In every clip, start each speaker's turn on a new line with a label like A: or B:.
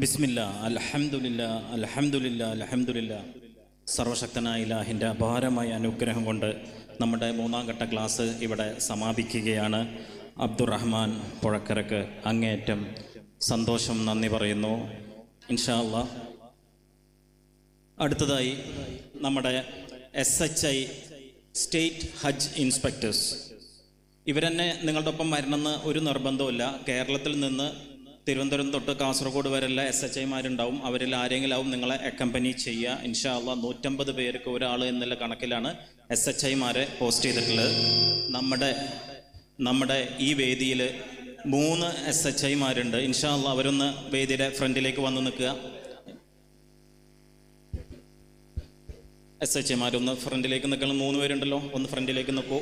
A: ബിസ്മില്ലാ അൽഹംദുലില്ലാ അൽഹംദുലില്ലാ അൽഹംദുലില്ലാ. സർവശക്തനായ ഇലാഹിൻ്റെ അപാരമായ അനുഗ്രഹം കൊണ്ട് നമ്മുടെ മൂന്നാം ഘട്ട ക്ലാസ് ഇവിടെ സമാപിക്കുകയാണ്. അബ്ദുറഹ്മാൻ പുഴക്കരക്ക് അങ്ങേയറ്റം സന്തോഷം, നന്ദി പറയുന്നു. ഇൻഷാ അല്ലാഹ് അടുത്തതായി നമ്മുടെ SHI സ്റ്റേറ്റ് ഹജ്ജ് ഇൻസ്പെക്ടേഴ്സ്, ഇവരെന്നെ നിങ്ങളുടെ ഒപ്പം വരണമെന്ന് ഒരു നിർബന്ധമില്ല. കേരളത്തിൽ നിന്ന് തിരുവനന്തപുരം തൊട്ട് കാസർഗോഡ് വരെയുള്ള SHIമാരുണ്ടാവും. അവരിൽ ആരെങ്കിലും നിങ്ങളെ അക്കമ്പനി ചെയ്യുക. ഇൻഷാ അല്ലാഹ് 150 പേർക്ക് ഒരാൾ എന്നുള്ള കണക്കിലാണ് SHIമാരെ പോസ്റ്റ് ചെയ്തിട്ടുള്ളത്. നമ്മുടെ ഈ വേദിയിൽ 3 SHIമാരുണ്ട്. ഇൻഷാ അല്ലാഹ് അവരൊന്ന് വേദിയുടെ ഫ്രണ്ടിലേക്ക് വന്ന് നിൽക്കുക. SHIമാരൊന്ന് ഫ്രണ്ടിലേക്ക് നിൽക്കണം. 3 പേരുണ്ടല്ലോ, ഒന്ന് ഫ്രണ്ടിലേക്ക് നിൽക്കൂ.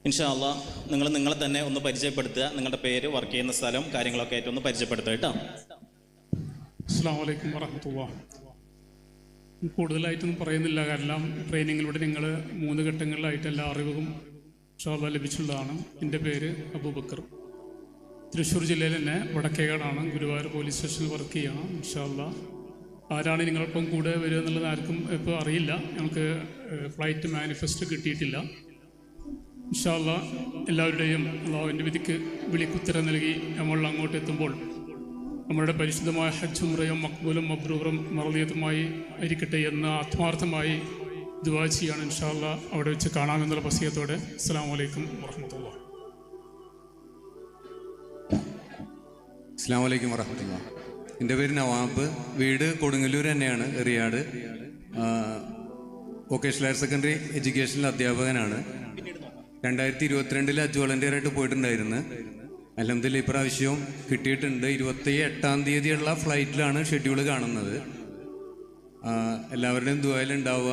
A: ഇൻഷാ അല്ലാഹ് നിങ്ങളെ തന്നെ ഒന്ന് പരിചയപ്പെടുത്തുക. നിങ്ങളുടെ പേര്, വർക്ക് ചെയ്യുന്ന സ്ഥലം, കാര്യങ്ങളൊക്കെ ആയിട്ട് ഒന്ന് പരിചയപ്പെടുത്തുക കേട്ടോ.
B: അസ്സലാമു അലൈക്കും വറഹ്മത്തുള്ളാഹി. കൂടുതലായിട്ടൊന്നും പറയുന്നില്ല, കാരണം ട്രെയിനിങ്ങിലൂടെ നിങ്ങൾ 3 ഘട്ടങ്ങളിലായിട്ട് എല്ലാ അറിവും ഇൻഷാ അല്ലാഹ് ലഭിച്ചുള്ളതാണ്. എൻ്റെ പേര് അബൂബക്കർ, തൃശ്ശൂർ ജില്ലയിൽ തന്നെ വടക്കേകാടാണ്, ഗുരുവായൂർ പോലീസ് സ്റ്റേഷനിൽ വർക്ക് ചെയ്യണം. ഇൻഷാ അല്ലാഹ് ആരാണ് നിങ്ങളൊപ്പം കൂടെ വരിക എന്നുള്ളത് ആർക്കും ഇപ്പോൾ അറിയില്ല. ഞങ്ങൾക്ക് ഫ്ലൈറ്റ് മാനിഫെസ്റ്റ് കിട്ടിയിട്ടില്ല. ഇൻഷാ അല്ലാഹ് എല്ലാവരുടെയും അല്ലാഹുവിൻ്റെ വിധിക്ക് വിളിക്കുത്തരം നൽകി നമ്മൾ അങ്ങോട്ട് എത്തുമ്പോൾ നമ്മളുടെ പരിശുദ്ധമായ ഹജ്ജ് ഉംറയും മഖ്ബൂലും മബ്രൂറും മർദിയത്തുമായി ആയിരിക്കട്ടെ എന്ന് ആത്മാർത്ഥമായി ദുആ ചെയ്യാണ്. ഇൻഷാ അല്ലാഹ് അവിടെ വെച്ച് കാണാമെന്നുള്ള വസിയത്തോടെ അസ്സലാമു അലൈക്കും വറഹ്മത്തുള്ളാഹി.
C: അസ്സലാമു അലൈക്കും വറഹ്മത്തുള്ളാഹി. എൻ്റെ പേര് നവാബ്, വീട് കൊടുങ്ങല്ലൂർ തന്നെയാണ്, എറിയാട്. വൊക്കേഷണൽ ഹയർ സെക്കൻഡറി എഡ്യൂക്കേഷനിൽ അധ്യാപകനാണ്. 2022 ഹജ്ജ് വോളണ്ടിയർ ആയിട്ട് പോയിട്ടുണ്ടായിരുന്നു. അൽഹംദുലില്ലാ ഇപ്രാവശ്യവും കിട്ടിയിട്ടുണ്ട്. 28-ാം തീയതിയുള്ള ഫ്ലൈറ്റിലാണ് ഷെഡ്യൂൾ കാണുന്നത്. എല്ലാവരുടെയും ദുആയിലുണ്ടാവുക.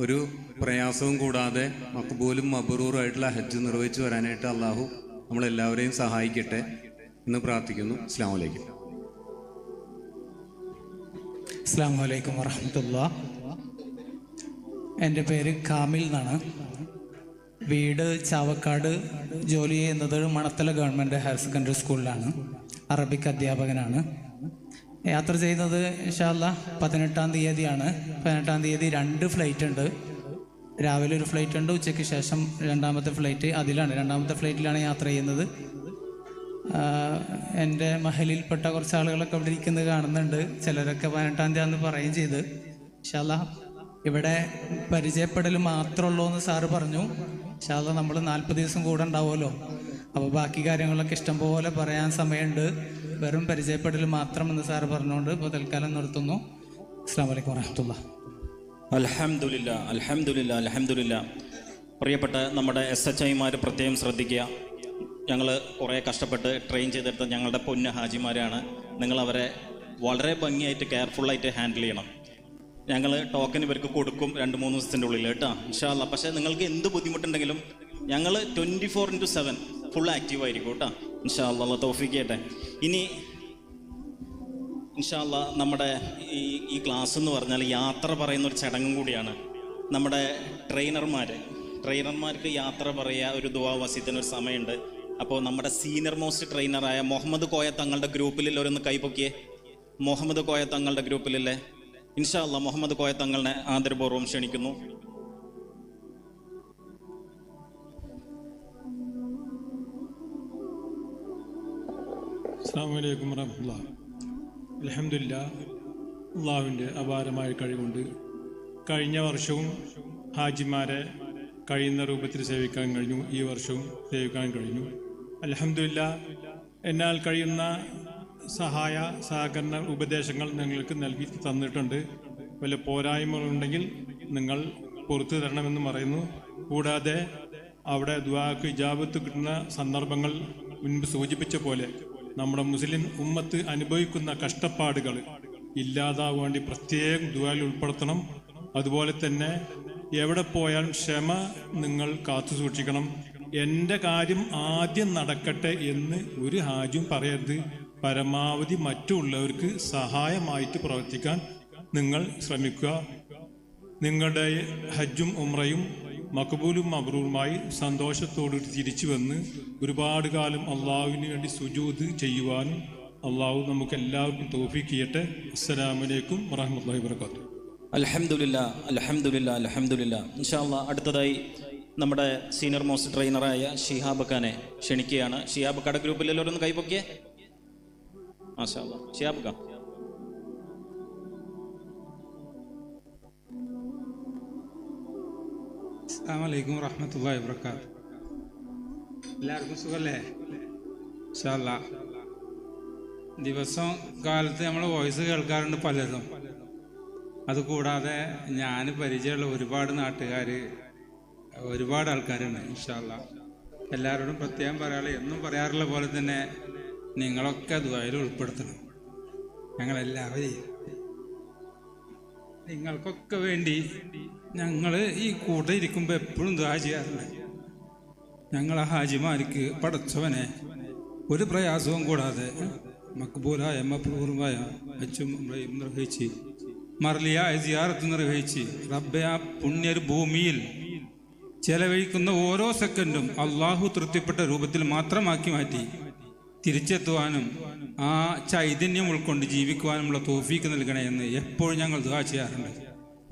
C: ഒരു പ്രയാസവും കൂടാതെ മഖ്ബൂലും മബ്റൂറും ആയിട്ടുള്ള ഹജ്ജ് നിർവഹിച്ചു വരാനായിട്ട് അള്ളാഹു നമ്മളെല്ലാവരെയും സഹായിക്കട്ടെ എന്ന് പ്രാർത്ഥിക്കുന്നു. അസ്സലാമു അലൈക്കും.
D: അസ്സലാമു അലൈക്കും വറഹ്മത്തുള്ളാഹി. എൻ്റെ പേര് കാമിൽ എന്നാണ്. വീട് ചാവക്കാട്, ജോലി ചെയ്യുന്നത് മണത്തല ഗവൺമെൻറ് ഹയർ സെക്കൻഡറി സ്കൂളിലാണ്. അറബിക് അധ്യാപകനാണ്. യാത്ര ചെയ്യുന്നത് ഇൻഷാ അല്ലാഹ് 18-ാം തീയതിയാണ്. 18-ാം തീയതി 2 ഫ്ലൈറ്റ് ഉണ്ട്. രാവിലെ ഒരു ഫ്ലൈറ്റ് ഉണ്ട്, ഉച്ചയ്ക്ക് ശേഷം 2ാമത്തെ ഫ്ലൈറ്റ്. 2ാമത്തെ ഫ്ലൈറ്റിലാണ് യാത്ര ചെയ്യുന്നത്. എൻ്റെ മഹലിൽപ്പെട്ട കുറച്ച് ആളുകളൊക്കെ ഇവിടെ ഇരിക്കുന്നത് കാണുന്നുണ്ട്. ചിലരൊക്കെ 18-ാം തീയതി പറയുകയും ചെയ്ത്. ഇൻഷാ അല്ലാഹ് ഇവിടെ പരിചയപ്പെടൽ മാത്രമുള്ളൂ എന്ന് സാറ് പറഞ്ഞു. ഇൻഷാ അല്ലാഹ് നമ്മൾ 40 ദിവസം കൂടെ ഉണ്ടാവുമല്ലോ, അപ്പോൾ ബാക്കി കാര്യങ്ങളൊക്കെ ഇഷ്ടം പോലെ പറയാൻ സമയമുണ്ട്. വെറും പരിചയപ്പെടൽ മാത്രം എന്ന് സാറ് പറഞ്ഞുകൊണ്ട് ഇപ്പോൾ തൽക്കാലം നിർത്തുന്നു. അസ്സലാമു അലൈക്കും വറഹ്മത്തുള്ളാഹി.
A: അൽഹംദുലില്ലാ അൽഹംദുലില്ലാ അൽഹംദുലില്ലാ. പ്രിയപ്പെട്ട നമ്മുടെ SHIമാർ പ്രത്യേകം ശ്രദ്ധിക്കുക. ഞങ്ങൾ കുറേ കഷ്ടപ്പെട്ട് ട്രെയിൻ ചെയ്തെടുത്ത ഞങ്ങളുടെ പൊന്ന് ഹാജിമാരാണ്. നിങ്ങളവരെ വളരെ ഭംഗിയായിട്ട് കെയർഫുള്ളായിട്ട് ഹാൻഡിൽ ചെയ്യണം. ഞങ്ങൾ ടോക്കൺ ഇവർക്ക് കൊടുക്കും 2-3 ദിവസത്തിൻ്റെ ഉള്ളിൽ കേട്ടോ, ഇൻഷാ അല്ലാഹ്. പക്ഷേ നിങ്ങൾക്ക് എന്ത് ബുദ്ധിമുട്ടുണ്ടെങ്കിലും ഞങ്ങൾ 24/7 ഫുൾ ആക്റ്റീവ് ആയിരിക്കും കേട്ടോ, ഇൻഷാ അല്ലാഹ്. തൗഫീഖ് ചെയ്യട്ടെ. ഇനി ഇൻഷാ അല്ലാഹ് നമ്മുടെ ഈ ക്ലാസ് എന്ന് പറഞ്ഞാൽ യാത്ര പറയുന്ന ഒരു ചടങ്ങും കൂടിയാണ്. നമ്മുടെ ട്രെയിനർമാർക്ക് യാത്ര പറയുക, ഒരു ദുആ വസിയത്തിന് ഒരു സമയമുണ്ട്. അപ്പോൾ നമ്മുടെ സീനിയർ മോസ്റ്റ് ട്രെയിനറായ മുഹമ്മദ് കോയ തങ്ങളുടെ ഗ്രൂപ്പിൽ ഓരോന്ന് കൈപ്പൊക്കിയേ. മുഹമ്മദ് കോയ തങ്ങളുടെ ഗ്രൂപ്പിലല്ലേ? ഇൻഷാ അല്ലാഹ് മുഹമ്മദ് കോയ തങ്ങളെ ആദരപൂർവ്വം ക്ഷണിക്കുന്നു.
E: അസ്സലാമു അലൈക്കും വറഹ്മത്തുള്ളാഹി. അൽഹംദുലില്ലാഹ്, അള്ളാഹുവിൻ്റെ അപാരമായ കഴിവുണ്ട്. കഴിഞ്ഞ വർഷവും ഹാജിമാരെ കഴിയുന്ന രൂപത്തിൽ സേവിക്കാൻ കഴിഞ്ഞു. ഈ വർഷവും സേവിക്കാൻ കഴിഞ്ഞു. അൽഹംദുലില്ലാഹ്, എന്നാൽ കഴിയുന്ന സഹായ സഹകരണ ഉപദേശങ്ങൾ നിങ്ങൾക്ക് നൽകി തന്നിട്ടുണ്ട്. വല്ല പോരായ്മകളുണ്ടെങ്കിൽ നിങ്ങൾ പുറത്തു തരണമെന്ന് പറയുന്നു. കൂടാതെ അവിടെ ദുആക്ക് ഇജാബത്ത് കിട്ടുന്ന സന്ദർഭങ്ങൾ മുൻപ് സൂചിപ്പിച്ച പോലെ നമ്മുടെ മുസ്ലിം ഉമ്മത്ത് അനുഭവിക്കുന്ന കഷ്ടപ്പാടുകൾ ഇല്ലാതാവാൻ വേണ്ടി പ്രത്യേകം ദുആയിൽ ഉൾപ്പെടുത്തണം. അതുപോലെ തന്നെ എവിടെ പോയാലും ക്ഷമ നിങ്ങൾ കാത്തു സൂക്ഷിക്കണം. എൻ്റെ കാര്യം ആദ്യം നടക്കട്ടെ എന്ന് ഒരു ഹാജിയും പറയരുത്. പരമാവധി മറ്റുള്ളവർക്ക് സഹായമായിട്ട് പ്രവർത്തിക്കാൻ നിങ്ങൾ ശ്രമിക്കുക. നിങ്ങളുടെ ഹജ്ജും ഉംറയും മക്ബൂലും മബ്രൂറുമായി സന്തോഷത്തോട് തിരിച്ചു വന്ന് ഒരുപാട് കാലം അള്ളാഹുവിന് വേണ്ടി സുജൂദ് ചെയ്യുവാനും അള്ളാഹു നമുക്ക് എല്ലാവർക്കും തൗഫീഖ് ചെയ്യട്ടെ. അസ്സലാമലൈക്കും വറഹ്മത്തുള്ളാഹി വബറകാതുഹു.
A: അൽഹംദുലില്ലാ അൽഹംദുലില്ലാ അൽഹംദുലില്ലാ. ഇൻഷാ അല്ലാഹ് അടുത്തതായി നമ്മുടെ സീനിയർ മോസ്റ്റ് ട്രെയിനറായ ഷിഹാബ് ഖാനെ ക്ഷണിക്കുകയാണ്. ഷിഹാബ് ഖായുടെ ഗ്രൂപ്പിൽ എല്ലാവരും ഒന്ന് കൈപ്പൊക്കിയേ. മാഷാ അല്ലാഹ്. ഷിഹാബ് ഖാൻ.
F: അസ്സലാമു അലൈക്കും വറഹ്മത്തുള്ളാഹി വബറകാതുഹു. എല്ലാവർക്കും സുഖല്ലേ? ഇൻഷാ അല്ലാഹ്. ദിവസം കാലത്ത് നമ്മൾ വോയിസ് കേൾക്കാറുണ്ട് പലതും. അതുകൂടാതെ ഞാൻ പരിചയമുള്ള ഒരുപാട് നാട്ടുകാർ, ഒരുപാട് ആൾക്കാരുണ്ട്. ഇൻഷാ അല്ലാഹ് എല്ലാവരോടും പ്രത്യേകം പറയാറുള്ള, എന്നും പറയാറുള്ള പോലെ തന്നെ നിങ്ങളൊക്കെ ദുആയിൽ ഉൾപ്പെടുത്തണം. ഞങ്ങളെല്ലാവരെയും നിങ്ങൾക്കൊക്കെ വേണ്ടി ഞങ്ങൾ ഈ കൂടെ ഇരിക്കുമ്പോൾ എപ്പോഴും ദുആ ചെയ്യാറുണ്ട്. ഞങ്ങളെ ഹാജിമാർക്ക് പടച്ചവനെ ഒരു പ്രയാസവും കൂടാതെ മക്ബൂലായ മബ്രൂറായ ഹജ്ജും ഉംറയും നിർവഹിച്ച് മർലിയായ സിയാറത്ത് നിർവഹിച്ച് റബ്ബെ ആ പുണ്യ ഭൂമിയിൽ ചെലവഴിക്കുന്ന ഓരോ സെക്കൻഡും അള്ളാഹു തൃപ്തിപ്പെട്ട രൂപത്തിൽ മാത്രമാക്കി മാറ്റി തിരിച്ചെത്തുവാനും ആ ചൈതന്യം ഉൾക്കൊണ്ട് ജീവിക്കുവാനുമുള്ള തൗഫീക്ക് നൽകണേ എന്ന് എപ്പോഴും ഞങ്ങൾ ദുആ ചെയ്യാറുണ്ട്.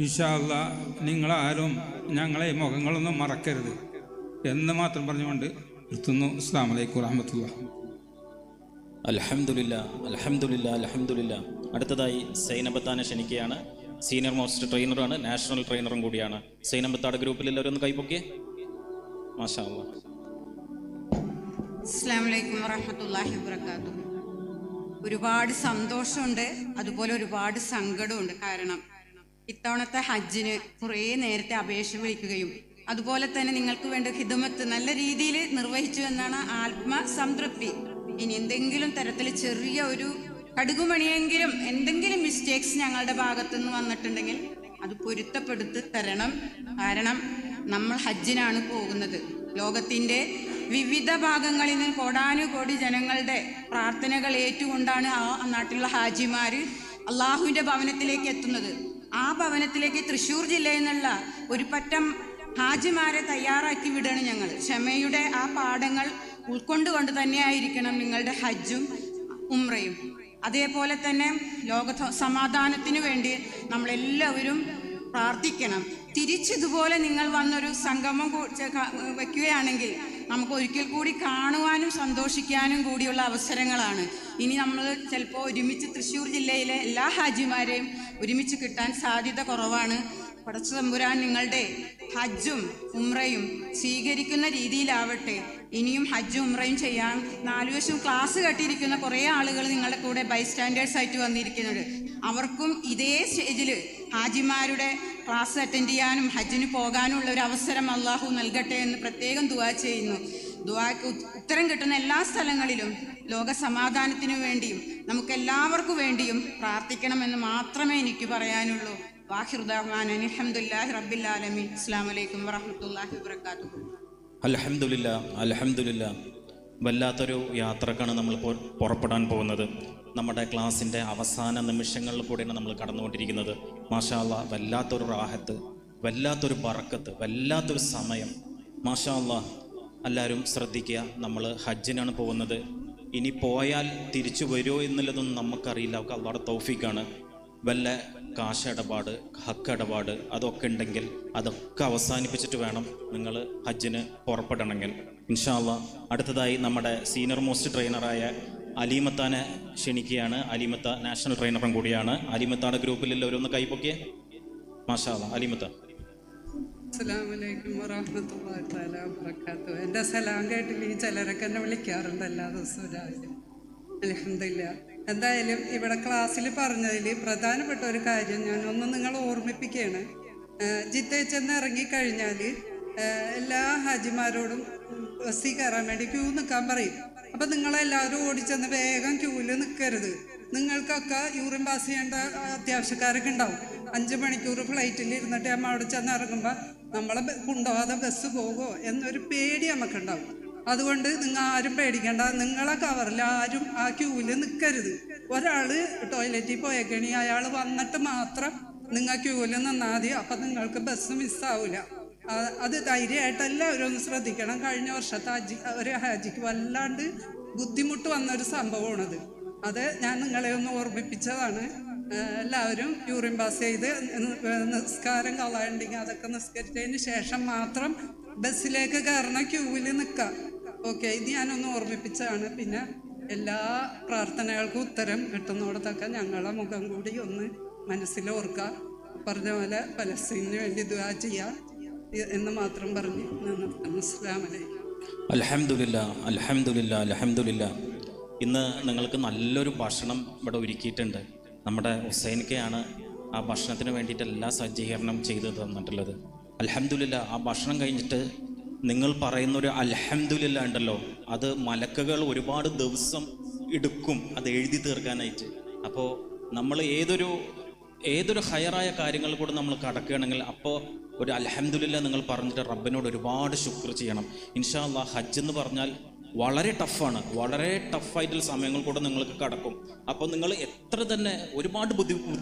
F: ഇൻഷാ അല്ലാഹ് നിങ്ങളാരും ഞങ്ങളെ മുഖങ്ങളൊന്നും മറക്കരുത് എന്ന് മാത്രം പറഞ്ഞുകൊണ്ട് നിർത്തുന്നു. അസ്സലാമു അലൈക്കും വറഹ്മത്തുള്ളാഹി.
A: അൽഹംദുലില്ലാ അൽഹംദുലില്ലാ അൽഹംദുലില്ലാ. അടുത്തതായി സൈനബത്താനെ ക്ഷണിക്കുകയാണ്. സീനിയർ മോസ്റ്റ് ട്രെയിനറാണ്, നാഷണൽ ട്രെയിനറും കൂടിയാണ്. സൈനബത്താടെ ഗ്രൂപ്പിൽ എല്ലാവരും ഒന്ന് കൈപ്പൊക്കിയേ. മാഷാ അല്ലാഹ്.
G: അസ്സലാമു അലൈക്കും വറഹ്മത്തുള്ളാഹി വബറകാതുഹു. ഒരുപാട് സന്തോഷമുണ്ട്, അതുപോലെ ഒരുപാട് സങ്കടമുണ്ട്. കാരണം ഇത്തവണത്തെ ഹജ്ജിന് കുറേ നേരത്തെ അപേക്ഷ വിളിക്കുകയും അതുപോലെ തന്നെ നിങ്ങൾക്ക് വേണ്ട ഖിദ്മത്ത് നല്ല രീതിയിൽ നിർവഹിച്ചു എന്നാണ് ആത്മസംതൃപ്തി. ഇനി എന്തെങ്കിലും തരത്തിൽ ചെറിയ ഒരു കടുകുമണിയെങ്കിലും എന്തെങ്കിലും മിസ്റ്റേക്സ് ഞങ്ങളുടെ ഭാഗത്തുനിന്ന് വന്നിട്ടുണ്ടെങ്കിൽ അത് പൊരുത്തപ്പെടുത്തി തരണം. കാരണം നമ്മൾ ഹജ്ജിനാണ് പോകുന്നത്. ലോകത്തിൻ്റെ വിവിധ ഭാഗങ്ങളിൽ നിന്ന് കോടാനുകോടി ജനങ്ങളുടെ പ്രാർത്ഥനകൾ ഏറ്റുകൊണ്ടാണ് ആ നാട്ടിലുള്ള ഹാജിമാർ അള്ളാഹുവിൻ്റെ ഭവനത്തിലേക്ക് എത്തുന്നത്. ആ ഭവനത്തിലേക്ക് തൃശ്ശൂർ ജില്ലയിൽ നിന്നുള്ള ഒരു പറ്റം ഹാജിമാരെ തയ്യാറാക്കി വിടുകയാണ് ഞങ്ങൾ. ക്ഷമയുടെ ആ പാഠങ്ങൾ ഉൾക്കൊണ്ടുകൊണ്ട് തന്നെയായിരിക്കണം നിങ്ങളുടെ ഹജ്ജും ഉംറയും. അതേപോലെ തന്നെ ലോക സമാധാനത്തിനു വേണ്ടി നമ്മളെല്ലാവരും പ്രാർത്ഥിക്കണം. തിരിച്ചിതുപോലെ നിങ്ങൾ വന്നൊരു സംഗമം വയ്ക്കുകയാണെങ്കിൽ നമുക്ക് ഒരിക്കൽ കൂടി കാണുവാനും സന്തോഷിക്കാനും കൂടിയുള്ള അവസരങ്ങളാണ്. ഇനി നമ്മൾ ചിലപ്പോൾ ഒരുമിച്ച് തൃശ്ശൂർ ജില്ലയിലെ എല്ലാ ഹാജിമാരെയും ഒരുമിച്ച് കിട്ടാൻ സാധ്യത കുറവാണ്. പടച്ച തമ്പുരാൻ നിങ്ങളുടെ ഹജ്ജും ഉംറയും സ്വീകരിക്കുന്ന രീതിയിലാവട്ടെ. ഇനിയും ഹജ്ജും ഉംറയും ചെയ്യാൻ 4 വർഷം ക്ലാസ് കെട്ടിയിരിക്കുന്ന കുറേ ആളുകൾ നിങ്ങളുടെ കൂടെ ബൈസ്റ്റാൻഡേഴ്സ് ആയിട്ട് വന്നിരിക്കുന്നുണ്ട്. അവർക്കും ഇതേ സ്റ്റേജിൽ ഹാജിമാരുടെ ക്ലാസ് അറ്റൻഡ് ചെയ്യാനും ഹജ്ജിന് പോകാനുള്ള ഒരു അവസരം അള്ളാഹു നൽകട്ടെ എന്ന് പ്രത്യേകം ദുആ ചെയ്യുന്നു. ദുആക്ക് ഉത്തരം കിട്ടുന്ന എല്ലാ സ്ഥലങ്ങളിലും ലോക സമാധാനത്തിനു വേണ്ടിയും നമുക്കെല്ലാവർക്കും വേണ്ടിയും പ്രാർത്ഥിക്കണമെന്ന് മാത്രമേ എനിക്ക് പറയാനുള്ളൂ. വാഹിറു ദഅ്വാനാ അൽഹംദുലില്ലാഹി റബ്ബിൽ ആലമീൻ. അസ്സലാമു അലൈക്കും വറഹ്മത്തുള്ളാഹി വബറകാതുഹു.
A: അൽഹംദുലില്ലാ അൽഹംദുലില്ലാ. വല്ലാത്തൊരു യാത്രക്കാണ് നമ്മൾ പുറപ്പെടാൻ പോകുന്നത്. നമ്മുടെ ക്ലാസ്സിൻ്റെ അവസാന നിമിഷങ്ങളിൽ കൂടെയാണ് നമ്മൾ കടന്നുകൊണ്ടിരിക്കുന്നത്. മാഷാ അല്ലാഹ്, വല്ലാത്തൊരു റാഹത്ത്, വല്ലാത്തൊരു ബറക്കത്ത്, വല്ലാത്തൊരു സമയം. മാഷാ അല്ലാഹ്, എല്ലാവരും ശ്രദ്ധിക്കുക. നമ്മൾ ഹജ്ജിനാണ് പോകുന്നത്. ഇനി പോയാൽ തിരിച്ചു വരുമോ എന്നുള്ളതൊന്നും നമുക്കറിയില്ല. ഒക്കെ അള്ളാഹുടെ തൗഫീഖാണ്. വല്ല കാശ് ഇടപാട്, ഹക്ക് ഇടപാട് അതൊക്കെ ഉണ്ടെങ്കിൽ അതൊക്കെ അവസാനിപ്പിച്ചിട്ട് വേണം നിങ്ങൾ ഹജ്ജിന് പുറപ്പെടണമെങ്കിൽ. ഇൻഷാ അല്ലാഹ് അടുത്തതായി നമ്മുടെ സീനിയർ മോസ്റ്റ് ട്രെയിനറായ അലീമത്താനെ ക്ഷണിക്കുകയാണ്. അലീമത്ത നാഷണൽ ട്രെയിനറും കൂടിയാണ്. അലീമത്താടെ ഗ്രൂപ്പിൽ എല്ലാവരും ഒന്ന് കൈപ്പൊക്കിയേ. മാഷാ അല്ലാഹ്. അലീമത്ത.
H: അസ്സലാമു അലൈക്കും വറഹ്മത്തുള്ളാഹി തആല വബറകാതുഹു. എൻ്റെ സലാം കേട്ടില്ലെങ്കിൽ ചിലരൊക്കെ എന്നെ വിളിക്കാറുണ്ട് എല്ലാ ദിവസവും രാവിലെ. അൽഹംദുലില്ലാ. എന്തായാലും ഇവിടെ ക്ലാസ്സിൽ പറഞ്ഞതിൽ പ്രധാനപ്പെട്ട ഒരു കാര്യം ഞാനൊന്ന് നിങ്ങൾ ഓർമ്മിപ്പിക്കുകയാണ്. ജിദ്ദയിൽ ചെന്ന് ഇറങ്ങിക്കഴിഞ്ഞാൽ എല്ലാ ഹാജിമാരോടും ബസ്സിൽ കയറാൻ വേണ്ടി ക്യൂ നിൽക്കാൻ പറയും. അപ്പം നിങ്ങളെല്ലാവരും ഓടിച്ചെന്ന് വേഗം ക്യൂവിൽ നിൽക്കരുത്. നിങ്ങൾക്കൊക്കെ യൂറിൻ പാസ് ചെയ്യേണ്ട അത്യാവശ്യക്കാരൊക്കെ ഉണ്ടാവും. 5 മണിക്കൂർ ഫ്ലൈറ്റിൽ ഇരുന്നിട്ട് നമ്മൾ അവിടെ ചെന്ന് ഇറങ്ങുമ്പോൾ നമ്മളെ കൊണ്ടുപോകാതെ ബസ് പോകുമോ എന്നൊരു പേടി നമുക്കുണ്ടാവും. അതുകൊണ്ട് നിങ്ങൾ ആരും പേടിക്കേണ്ട. നിങ്ങളെ കവറിൽ ആരും ആ ക്യൂവിൽ നിൽക്കരുത്. ഒരാൾ ടോയ്ലറ്റിൽ പോയേക്കണി, അയാൾ വന്നിട്ട് മാത്രം നിങ്ങൾ ക്യൂവിൽ നിന്നാൽ മതി. അപ്പം നിങ്ങൾക്ക് ബസ് മിസ്സാവില്ല. അത് ധൈര്യമായിട്ട് എല്ലാവരും ഒന്ന് ശ്രദ്ധിക്കണം. കഴിഞ്ഞ വർഷത്തെ ഒരു ഹാജിക്ക് വല്ലാണ്ട് ബുദ്ധിമുട്ട് വന്നൊരു സംഭവമാണത്. അത് ഞാൻ നിങ്ങളെ ഒന്ന് ഓർമ്മിപ്പിച്ചതാണ്. എല്ലാവരും യൂറിൻ പാസ് ചെയ്ത് നിസ്കാരം കളയുണ്ടെങ്കിൽ അതൊക്കെ നിസ്കരിച്ചതിന് ശേഷം മാത്രം ബസ്സിലേക്ക് കയറണ ക്യൂവിൽ നിൽക്കാം. ഓക്കെ, ഇത് ഞാനൊന്ന് ഓർമ്മിപ്പിച്ചതാണ്. പിന്നെ എല്ലാ പ്രാർത്ഥനകൾക്കും ഉത്തരം കിട്ടുന്നിടത്തൊക്കെ ഞങ്ങളെ മുഖം കൂടി ഒന്ന് മനസ്സിലോർക്കുക. പറഞ്ഞ പോലെ പലസ്തീനു വേണ്ടി ദുആ ചെയ്യാം എന്ന് മാത്രം പറഞ്ഞു നിർത്തുന്നു. അസ്സലാമു അലൈക്കും.
A: അൽഹംദുലില്ലാ, അൽഹംദുലില്ലാ, അൽഹംദുലില്ലാ. ഇന്ന് നിങ്ങൾക്ക് നല്ലൊരു ഭക്ഷണം ഇവിടെ ഒരുക്കിയിട്ടുണ്ട്. നമ്മുടെ ഹുസൈൻക്കയാണ് ആ ഭക്ഷണത്തിന് വേണ്ടിയിട്ട് എല്ലാ സജ്ജീകരണം ചെയ്തു തന്നിട്ടുള്ളത്. അൽഹംദുലില്ലാ. ആ ഭക്ഷണം കഴിഞ്ഞിട്ട് നിങ്ങൾ പറയുന്നൊരു അൽഹംദുലില്ലാ ഉണ്ടല്ലോ, അത് മലക്കുകൾ ഒരുപാട് ദിവസം എടുക്കും അത് എഴുതി തീർക്കാനായിട്ട്. അപ്പോൾ നമ്മൾ ഏതൊരു ഹയറായ കാര്യങ്ങൾ കൂടെ നമ്മൾ കടക്കുകയാണെങ്കിൽ അപ്പോൾ ഒരു അൽഹംദുലില്ലാ നിങ്ങൾ പറഞ്ഞിട്ട് റബ്ബിനോട് ഒരുപാട് ശുക്ർ ചെയ്യണം. ഇൻഷാ അല്ലാഹ് ഹജ്ജ് എന്ന് പറഞ്ഞാൽ വളരെ ടഫാണ്. വളരെ ടഫായിട്ടുള്ള സമയങ്ങൾ കൂടെ നിങ്ങൾക്ക് കടക്കും. അപ്പോൾ നിങ്ങൾ എത്ര തന്നെ ഒരുപാട്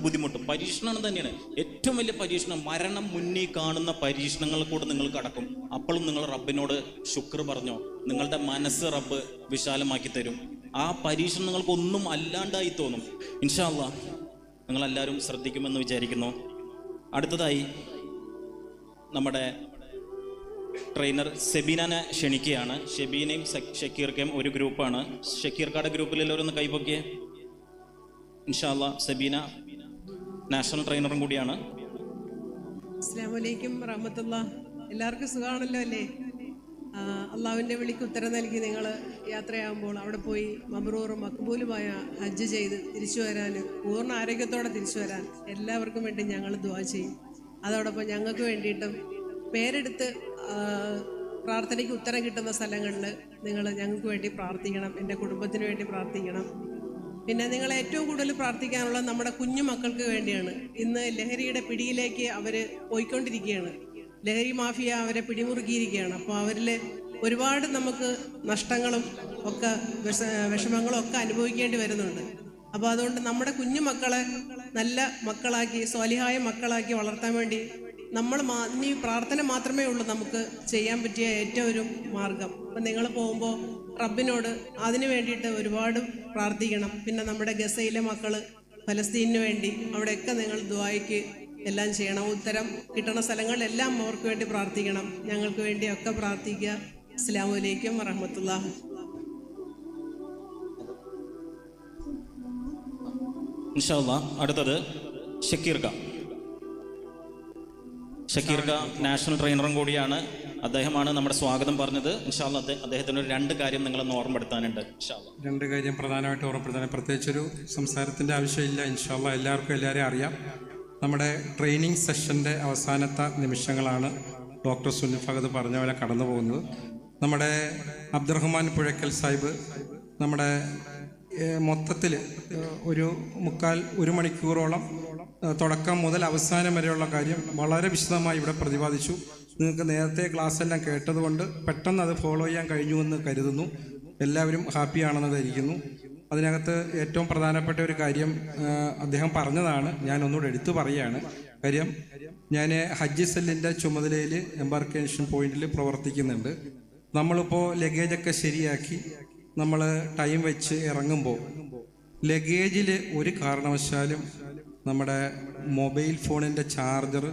A: ബുദ്ധിമുട്ടും പരീക്ഷണം തന്നെയാണ് ഏറ്റവും വലിയ പരീക്ഷണം. മരണം മുന്നിൽ കാണുന്ന പരീക്ഷണങ്ങൾ കൂടെ നിങ്ങൾ കടക്കും. അപ്പോഴും നിങ്ങൾ റബ്ബിനോട് ശുക്ർ പറഞ്ഞോ, നിങ്ങളുടെ മനസ്സ് റബ്ബ് വിശാലമാക്കി തരും. ആ പരീക്ഷണങ്ങൾക്ക് ഒന്നും അല്ലാണ്ടായി തോന്നും. ഇൻഷാ അല്ലാഹ് നിങ്ങളെല്ലാവരും ശ്രദ്ധിക്കുമെന്ന് വിചാരിക്കുന്നു. അടുത്തതായി നമ്മുടെ ട്രെയിനർ സെബീനെ ക്ഷണിക്കുകയാണ്. ഷെബീനയും ഷക്കീർക്കയും ഒരു ഗ്രൂപ്പാണ്. ഷക്കീർക്കാടെ ഗ്രൂപ്പിലെല്ലാവരും ഒന്ന് കൈപൊക്കിയേ. ഇൻഷാ അല്ലാഹ് സെബീന നാഷണൽ ട്രെയിനറും കൂടിയാണ്.
I: അസ്സലാമു അലൈക്കും വറഹ്മത്തുള്ളാഹി. എല്ലാവർക്കും സുഖമാണല്ലോ അല്ലേ? അള്ളാഹുവിൻ്റെ വിളിക്ക് ഉത്തരം നൽകി നിങ്ങൾ യാത്രയാകുമ്പോൾ അവിടെ പോയി മബ്രൂറും മക്ബൂലുമായ ഹജ്ജ് ചെയ്ത് തിരിച്ചു വരാൻ, പൂർണ്ണ ആരോഗ്യത്തോടെ തിരിച്ചു വരാൻ എല്ലാവർക്കും വേണ്ടി ഞങ്ങൾ ദുആ ചെയ്യും. അതോടൊപ്പം ഞങ്ങൾക്ക് വേണ്ടിയിട്ടും പേരെടുത്ത് പ്രാർത്ഥനയ്ക്ക് ഉത്തരം കിട്ടുന്ന സ്ഥലങ്ങളിൽ നിങ്ങൾ ഞങ്ങൾക്ക് വേണ്ടി പ്രാർത്ഥിക്കണം. എൻ്റെ കുടുംബത്തിന് വേണ്ടി പ്രാർത്ഥിക്കണം. പിന്നെ നിങ്ങൾ ഏറ്റവും കൂടുതൽ പ്രാർത്ഥിക്കാനുള്ളത് നമ്മുടെ കുഞ്ഞു മക്കൾക്ക് വേണ്ടിയാണ്. ഇന്ന് ലഹരിയുടെ പിടിയിലേക്ക് അവർ പോയിക്കൊണ്ടിരിക്കുകയാണ്. ലഹരി മാഫിയ അവരെ പിടിമുറുക്കിയിരിക്കുകയാണ്. അപ്പോൾ അവരിൽ ഒരുപാട് നമുക്ക് നഷ്ടങ്ങളും ഒക്കെ വിഷമങ്ങളും ഒക്കെ അനുഭവിക്കേണ്ടി വരുന്നുണ്ട്. അപ്പോൾ അതുകൊണ്ട് നമ്മുടെ കുഞ്ഞു മക്കളെ നല്ല മക്കളാക്കി, സ്വാലിഹായ മക്കളാക്കി വളർത്താൻ വേണ്ടി നമ്മൾ ഇനി പ്രാർത്ഥന മാത്രമേ ഉള്ളൂ നമുക്ക് ചെയ്യാൻ പറ്റിയ ഏറ്റവും ഒരു മാർഗം. അപ്പം നിങ്ങൾ പോകുമ്പോൾ റബ്ബിനോട് അതിനു വേണ്ടിയിട്ട് ഒരുപാട് പ്രാർത്ഥിക്കണം. പിന്നെ നമ്മുടെ ഗസയിലെ മക്കൾ ഫലസ്തീനു വേണ്ടി അവിടെയൊക്കെ നിങ്ങൾ ദുആയ്ക്ക് എല്ലാം ചെയ്യണം. ഉത്തരം കിട്ടുന്ന സ്ഥലങ്ങളിലെല്ലാം അവർക്ക് വേണ്ടി പ്രാർത്ഥിക്കണം. ഞങ്ങൾക്ക് വേണ്ടിയൊക്കെ പ്രാർത്ഥിക്കുക. അസ്സലാമു അലൈക്കും വറഹ്മത്തുള്ളാഹി.
A: ഇൻഷാ അല്ലാഹ് അടുത്തത് ഷക്കീർക്ക നാഷണൽ ട്രെയിനറും കൂടിയാണ്. അദ്ദേഹമാണ് നമ്മുടെ സ്വാഗതം പറഞ്ഞത്. ഇൻഷാ അല്ലാഹ് അദ്ദേഹത്തിന് 2 കാര്യം നിങ്ങളൊന്ന് ഓർമ്മപ്പെടുത്താനുണ്ട്. ഇൻഷാ അല്ലാഹ്
E: 2 കാര്യം പ്രധാനമായിട്ട് ഓർമ്മപ്പെടുത്താൻ, പ്രത്യേകിച്ചൊരു സംസാരത്തിൻ്റെ ആവശ്യമില്ല. ഇൻഷാ അല്ലാഹ് എല്ലാവരെയും അറിയാം. നമ്മുടെ ട്രെയിനിങ് സെഷൻ്റെ അവസാനത്തെ നിമിഷങ്ങളാണ്. ഡോക്ടർ സുനിൽ ഫഹദ് പറഞ്ഞ പോലെ കടന്നു പോകുന്നത്. നമ്മുടെ അബ്ദുറഹ്മാൻ പുഴയ്ക്കൽ സാഹിബ് നമ്മുടെ മൊത്തത്തിൽ ഒരു മണിക്കൂറോളം തുടക്കം മുതൽ അവസാനം വരെയുള്ള കാര്യം വളരെ വിശദമായി ഇവിടെ പ്രതിപാദിച്ചു. നിങ്ങൾക്ക് നേരത്തെ ക്ലാസ് എല്ലാം കേട്ടതുകൊണ്ട് പെട്ടെന്ന് അത് ഫോളോ ചെയ്യാൻ കഴിഞ്ഞുവെന്ന് കരുതുന്നു. എല്ലാവരും ഹാപ്പിയാണെന്ന് ധരിക്കുന്നു. അതിനകത്ത് ഏറ്റവും പ്രധാനപ്പെട്ട ഒരു കാര്യം അദ്ദേഹം പറഞ്ഞതാണ്, ഞാൻ ഒന്നുകൂടെ എടുത്തു പറയുകയാണ്. കാര്യം ഞാൻ ഹജ്ജ് സെല്ലിൻ്റെ ചുമതലയിൽ എംബാർക്കേഷൻ പോയിന്റിൽ പ്രവർത്തിക്കുന്നുണ്ട്. നമ്മളിപ്പോൾ ലഗേജൊക്കെ ശരിയാക്കി നമ്മൾ ടൈം വെച്ച് ഇറങ്ങുമ്പോൾ ലഗേജിൽ ഒരു കാരണവശാലും നമ്മുടെ മൊബൈൽ ഫോണിൻ്റെ ചാർജർ,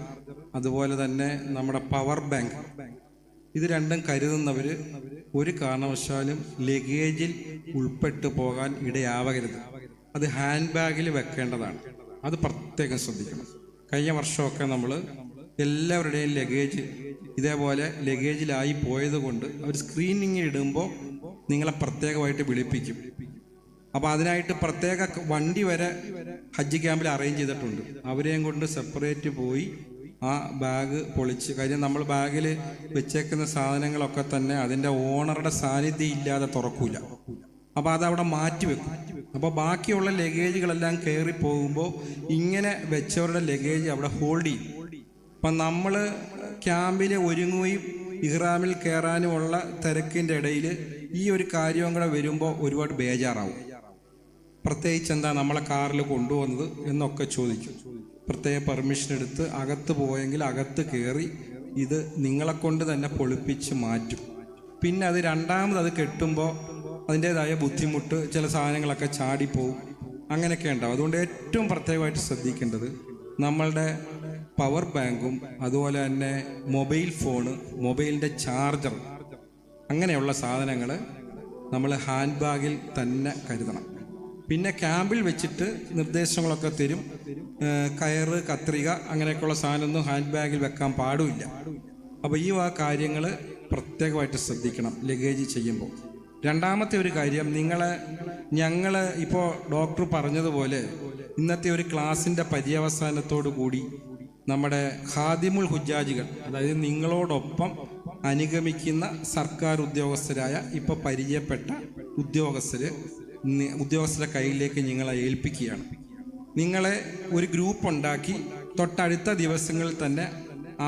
E: അതുപോലെ തന്നെ നമ്മുടെ പവർ ബാങ്ക്, ഇത് രണ്ടും കരുതുന്നവർ ഒരു കാരണവശാലും ലഗേജിൽ ഉൾപ്പെട്ടു പോകാൻ ഇടയാവരുത്. അത് ഹാൻഡ് ബാഗിൽ വെക്കേണ്ടതാണ്. അത് പ്രത്യേകം ശ്രദ്ധിക്കണം. കഴിഞ്ഞ വർഷമൊക്കെ നമ്മൾ എല്ലാവരുടെയും ലഗേജ് ഇതേപോലെ ലഗേജിലായി പോയത് കൊണ്ട് അവർ സ്ക്രീനിങ് ഇടുമ്പോൾ നിങ്ങളെ പ്രത്യേകമായിട്ട് വിളിപ്പിക്കും. അപ്പോൾ അതിനായിട്ട് പ്രത്യേക വണ്ടി വരെ ഹജ്ജ് ക്യാമ്പിൽ അറേഞ്ച് ചെയ്തിട്ടുണ്ട്. അവരെയും കൊണ്ട് സെപ്പറേറ്റ് പോയി ആ ബാഗ് പൊളിച്ച്, കാര്യം നമ്മൾ ബാഗിൽ വെച്ചേക്കുന്ന സാധനങ്ങളൊക്കെ തന്നെ അതിൻ്റെ ഓണറുടെ സാന്നിധ്യം ഇല്ലാതെ തുറക്കൂല. അപ്പോൾ അതവിടെ മാറ്റി വെക്കും. അപ്പോൾ ബാക്കിയുള്ള ലഗേജുകളെല്ലാം കയറി പോകുമ്പോൾ ഇങ്ങനെ വെച്ചവരുടെ ലഗേജ് അവിടെ ഹോൾഡ് ചെയ്യും. അപ്പം നമ്മൾ ക്യാമ്പിൽ ഒരുങ്ങുകയും ഇഹ്റാമിൽ കയറാനുമുള്ള തിരക്കിൻ്റെ ഇടയിൽ ഈ ഒരു കാര്യവും കൂടെ വരുമ്പോൾ ഒരുപാട് ബേജാറാവും. പ്രത്യേകിച്ച് എന്താ നമ്മളെ കാറിൽ കൊണ്ടുവന്നത് എന്നൊക്കെ ചോദിക്കും. പ്രത്യേക പെർമിഷൻ എടുത്ത് അകത്ത് പോയെങ്കിൽ അകത്ത് കയറി
J: ഇത് നിങ്ങളെക്കൊണ്ട് തന്നെ പൊളിപ്പിച്ച് മാറ്റും. പിന്നെ അത് രണ്ടാമത് അത് കെട്ടുമ്പോൾ അതിൻ്റേതായ ബുദ്ധിമുട്ട്, ചില സാധനങ്ങളൊക്കെ ചാടിപ്പോവും, അങ്ങനെയൊക്കെ ഉണ്ടാവും. അതുകൊണ്ട് ഏറ്റവും പ്രത്യേകമായിട്ട് ശ്രദ്ധിക്കേണ്ടത് നമ്മളുടെ പവർ ബാങ്കും അതുപോലെ തന്നെ മൊബൈൽ ഫോണ്, മൊബൈലിൻ്റെ ചാർജർ, അങ്ങനെയുള്ള സാധനങ്ങൾ നമ്മൾ ഹാൻഡ് ബാഗിൽ തന്നെ കരുതണം. പിന്നെ ക്യാമ്പിൽ വെച്ചിട്ട് നിർദ്ദേശങ്ങളൊക്കെ തരും. കയറ്, കത്രിക, അങ്ങനെയൊക്കെയുള്ള സാധനമൊന്നും ഹാൻഡ് ബാഗിൽ വെക്കാൻ പാടില്ല. അപ്പോൾ ഈ കാര്യങ്ങൾ പ്രത്യേകമായിട്ട് ശ്രദ്ധിക്കണം ലഗേജ് ചെയ്യുമ്പോൾ. രണ്ടാമത്തെ ഒരു കാര്യം, ഞങ്ങൾ ഇപ്പോൾ ഡോക്ടർ പറഞ്ഞതുപോലെ ഇന്നത്തെ ഒരു ക്ലാസിൻ്റെ പര്യവസാനത്തോടു കൂടി നമ്മുടെ ഖാദിമുൽ ഹുജ്ജാജികൾ, അതായത് നിങ്ങളോടൊപ്പം അനുഗമിക്കുന്ന സർക്കാർ ഉദ്യോഗസ്ഥരായ ഇപ്പോൾ പരിചയപ്പെട്ട ഉദ്യോഗസ്ഥരുടെ കയ്യിലേക്ക് നിങ്ങളെ ഏൽപ്പിക്കുകയാണ്. നിങ്ങളെ ഒരു ഗ്രൂപ്പ് ഉണ്ടാക്കി തൊട്ടടുത്ത ദിവസങ്ങളിൽ തന്നെ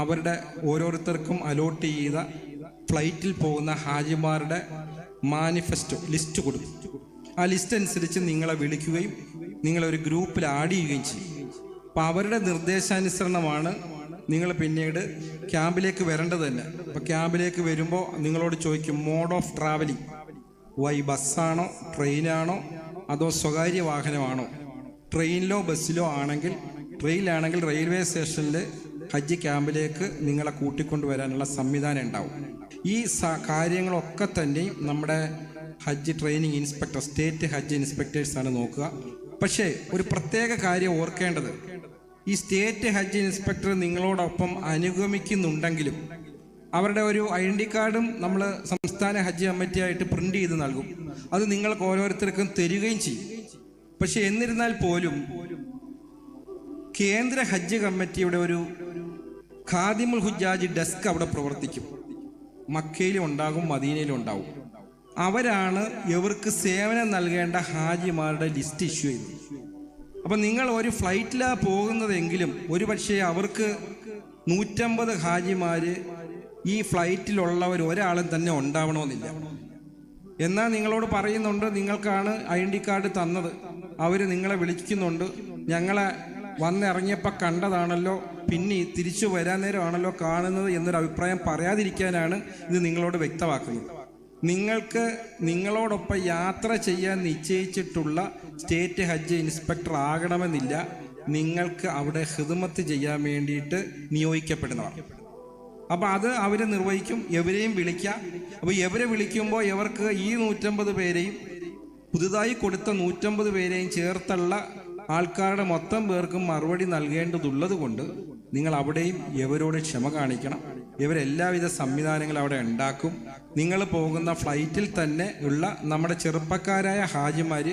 J: അവരുടെ ഓരോരുത്തർക്കും അലോട്ട് ചെയ്ത ഫ്ലൈറ്റിൽ പോകുന്ന ഹാജിമാരുടെ മാനിഫെസ്റ്റോ ലിസ്റ്റ് കൊടുക്കും. ആ ലിസ്റ്റ് അനുസരിച്ച് നിങ്ങളെ വിളിക്കുകയും നിങ്ങളെ ഒരു ഗ്രൂപ്പിൽ ആഡ് ചെയ്യുകയും ചെയ്യും. അപ്പോൾ അവരുടെ നിർദ്ദേശാനുസരണമാണ് നിങ്ങൾ പിന്നീട് ക്യാമ്പിലേക്ക് വരേണ്ടത് തന്നെ. അപ്പോൾ ക്യാമ്പിലേക്ക് വരുമ്പോൾ നിങ്ങളോട് ചോദിക്കും മോഡ് ഓഫ് ട്രാവലിംഗ്, ബസ്സാണോ ട്രെയിനാണോ അതോ സ്വകാര്യ വാഹനമാണോ. ട്രെയിനിലോ ബസ്സിലോ ആണെങ്കിൽ, ട്രെയിനിലാണെങ്കിൽ റെയിൽവേ സ്റ്റേഷനിൽ ഹജ്ജ് ക്യാമ്പിലേക്ക് നിങ്ങളെ കൂട്ടിക്കൊണ്ടുവരാനുള്ള സംവിധാനം ഉണ്ടാവും. ഈ കാര്യങ്ങളൊക്കെ തന്നെയും നമ്മുടെ ഹജ്ജ് ട്രെയിനിങ് ഇൻസ്പെക്ടർ, സ്റ്റേറ്റ് ഹജ്ജ് ഇൻസ്പെക്ടേഴ്സാണ് നോക്കുക. പക്ഷേ ഒരു പ്രത്യേക കാര്യം ഓർക്കേണ്ടത്, ഈ സ്റ്റേറ്റ് ഹജ്ജ് ഇൻസ്പെക്ടർ നിങ്ങളോടൊപ്പം അനുഗമിക്കുന്നുണ്ടെങ്കിലും അവരുടെ ഒരു ഐഡൻറ്റി കാർഡും നമ്മൾ സംസ്ഥാന ഹജ്ജ് കമ്മിറ്റിയായിട്ട് പ്രിൻ്റ് ചെയ്ത് നൽകും. അത് നിങ്ങൾക്ക് ഓരോരുത്തർക്കും തരികയും ചെയ്യും. പക്ഷെ എന്നിരുന്നാൽ പോലും കേന്ദ്ര ഹജ്ജ് കമ്മിറ്റിയുടെ ഒരു ഖാദിമുൽ ഹുജ്ജാജ് ഡെസ്ക് അവിടെ പ്രവർത്തിക്കും. മക്കയിലും ഉണ്ടാകും, മദീനയിലും ഉണ്ടാവും. അവരാണ് ഇവർക്ക് സേവനം നൽകേണ്ട ഹാജിമാരുടെ ലിസ്റ്റ് ഇഷ്യൂ ചെയ്തത്. അപ്പം നിങ്ങൾ ഒരു ഫ്ലൈറ്റിലാണ് പോകുന്നതെങ്കിലും ഒരു പക്ഷേ അവർക്ക് 150 ഹാജിമാർ ഈ ഫ്ലൈറ്റിലുള്ളവർ ഒരാളും തന്നെ ഉണ്ടാവണമെന്നില്ല. എന്നാൽ നിങ്ങളോട് പറയുന്നുണ്ട്, നിങ്ങൾക്കാണ് ഐഡൻറ്റി കാർഡ് തന്നത്, അവർ നിങ്ങളെ വിളിക്കുന്നുണ്ട്, ഞങ്ങളെ വന്നിറങ്ങിയപ്പോൾ കണ്ടതാണല്ലോ, പിന്നെ തിരിച്ചു വരാൻ നേരമാണല്ലോ കാണുന്നത് എന്നൊരു അഭിപ്രായം പറയാതിരിക്കാനാണ് ഇത് നിങ്ങളോട് വ്യക്തമാക്കുന്നത്. നിങ്ങളോടൊപ്പം യാത്ര ചെയ്യാൻ നിശ്ചയിച്ചിട്ടുള്ള സ്റ്റേറ്റ് ഹജ്ജ് ഇൻസ്പെക്ടർ ആകണമെന്നില്ല, നിങ്ങൾക്ക് അവിടെ ഖിദ്മത്ത് ചെയ്യാൻ വേണ്ടിയിട്ട് നിയോഗിക്കപ്പെടുന്നവർ. അപ്പോൾ അത് അവർ നിർവഹിക്കും. എവരെയും വിളിക്കാം. അപ്പോൾ എവരെ വിളിക്കുമ്പോൾ ഇവർക്ക് ഈ 150 പേരെയും പുതുതായി കൊടുത്ത 150 പേരെയും ചേർത്തുള്ള ആൾക്കാരുടെ മൊത്തം പേർക്കും മറുപടി നൽകേണ്ടതുള്ളത് കൊണ്ട് നിങ്ങൾ അവിടെയും ഇവരോട് ക്ഷമ കാണിക്കണം. ഇവരെല്ലാവിധ സംവിധാനങ്ങളും അവിടെ ഉണ്ടാക്കും. നിങ്ങൾ പോകുന്ന ഫ്ലൈറ്റിൽ തന്നെ ഉള്ള നമ്മുടെ ചെറുപ്പക്കാരായ ഹാജിമാർ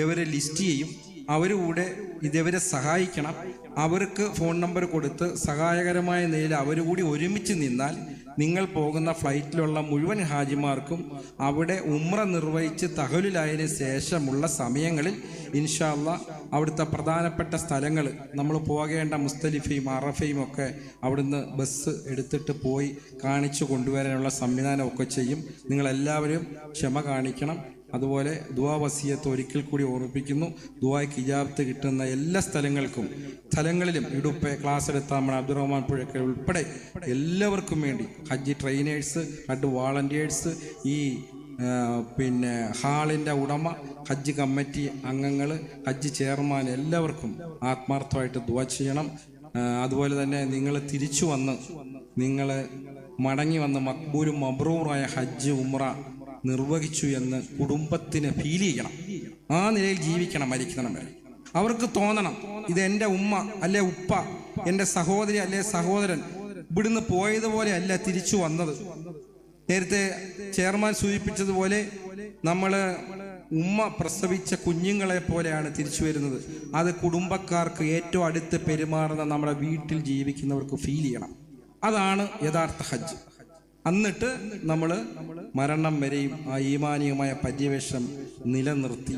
J: ഇവരെ ലിസ്റ്റ് ചെയ്യും. അവരുകൂടെ ഇതവരെ സഹായിക്കണം. അവർക്ക് ഫോൺ നമ്പർ കൊടുത്ത് സഹായകരമായ നിലയിൽ അവരുകൂടി ഒരുമിച്ച് നിന്നാൽ നിങ്ങൾ പോകുന്ന ഫ്ലൈറ്റിലുള്ള മുഴുവൻ ഹാജിമാർക്കും അവിടെ ഉംറ നിർവഹിച്ച് തഹലുലായതിനു ശേഷമുള്ള സമയങ്ങളിൽ ഇൻഷാ അല്ലാഹ് അവിടുത്തെ പ്രധാനപ്പെട്ട സ്ഥലങ്ങൾ നമ്മൾ പോകേണ്ട മുസ്തലിഫയും അറഫയും ഒക്കെ അവിടുന്ന് ബസ് എടുത്തിട്ട് പോയി കാണിച്ചു കൊണ്ടുവരാനുള്ള സംവിധാനമൊക്കെ ചെയ്യും. നിങ്ങളെല്ലാവരും ക്ഷമ കാണിക്കണം. അതുപോലെ ദുആ വസിയത്ത് ഒരിക്കൽ കൂടി ഓർമ്മിപ്പിക്കുന്നു. ദുആയ്ക്ക് ഇജാബത്ത് കിട്ടുന്ന എല്ലാ സ്ഥലങ്ങളിലും ഇടുപ്പ് ക്ലാസ് എടുത്ത നമ്മുടെ അബ്ദുറഹ്മാൻ പുഴക്കൽ ഉൾപ്പെടെ എല്ലാവർക്കും വേണ്ടി ഹജ്ജ് ട്രെയിനേഴ്സ്, ഹജ്ജ് വാളണ്ടിയേഴ്സ്, ഈ ഹാളിൻ്റെ ഉടമ, ഹജ്ജ് കമ്മിറ്റി അംഗങ്ങൾ, ഹജ്ജ് ചെയർമാൻ, എല്ലാവർക്കും ആത്മാർത്ഥമായിട്ട് ദുആ ചെയ്യണം. അതുപോലെ തന്നെ നിങ്ങൾ തിരിച്ചു വന്ന് നിങ്ങൾ മടങ്ങി വന്ന് മക്ബൂലും മബ്രൂറായ ഹജ്ജ് ഉംറ നിർവഹിച്ചു എന്ന് കുടുംബത്തിന് ഫീൽ ചെയ്യണം. ആ നിലയിൽ ജീവിക്കണം മരിക്കണം വരെ. അവർക്ക് തോന്നണം, ഇത് എൻ്റെ ഉമ്മ അല്ലെ ഉപ്പ, എൻ്റെ സഹോദരി അല്ലെ സഹോദരൻ ഇവിടുന്ന് പോയതുപോലെ അല്ല തിരിച്ചു വന്നത്. നേരത്തെ ചെയർമാൻ സൂചിപ്പിച്ചതുപോലെ നമ്മൾ ഉമ്മ പ്രസവിച്ച കുഞ്ഞുങ്ങളെ പോലെയാണ് തിരിച്ചു വരുന്നത്. അത് കുടുംബക്കാർക്ക് ഏറ്റവും അടുത്ത് പെരുമാറുന്ന നമ്മുടെ വീട്ടിൽ ജീവിക്കുന്നവർക്ക് ഫീൽ ചെയ്യണം. അതാണ് യഥാർത്ഥ ഹജ്ജ്. എന്നിട്ട് നമ്മൾ മരണം വരെയും ആ ഈമാനികമായ പര്യവേഷം നിലനിർത്തി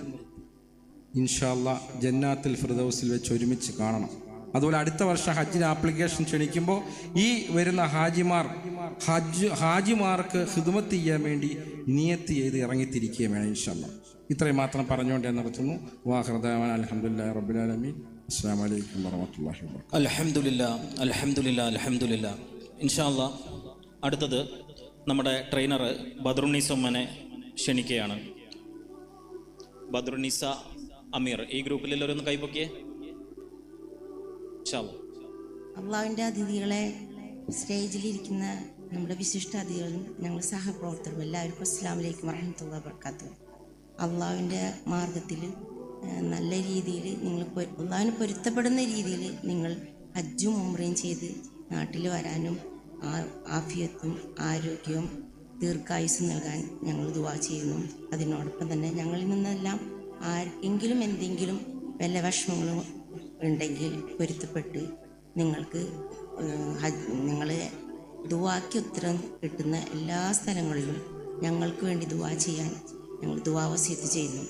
J: ഇൻഷാ അല്ലാഹ് ജന്നാത്തുൽ ഫിർദൗസിൽ വെച്ച് ഒരുമിച്ച് കാണണം. അതുപോലെ അടുത്ത വർഷം ഹജ്ജിന് ആപ്ലിക്കേഷൻ ക്ഷണിക്കുമ്പോൾ ഈ വരുന്ന ഹാജിമാർക്ക് ഖിദ്മത്ത് ചെയ്യാൻ വേണ്ടി നിയത്ത് ചെയ്ത് ഇറങ്ങിത്തിരിക്കുകയും വേണം ഇൻഷാ അല്ലാഹ്. ഇത്രയും മാത്രം പറഞ്ഞുകൊണ്ട് ഞാൻ നിർത്തുന്നു. വാഖിറു ദഅവാനാ അൽഹംദുലില്ലാഹി റബ്ബിൽ ആലമീൻ. അസ്സലാമു അലൈക്കും വറഹ്മത്തുള്ളാഹി വബറകാതുഹു.
A: അൽഹംദുലില്ലാ. ഇൻഷാ അല്ലാ. അടുത്തത് നമ്മുടെ ട്രെയിനർ ബദ്രുന്നീസ ഉമ്മനെ ക്ഷണിക്കുകയാണ്. ബദ്രുന്നീസ അമീർ, ഈ ഗ്രൂപ്പിലെല്ലാവരും കൈപ്പൊക്കിയേ. ഇൻഷാ അല്ലാ.
K: അള്ളാഹുവിൻ്റെ അതിഥികളെ, സ്റ്റേജിലിരിക്കുന്ന നമ്മുടെ വിശിഷ്ട അതിഥികളും ഞങ്ങൾ സഹപ്രവർത്തകരും എല്ലാവർക്കും അസ്സലാമു അലൈക്കും വറഹ്മത്തുള്ളാഹി വബറകാതുഹു. അള്ളാഹുവിൻ്റെ മാർഗത്തിൽ നല്ല രീതിയിൽ നിങ്ങൾ അള്ളാഹുവിന് പൊരുത്തപ്പെടുന്ന രീതിയിൽ നിങ്ങൾ ഹജ്ജും ഉംറയും ചെയ്ത് നാട്ടിൽ വരാനും ആഫിയത്തും ആരോഗ്യവും ദീർഘായുസ്സും നൽകാൻ ഞങ്ങൾ ദുആ ചെയ്യുന്നു. അതിനോടൊപ്പം തന്നെ ഞങ്ങളിൽ നിന്നെല്ലാം ആർക്കെങ്കിലും എന്തെങ്കിലും വല്ല വിഷമങ്ങളും ഉണ്ടെങ്കിൽ പൊരുത്തപ്പെട്ട് നിങ്ങൾക്ക് നിങ്ങൾ ദുആക്ക് ഉത്തരം കിട്ടുന്ന എല്ലാ സ്ഥലങ്ങളിലും ഞങ്ങൾക്ക് വേണ്ടി ദുആ ചെയ്യാൻ ഞങ്ങൾ ദുആ വസിയത്ത് ചെയ്യുന്നു.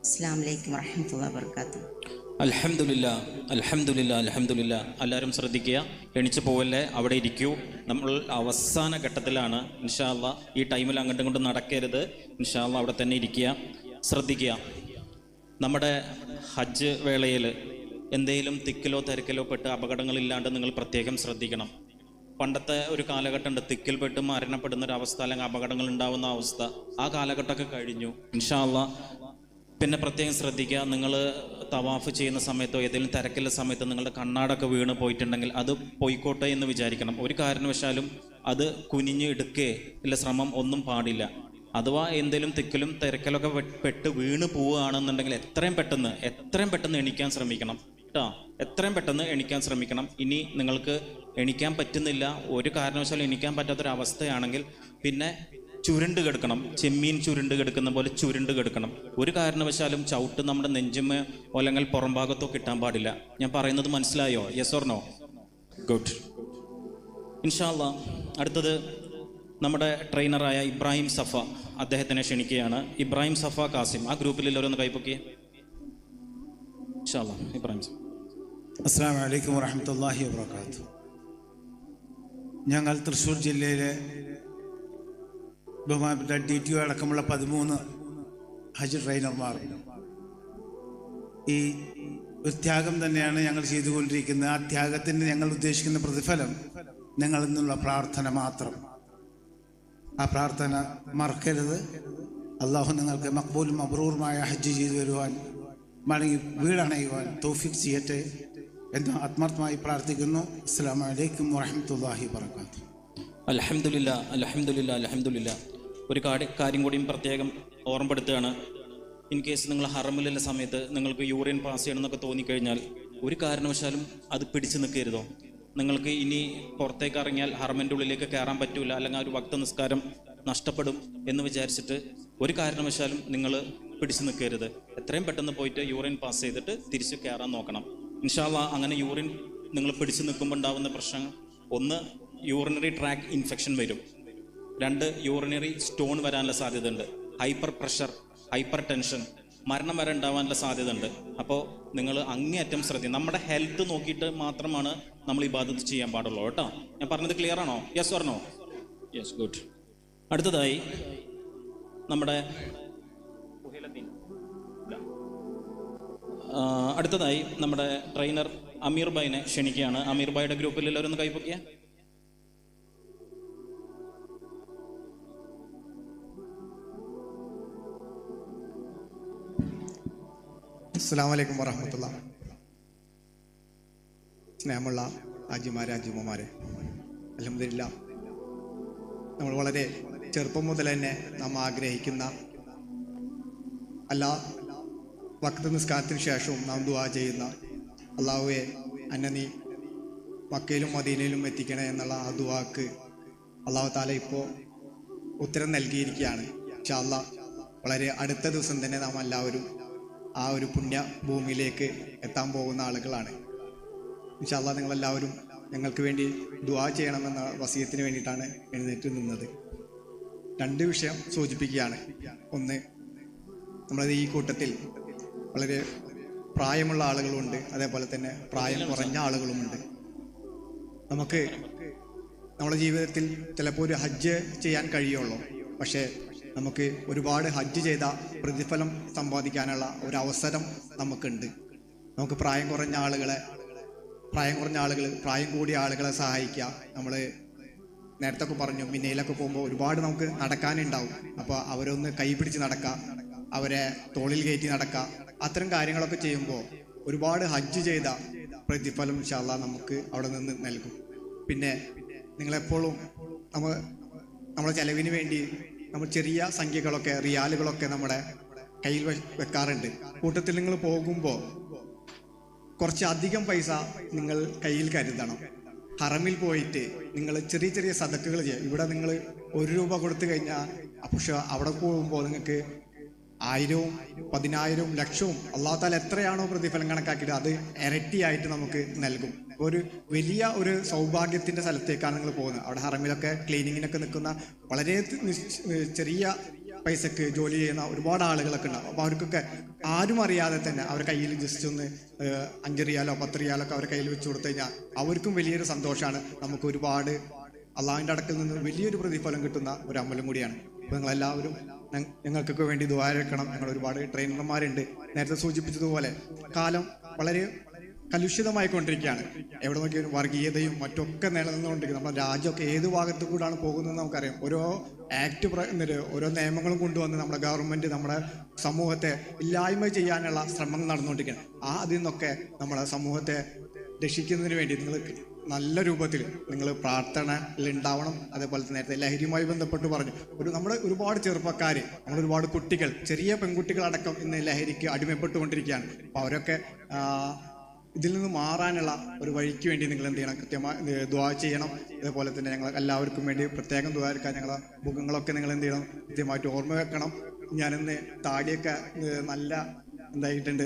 K: അസ്സലാമു അലൈക്കും വറഹ്മത്തുള്ളാഹി വബറകാതുഹു.
A: അൽഹംദുലില്ലാ, അൽഹംദുലില്ലാ, അൽഹംദുലില്ലാ. എല്ലാവരും ശ്രദ്ധിക്കുക, എണിച്ചു പോവല്ലേ, അവിടെ ഇരിക്കൂ. നമ്മൾ അവസാന ഘട്ടത്തിലാണ്. ഇൻഷാ അല്ലാ ഈ ടൈമിൽ അങ്ങോട്ടും ഇങ്ങോട്ടും നടക്കരുത്. ഇൻഷാ അല്ലാ അവിടെ തന്നെ ഇരിക്കുക, ശ്രദ്ധിക്കുക. നമ്മുടെ ഹജ്ജ് വേളയിൽ എന്തെങ്കിലും തിക്കിലോ തിരക്കിലോ പെട്ട് അപകടങ്ങളില്ലാണ്ട് നിങ്ങൾ പ്രത്യേകം ശ്രദ്ധിക്കണം. പണ്ടത്തെ ഒരു കാലഘട്ടമുണ്ട്, തിക്കിൽപ്പെട്ട് മരണപ്പെടുന്ന ഒരു അവസ്ഥ അല്ലെങ്കിൽ അപകടങ്ങൾ ഉണ്ടാവുന്ന അവസ്ഥ. ആ കാലഘട്ടമൊക്കെ കഴിഞ്ഞു. ഇൻഷാ അല്ലാ പിന്നെ പ്രത്യേകം ശ്രദ്ധിക്കുക. നിങ്ങൾ തവാഫ് ചെയ്യുന്ന സമയത്തോ ഏതെങ്കിലും തിരക്കുള്ള സമയത്തോ നിങ്ങളുടെ കണ്ണാടൊക്കെ വീണ് പോയിട്ടുണ്ടെങ്കിൽ അത് പോയിക്കോട്ടെ എന്ന് വിചാരിക്കണം. ഒരു കാരണവശാലും അത് കുനിഞ്ഞ് എടുക്കേ ഇല്ല ശ്രമം ഒന്നും പാടില്ല. അഥവാ എന്തെങ്കിലും തിക്കലും തിരക്കലൊക്കെ പെട്ട് വീണ് പോവുകയാണെന്നുണ്ടെങ്കിൽ എത്രയും പെട്ടെന്ന് എണീക്കാൻ ശ്രമിക്കണം കേട്ടോ. എത്രയും പെട്ടെന്ന് എണീക്കാൻ ശ്രമിക്കണം. ഇനി നിങ്ങൾക്ക് എണീക്കാൻ പറ്റുന്നില്ല, ഒരു കാരണവശാലും എണീക്കാൻ പറ്റാത്തൊരവസ്ഥയാണെങ്കിൽ പിന്നെ ചുരുണ്ട് കിടക്കണം. ചെമ്മീൻ ചുരുണ്ട് കിടക്കുന്ന പോലെ ചുരുണ്ട് കിടക്കണം. ഒരു കാരണവശാലും ചവിട്ട് നമ്മുടെ നെഞ്ചുമോ അല്ലെങ്കിൽ പുറം ഭാഗത്തോ കിട്ടാൻ പാടില്ല. ഞാൻ പറയുന്നത് മനസ്സിലായോ? Yes or no? ഗുഡ്. ഇൻഷാ അല്ലാ അടുത്തത് നമ്മുടെ ട്രെയിനറായ ഇബ്രാഹിം സഫ, അദ്ദേഹത്തിനെ ക്ഷണിക്കുകയാണ്. ഇബ്രാഹിം സഫ കാസിം, ആ ഗ്രൂപ്പിൽ എല്ലാവരും ഒന്ന് കൈപ്പൊക്കിയേ. ഇൻഷാ അല്ലാ ഇബ്രാഹിം സഫ.
L: അസ്സലാമു അലൈക്കും വറഹ്മത്തുള്ളാഹി വബറകാതുഹു. ഞങ്ങൾ തൃശ്ശൂർ ജില്ലയിലെ ബഹുമാനപ്പെട്ട DTO അടക്കമുള്ള 13 ഹജ്ജ് ട്രെയിനർമാർ ഈ ഒരു ത്യാഗം തന്നെയാണ് ഞങ്ങൾ ചെയ്തുകൊണ്ടിരിക്കുന്നത്. ആ ത്യാഗത്തിന് ഞങ്ങൾ ഉദ്ദേശിക്കുന്ന പ്രതിഫലം ഞങ്ങളിൽ നിന്നുള്ള പ്രാർത്ഥന മാത്രം. ആ പ്രാർത്ഥന മറക്കരുത്. അള്ളാഹു നിങ്ങൾക്ക് മഖ്ബൂലും മബ്രൂറുമായ ഹജ്ജ് ചെയ്തു വരുവാൻ, മടങ്ങി വീടണയുവാൻ തൗഫീഖ് ചെയ്യട്ടെ എന്ന് ആത്മാർത്ഥമായി പ്രാർത്ഥിക്കുന്നു. അസ്സലാമു അലൈക്കും വറഹ്മത്തുള്ളാഹി വബറകാതുഹു.
A: അൽഹംദുലില്ലാ, അൽഹംദുലില്ലാ, അൽഹംദുലില്ലാ. ഒരു കാര്യം കൂടിയും പ്രത്യേകം ഓർമ്മപ്പെടുത്തുകയാണ്. ഇൻ കേസ് നിങ്ങൾ ഹറമിലുള്ള സമയത്ത് നിങ്ങൾക്ക് യൂറിൻ പാസ് ചെയ്യണമെന്നൊക്കെ തോന്നിക്കഴിഞ്ഞാൽ ഒരു കാരണവശാലും അത് പിടിച്ചു നിൽക്കരുതോ. നിങ്ങൾക്ക് ഇനി പുറത്തേക്ക് ഇറങ്ങിയാൽ ഹറമിൻ്റെ ഉള്ളിലേക്ക് കയറാൻ പറ്റൂല, അല്ലെങ്കിൽ ആ ഒരു വക്ത നിസ്കാരം നഷ്ടപ്പെടും എന്ന് വിചാരിച്ചിട്ട് ഒരു കാരണവശാലും നിങ്ങൾ പിടിച്ചു നിൽക്കരുത്. എത്രയും പെട്ടെന്ന് പോയിട്ട് യൂറിൻ പാസ് ചെയ്തിട്ട് തിരിച്ച് കയറാൻ നോക്കണം. ഇൻഷാ അല്ലാ അങ്ങനെ യൂറിൻ നിങ്ങൾ പിടിച്ചു നിൽക്കുമ്പോൾ ഉണ്ടാകുന്ന പ്രശ്നങ്ങൾ, ഒന്ന് യൂറിനറി ട്രാക്ക് ഇൻഫെക്ഷൻ വരും, 2 യൂറിനറി സ്റ്റോൺ വരാനുള്ള സാധ്യതയുണ്ട്, ഹൈപ്പർ പ്രഷർ, ഹൈപ്പർ ടെൻഷൻ, മരണം വരെ ഉണ്ടാവാനുള്ള സാധ്യത ഉണ്ട്. അപ്പോൾ നിങ്ങൾ അങ്ങേയറ്റം ശ്രദ്ധിക്കും. നമ്മുടെ ഹെൽത്ത് നോക്കിയിട്ട് മാത്രമാണ് നമ്മൾ ഇബാദത്ത് ചെയ്യാൻ പാടുള്ളൂ കേട്ടോ. ഞാൻ പറഞ്ഞത് ക്ലിയർ ആണോ? Yes or no? Yes, good. അടുത്തതായി നമ്മുടെ ട്രെയിനർ അമീർ ഭായിനെ ക്ഷണിക്കുകയാണ്. അമീർ ഭായിയുടെ ഗ്രൂപ്പിൽ എല്ലാവരും ഒന്ന് കൈപ്പൊക്കിയ.
M: അസ്സലാമു അലൈക്കും വറഹ്മത്തുള്ളാഹി. സ്നേഹമുള്ള ഹാജിമാരെ, ഹാജിമ്മമാരെ, അൽഹംദുലില്ലാഹ് നമ്മൾ വളരെ ചെറുപ്പം മുതൽ തന്നെ നാം ആഗ്രഹിക്കുന്ന എല്ലാ വഖ്ത് നിസ്കാരത്തിന് ശേഷവും നാം ദുആ ചെയ്യുന്ന അല്ലാഹുവേ അന്നെ നീ മക്കയിലും മദീനയിലും എത്തിക്കണേ എന്നുള്ള ആ ദുആക്ക് അല്ലാഹു തആല ഇപ്പോൾ ഉത്തരം നൽകിയിരിക്കുകയാണ്. ഇൻഷാ അല്ലാഹ് വളരെ അടുത്ത ദിവസം തന്നെ നാം എല്ലാവരും ആ ഒരു പുണ്യ ഭൂമിയിലേക്ക് എത്താൻ പോകുന്ന ആളുകളാണ്. ഇൻഷാ അല്ലാഹ് നിങ്ങളെല്ലാവരും ഞങ്ങൾക്ക് വേണ്ടി ദുആ ചെയ്യണമെന്ന വസിയത്തിന് വേണ്ടിയിട്ടാണ് എഴുന്നേറ്റ് നിന്നത്. 2 വിഷയം സൂചിപ്പിക്കുകയാണ്. ഒന്ന്, നമ്മളത് ഈ കൂട്ടത്തിൽ വളരെ പ്രായമുള്ള ആളുകളുമുണ്ട്, അതേപോലെ തന്നെ പ്രായം കുറഞ്ഞ ആളുകളുമുണ്ട്. നമുക്ക് നമ്മുടെ ജീവിതത്തിൽ ചിലപ്പോൾ ഒരു ഹജ്ജ് ചെയ്യാൻ കഴിയുള്ളൂ, പക്ഷേ നമുക്ക് ഒരുപാട് ഹജ്ജ് ചെയ്ത പ്രതിഫലം സമ്പാദിക്കാനുള്ള ഒരു അവസരം നമുക്കുണ്ട്. നമുക്ക് പ്രായം കൂടിയ ആളുകളെ സഹായിക്കുക, നമ്മൾ നേരത്തെ ഒക്കെ പറഞ്ഞു മിന്നയിലൊക്കെ പോകുമ്പോൾ ഒരുപാട് നമുക്ക് നടക്കാനുണ്ടാവും. അപ്പോൾ അവരൊന്ന് കൈ പിടിച്ച് നടക്കുക, അവരെ തോളിൽ കയറ്റി നടക്കുക, അത്തരം കാര്യങ്ങളൊക്കെ ചെയ്യുമ്പോൾ ഒരുപാട് ഹജ്ജ് ചെയ്ത പ്രതിഫലം ഇൻഷാ അല്ലാഹ് നമുക്ക് അവിടെ നിന്ന് നൽകും. പിന്നെ നിങ്ങളെപ്പോഴും നമ്മളെ ചെലവിന് വേണ്ടി നമ്മൾ ചെറിയ സംഖ്യകളൊക്കെ റിയാലുകളൊക്കെ നമ്മുടെ കയ്യിൽ വെക്കാറുണ്ട്. കൂട്ടത്തിൽ നിങ്ങൾ പോകുമ്പോൾ കുറച്ച് അധികം പൈസ നിങ്ങൾ കയ്യിൽ കരുതണം. ഹറമിൽ പോയിട്ട് നിങ്ങൾ ചെറിയ ചെറിയ സദക്കുകൾ ചെയ്യുക. ഇവിടെ നിങ്ങൾ 1 രൂപ കൊടുത്തു കഴിഞ്ഞാൽ പക്ഷെ അവിടെ പോകുമ്പോൾ നിങ്ങൾക്ക് 1000, 10,000, ലക്ഷവും അല്ലാഹു തആല എത്രയാണോ പ്രതിഫലം കണക്കാക്കിയിട്ട് അത് ഇരട്ടിയായിട്ട് നമുക്ക് നൽകും. ഒരു വലിയ ഒരു സൗഭാഗ്യത്തിൻ്റെ സ്ഥലത്തേക്കാണ് നിങ്ങൾ പോകുന്നത്. അവിടെ ഹറമിലൊക്കെ ക്ലീനിങ്ങിനൊക്കെ നിൽക്കുന്ന വളരെ ചെറിയ പൈസക്ക് ജോലി ചെയ്യുന്ന ഒരുപാട് ആളുകളൊക്കെ ഉണ്ടാവും. അപ്പോൾ അവർക്കൊക്കെ ആരും അറിയാതെ തന്നെ അവരുടെ കയ്യിൽ ജസ്റ്റ് ഒന്ന് 5 റിയാലോ 10 റിയാലൊക്കെ അവരുടെ കയ്യിൽ വെച്ച് കൊടുത്തു കഴിഞ്ഞാൽ അവർക്കും വലിയൊരു സന്തോഷമാണ്. നമുക്ക് ഒരുപാട് അള്ളാഹുവിൻ്റെ അടുക്കൽ നിന്ന് വലിയൊരു പ്രതിഫലം കിട്ടുന്ന ഒരു അമലും കൂടിയാണ്. അപ്പോൾ നിങ്ങളെല്ലാവരും ഞങ്ങൾക്കൊക്കെ വേണ്ടി ദുആ ചെയ്യണം. ഞങ്ങൾ ഒരുപാട് ട്രെയിനർമാരുണ്ട്. നേരത്തെ സൂചിപ്പിച്ചതുപോലെ കാലം വളരെ കലുഷിതമായിക്കൊണ്ടിരിക്കുകയാണ്. എവിടെ നോക്കിയാലും വർഗീയതയും മറ്റൊക്കെ നിലനിന്നുകൊണ്ടിരിക്കുന്നത്. നമ്മുടെ രാജ്യമൊക്കെ ഏത് ഭാഗത്തു കൂടാണ് പോകുന്നതെന്ന് നമുക്കറിയാം. ഓരോ ഓരോ നിയമങ്ങളും കൊണ്ടുവന്ന് നമ്മുടെ ഗവൺമെൻറ് നമ്മുടെ സമൂഹത്തെ ഇല്ലായ്മ ചെയ്യാനുള്ള ശ്രമങ്ങൾ നടന്നുകൊണ്ടിരിക്കുകയാണ്. അതിൽ നിന്നൊക്കെ നമ്മുടെ സമൂഹത്തെ രക്ഷിക്കുന്നതിന് വേണ്ടി നിങ്ങൾ നല്ല രൂപത്തിൽ നിങ്ങൾ പ്രാർത്ഥനയിൽ ഉണ്ടാവണം. അതേപോലെ തന്നെ നേരത്തെ ലഹരിയുമായി ബന്ധപ്പെട്ട് പറഞ്ഞു നമ്മുടെ ഒരുപാട് ചെറുപ്പക്കാർ, നമ്മുടെ ഒരുപാട് കുട്ടികൾ, ചെറിയ പെൺകുട്ടികളടക്കം ഇന്ന് ലഹരിക്ക് അടിമപ്പെട്ടുകൊണ്ടിരിക്കുകയാണ്. അപ്പോൾ അവരൊക്കെ ഇതിൽ നിന്ന് മാറാനുള്ള ഒരു വഴിക്ക് വേണ്ടി നിങ്ങൾ എന്ത് ചെയ്യണം? കൃത്യമായി ദുആ ചെയ്യണം. അതേപോലെ തന്നെ ഞങ്ങൾ എല്ലാവർക്കും വേണ്ടി പ്രത്യേകം ദുആ എടുക്കാൻ ഞങ്ങളെ മുഖങ്ങളൊക്കെ നിങ്ങൾ എന്ത് ചെയ്യണം? കൃത്യമായിട്ട് ഓർമ്മ വെക്കണം. ഞാനിന്ന് താടിയൊക്കെ നല്ല എന്തായിട്ടുണ്ട്,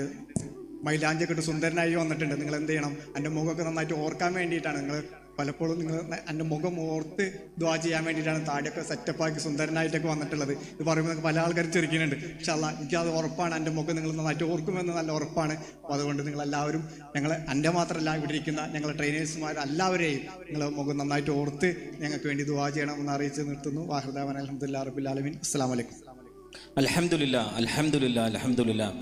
M: മൈലാഞ്ചൊക്കെ ഇട്ട് സുന്ദരനായി വന്നിട്ടുണ്ട്. നിങ്ങൾ എന്ത് ചെയ്യണം? എൻ്റെ മുഖമൊക്കെ നന്നായിട്ട് ഓർക്കാൻ വേണ്ടിയിട്ടാണ് നിങ്ങൾ പലപ്പോഴും നിങ്ങൾ എൻ്റെ മുഖം ഓർത്ത് ദുആ ചെയ്യാൻ വേണ്ടിയിട്ടാണ് താടിയൊക്കെ സെറ്റപ്പാക്കി സുന്ദരനായിട്ടൊക്കെ വന്നിട്ടുള്ളത്. ഇത് പറയുമ്പോൾ പല ആൾക്കാർ ചെറുക്കുന്നുണ്ട്. പക്ഷെ എനിക്കത് ഉറപ്പാണ്, എൻ്റെ മുഖം നിങ്ങൾ നന്നായിട്ട് ഓർക്കുമെന്ന് നല്ല ഉറപ്പാണ്. അപ്പോൾ അതുകൊണ്ട് നിങ്ങളെല്ലാവരും എൻ്റെ മാത്രമല്ല ഇവിടെ ഇരിക്കുന്ന ഞങ്ങളെ ട്രെയിനേഴ്സുമാർ എല്ലാവരെയും നിങ്ങൾ മുഖം നന്നായിട്ട് ഓർത്ത് ഞങ്ങൾക്ക് വേണ്ടി ദുആ ചെയ്യണമെന്ന് അറിയിച്ച് നിർത്തുന്നു. വാഹിദാവൻ അൽഹംദുലില്ലാഹി റബ്ബിൽ ആലമീൻ. അസ്സലാമു അലൈക്കും.
A: അൽഹംദുലില്ലാ.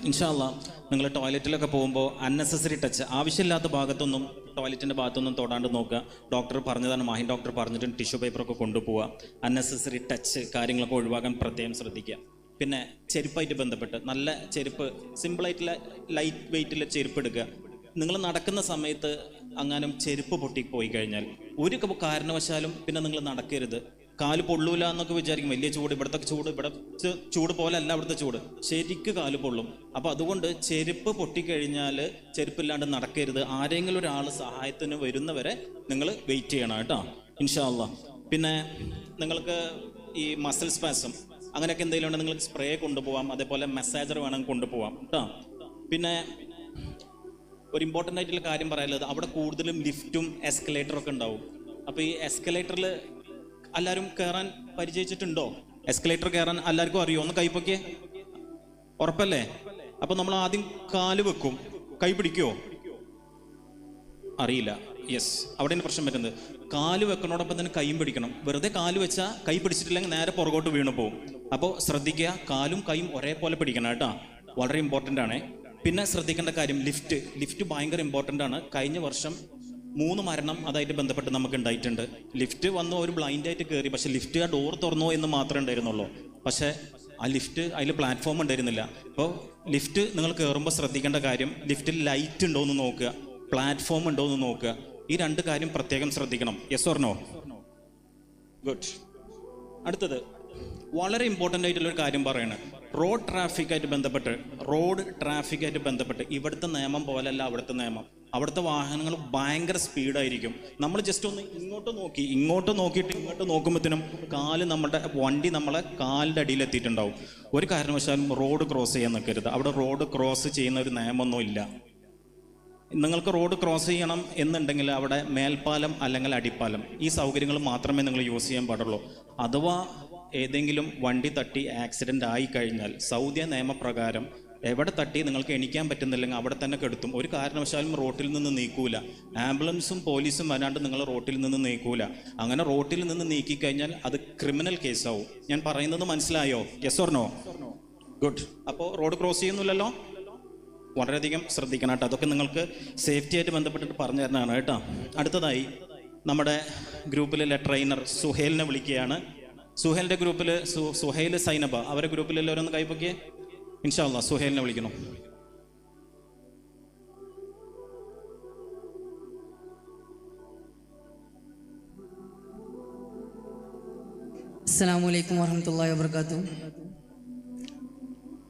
A: ഇൻഷാ അല്ലാഹ് നിങ്ങൾ ടോയ്ലറ്റിലൊക്കെ പോകുമ്പോൾ അൺനെസസറി ടച്ച്, ആവശ്യമില്ലാത്ത ഭാഗത്തൊന്നും ടോയ്ലറ്റിൻ്റെ ഭാഗത്തൊന്നും തൊടാണ്ട് നോക്കുക. ഡോക്ടർ പറഞ്ഞതാണ്, മാഹിൻ ഡോക്ടർ പറഞ്ഞിട്ടുണ്ട്, ടിഷ്യൂ പേപ്പറൊക്കെ കൊണ്ടുപോവുക. അൺനെസസറി ടച്ച് കാര്യങ്ങളൊക്കെ ഒഴിവാക്കാൻ പ്രത്യേകം ശ്രദ്ധിക്കുക. പിന്നെ ചെരുപ്പായിട്ട് ബന്ധപ്പെട്ട് നല്ല ചെരുപ്പ്, സിമ്പിളായിട്ടുള്ള ലൈറ്റ് വെയ്റ്റുള്ള ചെരുപ്പ് എടുക്കുക. നിങ്ങൾ നടക്കുന്ന സമയത്ത് അങ്ങാനും ചെരുപ്പ് പൊട്ടിപ്പോയി കഴിഞ്ഞാൽ ഒരു കാരണവശാലും പിന്നെ നിങ്ങൾ നടക്കരുത്. കാല് പൊള്ളൂല എന്നൊക്കെ വിചാരിക്കും, വലിയ ചൂട്, ഇവിടുത്തെ ചൂട് പോലെ അല്ല അവിടുത്തെ ചൂട്, ശരിക്ക് കാല് പൊള്ളും. അപ്പോൾ അതുകൊണ്ട് ചെരുപ്പ് പൊട്ടിക്കഴിഞ്ഞാൽ ചെരുപ്പില്ലാണ്ട് നടക്കരുത്. ആരെങ്കിലും ഒരാൾ സഹായത്തിന് വരുന്നവരെ നിങ്ങൾ വെയിറ്റ് ചെയ്യണം കേട്ടോ, ഇൻഷാ അല്ലാഹ്. പിന്നെ നിങ്ങൾക്ക് ഈ മസിൽ സ്പാസം അങ്ങനെയൊക്കെ എന്തെങ്കിലും ഉണ്ടെങ്കിൽ നിങ്ങൾക്ക് സ്പ്രേ കൊണ്ടുപോകാം. അതേപോലെ മസാജർ വേണമെങ്കിൽ കൊണ്ടുപോകാം കേട്ടോ. പിന്നെ ഒരു ഇമ്പോർട്ടൻ്റ് ആയിട്ടുള്ള കാര്യം പറയാനുള്ളത്, അവിടെ കൂടുതലും ലിഫ്റ്റും എസ്കലേറ്ററും ഒക്കെ ഉണ്ടാവും. അപ്പോൾ ഈ എസ്കലേറ്ററിൽ എല്ലാവരും കയറാൻ പരിചയിച്ചിട്ടുണ്ടോ? എസ്കലേറ്റർ കയറാൻ എല്ലാവർക്കും അറിയോ? ഒന്ന് കൈപ്പൊക്കെ, ഉറപ്പല്ലേ? അപ്പൊ നമ്മൾ ആദ്യം കാല് വെക്കും, കൈ പിടിക്കുവോ? അറിയില്ല. യെസ്, അവിടെയാണ് പ്രശ്നം പറ്റുന്നത്. കാല് വെക്കണോടൊപ്പം തന്നെ കൈയും പിടിക്കണം. വെറുതെ കാല് വെച്ചാൽ കൈ പിടിച്ചിട്ടില്ലെങ്കിൽ നേരെ പുറകോട്ട് വീണു പോകും. അപ്പോൾ ശ്രദ്ധിക്കുക, കാലും കൈയും ഒരേപോലെ പിടിക്കണം കേട്ടോ, വളരെ ഇമ്പോർട്ടൻ്റ് ആണ്. പിന്നെ ശ്രദ്ധിക്കേണ്ട കാര്യം ലിഫ്റ്റ് ഭയങ്കര ഇമ്പോർട്ടൻ്റ് ആണ്. കഴിഞ്ഞ വർഷം 3 മരണം അതായിട്ട് ബന്ധപ്പെട്ട് നമുക്ക് ഉണ്ടായിട്ടുണ്ട്. ലിഫ്റ്റ് വന്നു, ഒരു ബ്ലൈൻഡായിട്ട് കയറി, പക്ഷെ ലിഫ്റ്റ് ആ ഡോർ തുറന്നോ എന്ന് മാത്രമേ ഉണ്ടായിരുന്നുള്ളൂ. പക്ഷേ ആ ലിഫ്റ്റ് അതിൽ പ്ലാറ്റ്ഫോം ഉണ്ടായിരുന്നില്ല. അപ്പോൾ ലിഫ്റ്റ് നിങ്ങൾ കയറുമ്പോൾ ശ്രദ്ധിക്കേണ്ട കാര്യം, ലിഫ്റ്റിൽ ലൈറ്റ് ഉണ്ടോ എന്ന് നോക്കുക, പ്ലാറ്റ്ഫോം ഉണ്ടോ എന്ന് നോക്കുക. ഈ 2 കാര്യം പ്രത്യേകം ശ്രദ്ധിക്കണം. Yes or no? ഗുഡ്. അടുത്തത് വളരെ ഇമ്പോർട്ടൻ്റ് ആയിട്ടുള്ളൊരു കാര്യം പറയണം. റോഡ് ട്രാഫിക്കായിട്ട് ബന്ധപ്പെട്ട് ഇവിടുത്തെ നിയമം പോലല്ല അവിടുത്തെ നിയമം. അവിടുത്തെ വാഹനങ്ങൾ ഭയങ്കര സ്പീഡായിരിക്കും. നമ്മൾ ജസ്റ്റ് ഒന്ന് ഇങ്ങോട്ട് നോക്കിയിട്ട് ഇങ്ങോട്ട് നോക്കുമ്പോഴത്തേനും വണ്ടി നമ്മളെ കാലിൻ്റെ അടിയിലെത്തിയിട്ടുണ്ടാവും. ഒരു കാരണവശാലും റോഡ് ക്രോസ് ചെയ്യാൻ നിൽക്കരുത്. അവിടെ റോഡ് ക്രോസ് ചെയ്യുന്ന ഒരു നിയമമൊന്നും ഇല്ല. നിങ്ങൾക്ക് റോഡ് ക്രോസ് ചെയ്യണം എന്നുണ്ടെങ്കിൽ അവിടെ മേൽപ്പാലം അല്ലെങ്കിൽ അടിപ്പാലം, ഈ സൗകര്യങ്ങൾ മാത്രമേ നിങ്ങൾ യൂസ് ചെയ്യാൻ പാടുള്ളൂ. അഥവാ ഏതെങ്കിലും വണ്ടി തട്ടി ആക്സിഡൻ്റ് ആയി കഴിഞ്ഞാൽ സൗദി നിയമപ്രകാരം എവിടെ തട്ടി നിങ്ങൾക്ക് എണിക്കാൻ പറ്റുന്നില്ലെങ്കിൽ അവിടെ തന്നെ കെടുത്തും. ഒരു കാരണവശാലും റോട്ടിൽ നിന്ന് നീക്കൂല. ആംബുലൻസും പോലീസും വരാണ്ട് നിങ്ങൾ റോട്ടിൽ നിന്ന് നീക്കൂല. അങ്ങനെ റോട്ടിൽ നിന്ന് നീക്കിക്കഴിഞ്ഞാൽ അത് ക്രിമിനൽ കേസാവും. ഞാൻ പറയുന്നത് മനസ്സിലായോ? Yes or no? ഗുഡ്. അപ്പോൾ റോഡ് ക്രോസ് ചെയ്യുന്നില്ലല്ലോ, വളരെയധികം ശ്രദ്ധിക്കണം കേട്ടോ. അതൊക്കെ നിങ്ങൾക്ക് സേഫ്റ്റി ആയിട്ട് ബന്ധപ്പെട്ടിട്ട് പറഞ്ഞു തരുന്നതാണ് കേട്ടോ. അടുത്തതായി നമ്മുടെ ഗ്രൂപ്പിലെ ട്രെയിനർ സുഹേലിനെ വിളിക്കുകയാണ്. സുഹേലിൻ്റെ ഗ്രൂപ്പിൽ സുഹൈൽ സൈനബ, അവരുടെ ഗ്രൂപ്പിൽ എല്ലാവരും ഒന്ന് കൈപ്പൊക്കിയേ. ഇൻഷാ അല്ലാ സുഹേലിനെ വിളിക്കണം.
N: അസ്സലാമു അലൈക്കും വറഹ്മത്തുള്ളാഹി വബറകാതുഹു.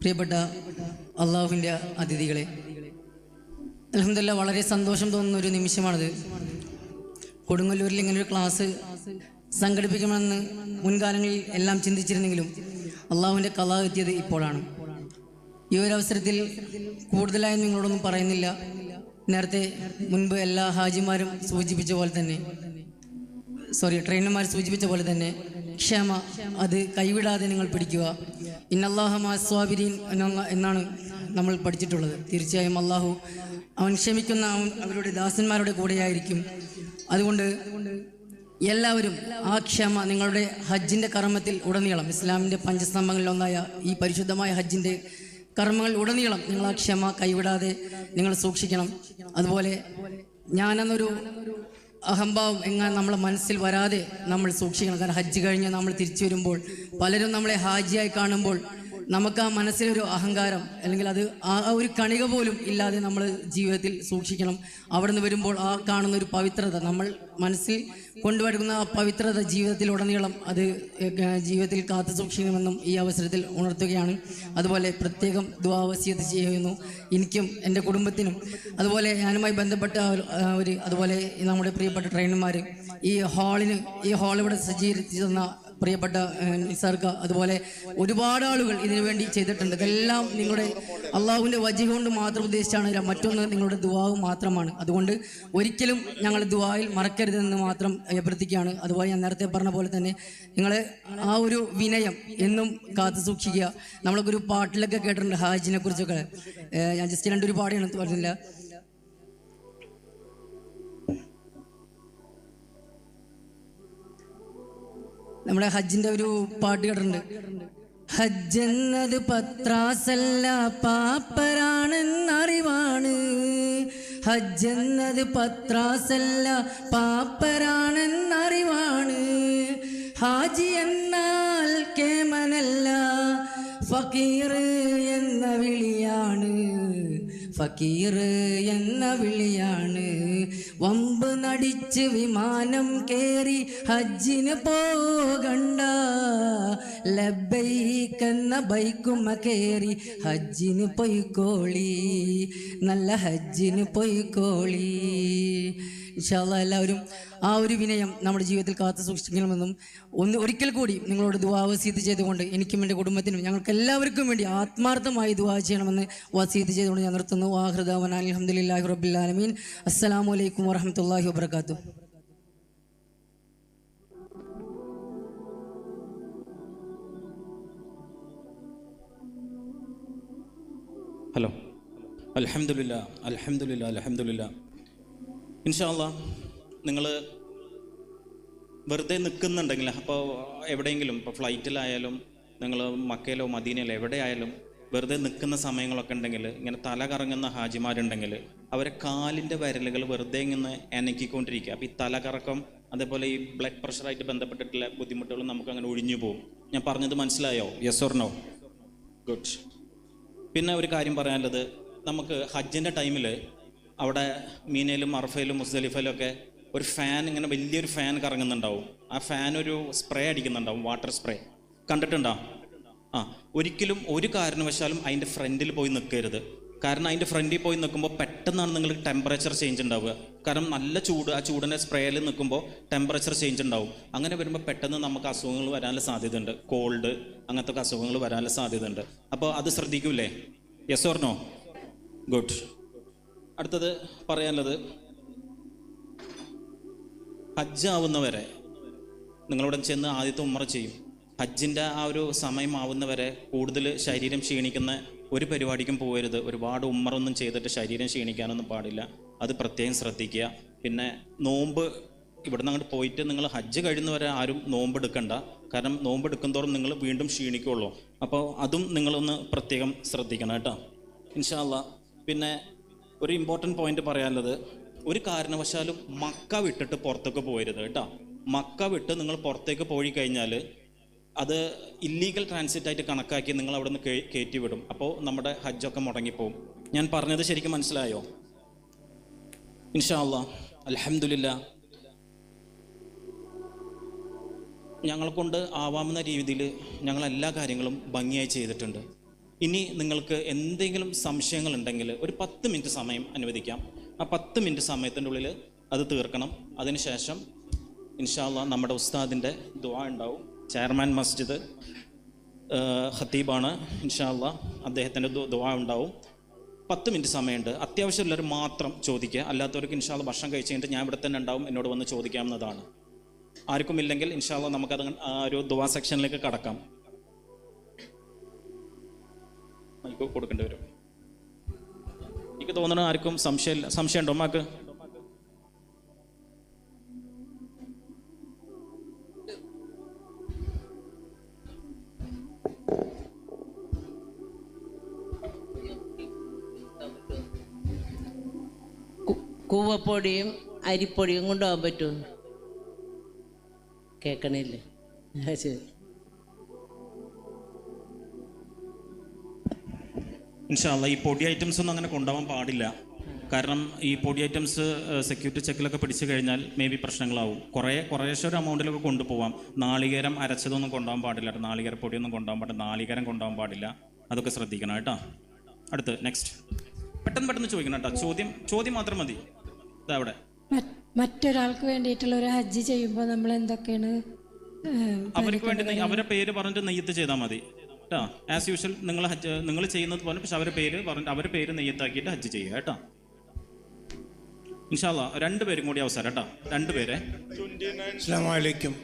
N: പ്രിയപ്പെട്ട അള്ളാഹുവിൻ്റെ അതിഥികളെ, അൽഹംദുലില്ലാഹ് വളരെ സന്തോഷം തോന്നുന്ന ഒരു നിമിഷമാണിത്. കൊടുങ്ങല്ലൂരിൽ ഇങ്ങനൊരു ക്ലാസ് സംഘടിപ്പിക്കണമെന്ന് മുൻകാലങ്ങളിൽ എല്ലാം ചിന്തിച്ചിരുന്നെങ്കിലും അള്ളാഹുവിൻ്റെ ഖളാ എത്തിയത് ഇപ്പോഴാണ്. ഈ ഒരു അവസരത്തിൽ കൂടുതലായി നിങ്ങളോടൊന്നും പറയുന്നില്ല. നേരത്തെ മുൻപ് എല്ലാ ഹാജിമാരും സൂചിപ്പിച്ച പോലെ തന്നെ, ട്രെയിനർമാർ സൂചിപ്പിച്ച പോലെ തന്നെ ക്ഷമ അത് കൈവിടാതെ നിങ്ങൾ പിടിക്കുക. ഇന്നല്ലാഹ മഅസ്വാബിരീൻ എന്നാണ് നമ്മൾ പഠിച്ചിട്ടുള്ളത്. തീർച്ചയായും അള്ളാഹു അവൻ ക്ഷമിക്കുന്ന അവരുടെ ദാസന്മാരുടെ കൂടെയായിരിക്കും. അതുകൊണ്ട് എല്ലാവരും ആ ക്ഷമ നിങ്ങളുടെ ഹജ്ജിൻ്റെ കർമ്മത്തിൽ ഉടനീളം, ഇസ്ലാമിൻ്റെ പഞ്ചസ്തംഭങ്ങളിലൊന്നായ ഈ പരിശുദ്ധമായ ഹജ്ജിൻ്റെ കർമ്മങ്ങൾ ഉടനീളം നിങ്ങൾ ആ ക്ഷമ കൈവിടാതെ നിങ്ങൾ സൂക്ഷിക്കണം. അതുപോലെ ഞാനെന്നൊരു അഹംഭാവം നമ്മളെ മനസ്സിൽ വരാതെ നമ്മൾ സൂക്ഷിക്കണം. കാരണം ഹജ്ജ് കഴിഞ്ഞ് നമ്മൾ തിരിച്ചു വരുമ്പോൾ പലരും നമ്മളെ ഹാജിയായി കാണുമ്പോൾ നമുക്ക് ആ മനസ്സിലൊരു അഹങ്കാരം അല്ലെങ്കിൽ അത് ആ ഒരു കണിക പോലും ഇല്ലാതെ നമ്മൾ ജീവിതത്തിൽ സൂക്ഷിക്കണം. അവിടെ നിന്ന് വരുമ്പോൾ ആ കാണുന്ന ഒരു പവിത്രത, നമ്മൾ മനസ്സിൽ കൊണ്ടുവരുന്ന ആ പവിത്രത ജീവിതത്തിലുടനീളം അത് ജീവിതത്തിൽ കാത്തു സൂക്ഷിക്കണമെന്നും ഈ അവസരത്തിൽ ഉണർത്തുകയാണ്. അതുപോലെ പ്രത്യേകം ദുആ വസിയത്ത് ചെയ്യുന്നു എനിക്കും എൻ്റെ കുടുംബത്തിനും. അതുപോലെ ഞാനുമായി ബന്ധപ്പെട്ട അതുപോലെ നമ്മുടെ പ്രിയപ്പെട്ട ട്രെയിനർമാർ, ഈ ഹാൾ ഇവിടെ സജ്ജീകരിച്ചു തന്ന പ്രിയപ്പെട്ട നിസാർക്ക, അതുപോലെ ഒരുപാട് ആളുകൾ ഇതിനു വേണ്ടി ചെയ്തിട്ടുണ്ട്. ഇതെല്ലാം നിങ്ങളുടെ അള്ളാഹുവിൻ്റെ വജീ കൊണ്ട് മാത്രം ഉദ്ദേശിച്ചാണ്. മറ്റൊന്ന് നിങ്ങളുടെ ദുആവും മാത്രമാണ്. അതുകൊണ്ട് ഒരിക്കലും ഞങ്ങൾ ദുആയിൽ മറക്കരുതെന്ന് മാത്രം അഭ്യർത്ഥിക്കുകയാണ്. അതുപോലെ ഞാൻ നേരത്തെ പറഞ്ഞ പോലെ തന്നെ നിങ്ങൾ ആ ഒരു വിനയം എന്നും കാത്തു സൂക്ഷിക്കുക. നമ്മളൊക്കെ ഒരു പാട്ടിലൊക്കെ കേട്ടിട്ടുണ്ട് ഹാജിനെ കുറിച്ചൊക്കെ. ഞാൻ ജസ്റ്റ് രണ്ടൊരു പാടിയാണ് പറഞ്ഞില്ല. നമ്മുടെ ഹജ്ജിന്റെ ഒരു പാട്ട് കേട്ടിട്ടുണ്ട്. ഹജ്ജെന്നത് പത്രാസല്ല പാപ്പരാണെന്നറിവാണ്. ഹജ്ജെന്നത് പത്രാസല്ല പാപ്പരാണെന്നറിവാണ്. ഹാജി എന്നാൽ കേമനല്ല ഫക്കീർ എന്ന വിളിയാണ്. ഫക്കീർ എന്ന വിളിയാണ്. വമ്പ് നടിച്ച് വിമാനം കേറി ഹജ്ജിന് പോകണ്ട. ലബ്ബൈക്ക് എന്ന ബൈക്കുമ്മ കേറി ഹജ്ജിന് പൊയ്ക്കോളി. നല്ല ഹജ്ജിന് പൊയ്ക്കോളി. ഇൻഷാ അല്ലാഹ് എല്ലാവരും ആ ഒരു വിനയം നമ്മുടെ ജീവിതത്തിൽ കാത്തു സൂക്ഷിക്കണമെന്നും ഒരിക്കൽ കൂടി നിങ്ങളോട് ദുആ വസിയത്ത് ചെയ്തുകൊണ്ട് എനിക്കും എൻ്റെ കുടുംബത്തിനും ഞങ്ങൾക്ക് എല്ലാവർക്കും വേണ്ടി ആത്മാർത്ഥമായി ദുആ ചെയ്യണമെന്ന് വസിയത്ത് ചെയ്തുകൊണ്ട് ഞാൻ നിർത്തുന്നു. ആഖിറു ദഅ്വാനാ അൽഹംദുലില്ലാഹി റബ്ബിൽ ആലമീൻ. അസ്സലാമു അലൈക്കും വറഹ്മത്തുള്ളാഹി വബറകാതുഹു.
A: ഹലോ. അൽഹംദുലില്ലാ അൽഹംദുലില്ലാ അൽഹംദുലില്ലാ. ഇൻഷാ അല്ലാഹ് നിങ്ങൾ വെറുതെ നിൽക്കുന്നുണ്ടെങ്കിൽ, അപ്പോൾ എവിടെയെങ്കിലും ഇപ്പോൾ ഫ്ലൈറ്റിലായാലും നിങ്ങൾ മക്കയിലോ മദീനയിലോ എവിടെയായാലും വെറുതെ നിൽക്കുന്ന സമയങ്ങളൊക്കെ ഉണ്ടെങ്കിൽ, ഇങ്ങനെ തല കറങ്ങുന്ന ഹാജിമാരുണ്ടെങ്കിൽ അവരെ കാലിൻ്റെ വിരലുകൾ വെറുതെ ഇങ്ങനെ അനക്കിക്കൊണ്ടിരിക്കുക. അപ്പോൾ ഈ തലകറക്കം അതേപോലെ ഈ ബ്ലഡ് പ്രഷറായിട്ട് ബന്ധപ്പെട്ടിട്ടുള്ള ബുദ്ധിമുട്ടുകൾ നമുക്ക് അങ്ങനെ ഒഴിഞ്ഞു പോകും. ഞാൻ പറഞ്ഞത് മനസ്സിലായോ? Yes or no? ഗുഡ്. പിന്നെ ഒരു കാര്യം പറയാനുള്ളത്, നമുക്ക് ഹജ്ജിൻ്റെ ടൈമിൽ അവിടെ മീനയിലും അറഫയിലും മുസ്ദലിഫയിലും ഒക്കെ ഒരു ഫാൻ, ഇങ്ങനെ വലിയൊരു ഫാൻ കറങ്ങുന്നുണ്ടാവും. ആ ഫാൻ ഒരു സ്പ്രേ അടിക്കുന്നുണ്ടാവും, വാട്ടർ സ്പ്രേ. കണ്ടിട്ടുണ്ടോ? ഒരിക്കലും ഒരു കാരണവശാലും അതിൻ്റെ ഫ്രണ്ടിൽ പോയി നിൽക്കരുത്. കാരണം അതിൻ്റെ ഫ്രണ്ടിൽ പോയി നിൽക്കുമ്പോൾ പെട്ടെന്നാണ് നിങ്ങൾക്ക് ടെമ്പറേച്ചർ ചേഞ്ച് ഉണ്ടാവുക. കാരണം നല്ല ചൂട്, ആ ചൂടിൻ്റെ സ്പ്രേയിൽ നിൽക്കുമ്പോൾ ടെമ്പറേച്ചർ ചേഞ്ച് ഉണ്ടാവും. അങ്ങനെ വരുമ്പോൾ പെട്ടെന്ന് നമുക്ക് അസുഖങ്ങൾ വരാനുള്ള സാധ്യതയുണ്ട്. കോൾഡ് അങ്ങനത്തെ അസുഖങ്ങൾ വരാനുള്ള സാധ്യതയുണ്ട്. അപ്പോൾ അത് ശ്രദ്ധിക്കൂലേ? Yes or no? ഗുഡ്. അടുത്തത് പറയാനുള്ളത്, ഹജ്ജ് ആവുന്നവരെ നിങ്ങളിവിടെ ചെന്ന് ആദ്യത്തെ ഉംറ ചെയ്യും. ഹജ്ജിൻ്റെ ആ ഒരു സമയം ആവുന്നവരെ കൂടുതൽ ശരീരം ക്ഷീണിക്കുന്ന ഒരു പരിപാടിക്കും പോകരുത്. ഒരുപാട് ഉംറൊന്നും ചെയ്തിട്ട് ശരീരം ക്ഷീണിക്കാനൊന്നും പാടില്ല. അത് പ്രത്യേകം ശ്രദ്ധിക്കുക. പിന്നെ നോമ്പ്, ഇവിടെ നിന്ന് അങ്ങോട്ട് പോയിട്ട് നിങ്ങൾ ഹജ്ജ് കഴിയുന്നവരെ ആരും നോമ്പ് എടുക്കണ്ട. കാരണം നോമ്പ് എടുക്കുന്തോറും നിങ്ങൾ വീണ്ടും ക്ഷീണിക്കുള്ളൂ. അപ്പോൾ അതും നിങ്ങളൊന്ന് പ്രത്യേകം ശ്രദ്ധിക്കണം കേട്ടോ, ഇൻഷാ അല്ലാഹ്. പിന്നെ ഒരു ഇമ്പോർട്ടൻറ്റ് പോയിന്റ് പറയാനുള്ളത്, ഒരു കാരണവശാലും മക്ക വിട്ടിട്ട് പുറത്തേക്ക് പോകരുത് കേട്ടോ. മക്ക വിട്ട് നിങ്ങൾ പുറത്തേക്ക് പോയി കഴിഞ്ഞാൽ അത് ഇല്ലീഗൽ ട്രാൻസിറ്റ് ആയിട്ട് കണക്കാക്കി നിങ്ങൾ അവിടെ നിന്ന് കയറ്റി വിടും. അപ്പോൾ നമ്മുടെ ഹജ്ജൊക്കെ മുടങ്ങിപ്പോവും. ഞാൻ പറഞ്ഞത് ശരിക്കും മനസ്സിലായോ? ഇൻഷാ അല്ലാഹ് അൽഹംദുലില്ലാ ഞങ്ങളെ കൊണ്ട് ആവാവുന്ന രീതിയിൽ ഞങ്ങൾ എല്ലാ കാര്യങ്ങളും ഭംഗിയായി ചെയ്തിട്ടുണ്ട്. ഇനി നിങ്ങൾക്ക് എന്തെങ്കിലും സംശയങ്ങളുണ്ടെങ്കിൽ ഒരു 10 മിനിറ്റ് സമയം അനുവദിക്കാം. ആ 10 മിനിറ്റ് സമയത്തിൻ്റെ ഉള്ളിൽ അത് തീർക്കണം. അതിനുശേഷം ഇൻഷാ അല്ലാഹ് നമ്മുടെ ഉസ്താദിൻ്റെ ദുആ ഉണ്ടാവും. ചെയർമാൻ മസ്ജിദ് ഖത്തീബാണ്. ഇൻഷാ അല്ലാഹ് അദ്ദേഹത്തിൻ്റെ ദുആ ഉണ്ടാവും. 10 മിനിറ്റ് സമയമുണ്ട്. അത്യാവശ്യമുള്ളവർ മാത്രം ചോദിക്കുക. അല്ലാത്തവർക്ക് ഇൻഷാ അല്ലാഹ് ഭക്ഷണം കഴിച്ച് കഴിഞ്ഞിട്ട് ഞാൻ ഇവിടെ തന്നെ ഉണ്ടാവും, എന്നോട് വന്ന് ചോദിക്കാവുന്നതാണ്. ആർക്കും ഇല്ലെങ്കിൽ ഇൻഷാ അല്ലാഹ് നമുക്കത് ഒരു ദുആ സെക്ഷനിലേക്ക് കടക്കാം. മൈക്ക് കൊടുക്കേണ്ടി വരും. എനിക്ക് തോന്നുന്നു ആർക്കും സംശയമുണ്ടോ അമ്മക്ക്?
O: കൂവപ്പൊടിയും അരിപ്പൊടിയും കൊണ്ടുപോകാൻ പറ്റുമോ? കേൾക്കണില്ലേ? ശരി.
A: ഇൻഷാ അല്ലാഹ് ഈ പൊടി ഐറ്റംസ് ഒന്നും അങ്ങനെ കൊണ്ടുപോകാൻ പാടില്ല. കാരണം ഈ പൊടി ഐറ്റംസ് സെക്യൂരിറ്റി ചെക്കിലൊക്കെ പിടിച്ചു കഴിഞ്ഞാൽ മേ ബി പ്രശ്നങ്ങളാവും. കുറേശ്ശെ ഒരു എമൗണ്ടിലൊക്കെ കൊണ്ടുപോകാം. നാളികേരം അരച്ചതൊന്നും കൊണ്ടുപോകാൻ പാടില്ല. നാളികേര പൊടിയൊന്നും കൊണ്ടുപോകാൻ പാടില്ല. നാളികേരം കൊണ്ടുപോകാൻ പാടില്ല. അതൊക്കെ ശ്രദ്ധിക്കണം കേട്ടോ. അടുത്ത് നെക്സ്റ്റ്. പെട്ടെന്ന് ചോദിക്കണം കേട്ടോ. ചോദ്യം മാത്രം മതി. ഇതവിടെ
P: മറ്റൊരാൾക്ക് വേണ്ടിയിട്ടുള്ള ഒരു ഹജ്ജ് ചെയ്യുമ്പോൾ നമ്മൾ എന്തൊക്കെയാണ്
A: അവർക്ക് വേണ്ടി അവരുടെ പേര് പറഞ്ഞിട്ട് നെയ്യത്ത് ചെയ്താൽ മതി കേട്ടോ. ആസ് യൂഷ്വൽ നിങ്ങൾ ചെയ്യുന്നത് പോലെ, പക്ഷെ അവരുടെ പേര് പറഞ്ഞിട്ട് അവരുടെ പേര് നെയ്യത്താക്കിയിട്ട് ഹജ്ജ് ചെയ്യുക കേട്ടോ. ഇൻഷാ അല്ലാഹ് 2 പേരും കൂടി അവസരം കേട്ടോ. 2 പേരെ.
Q: അസ്സലാമു അലൈക്കും.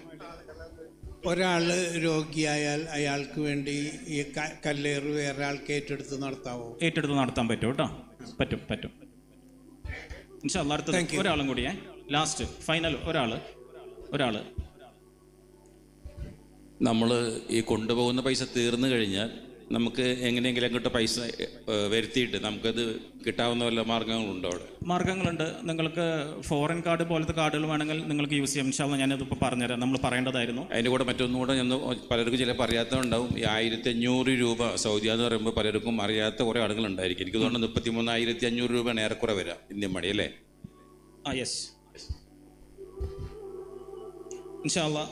Q: ഒരാൾ രോഗിയായാൽ അയാൾക്ക് വേണ്ടി ഈ കല്ലേറ് വേറെ ആൾക്ക് ഏറ്റെടുത്ത് നടത്താൻ
A: പറ്റും കേട്ടോ. പറ്റും. ഇൻഷാ അല്ലാഹ് അടുത്തത് ഒരാളും കൂടിയേ. ലാസ്റ്റ് ഫൈനൽ ഒരാള്.
R: നമ്മൾ ഈ കൊണ്ടുപോകുന്ന പൈസ തീർന്നു കഴിഞ്ഞാൽ നമുക്ക് എങ്ങനെയെങ്കിലും അങ്ങോട്ട് പൈസ വരുത്തിയിട്ട് നമുക്കത് കിട്ടാവുന്ന വല്ല മാർഗങ്ങളുണ്ടോ? അവിടെ
A: മാർഗങ്ങളുണ്ട്. നിങ്ങൾക്ക് ഫോറിൻ കാർഡ് പോലത്തെ കാർഡുകൾ വേണമെങ്കിൽ നിങ്ങൾക്ക് യൂസ് ചെയ്യാം. ഇൻഷാ അല്ലാഹ് ഞാനതിപ്പോൾ പറഞ്ഞുതരാം. നമ്മൾ പറയേണ്ടതായിരുന്നു.
R: അതിൻ്റെ കൂടെ മറ്റൊന്നും കൂടെ പലർക്കും ചിലപ്പോൾ അറിയാത്തതുണ്ടാവും. ഈ 1500 രൂപ സൗദി എന്ന് പറയുമ്പോൾ പലർക്കും അറിയാത്ത കുറേ ആളുകളുണ്ടായിരിക്കും. എനിക്ക് തോന്നുന്നു 33,500 രൂപയാണ് ഏറെക്കുറെ വരാം ഇന്ത്യൻ മണി അല്ലേ?
A: യെസ്. ഇൻഷാ അല്ലാഹ്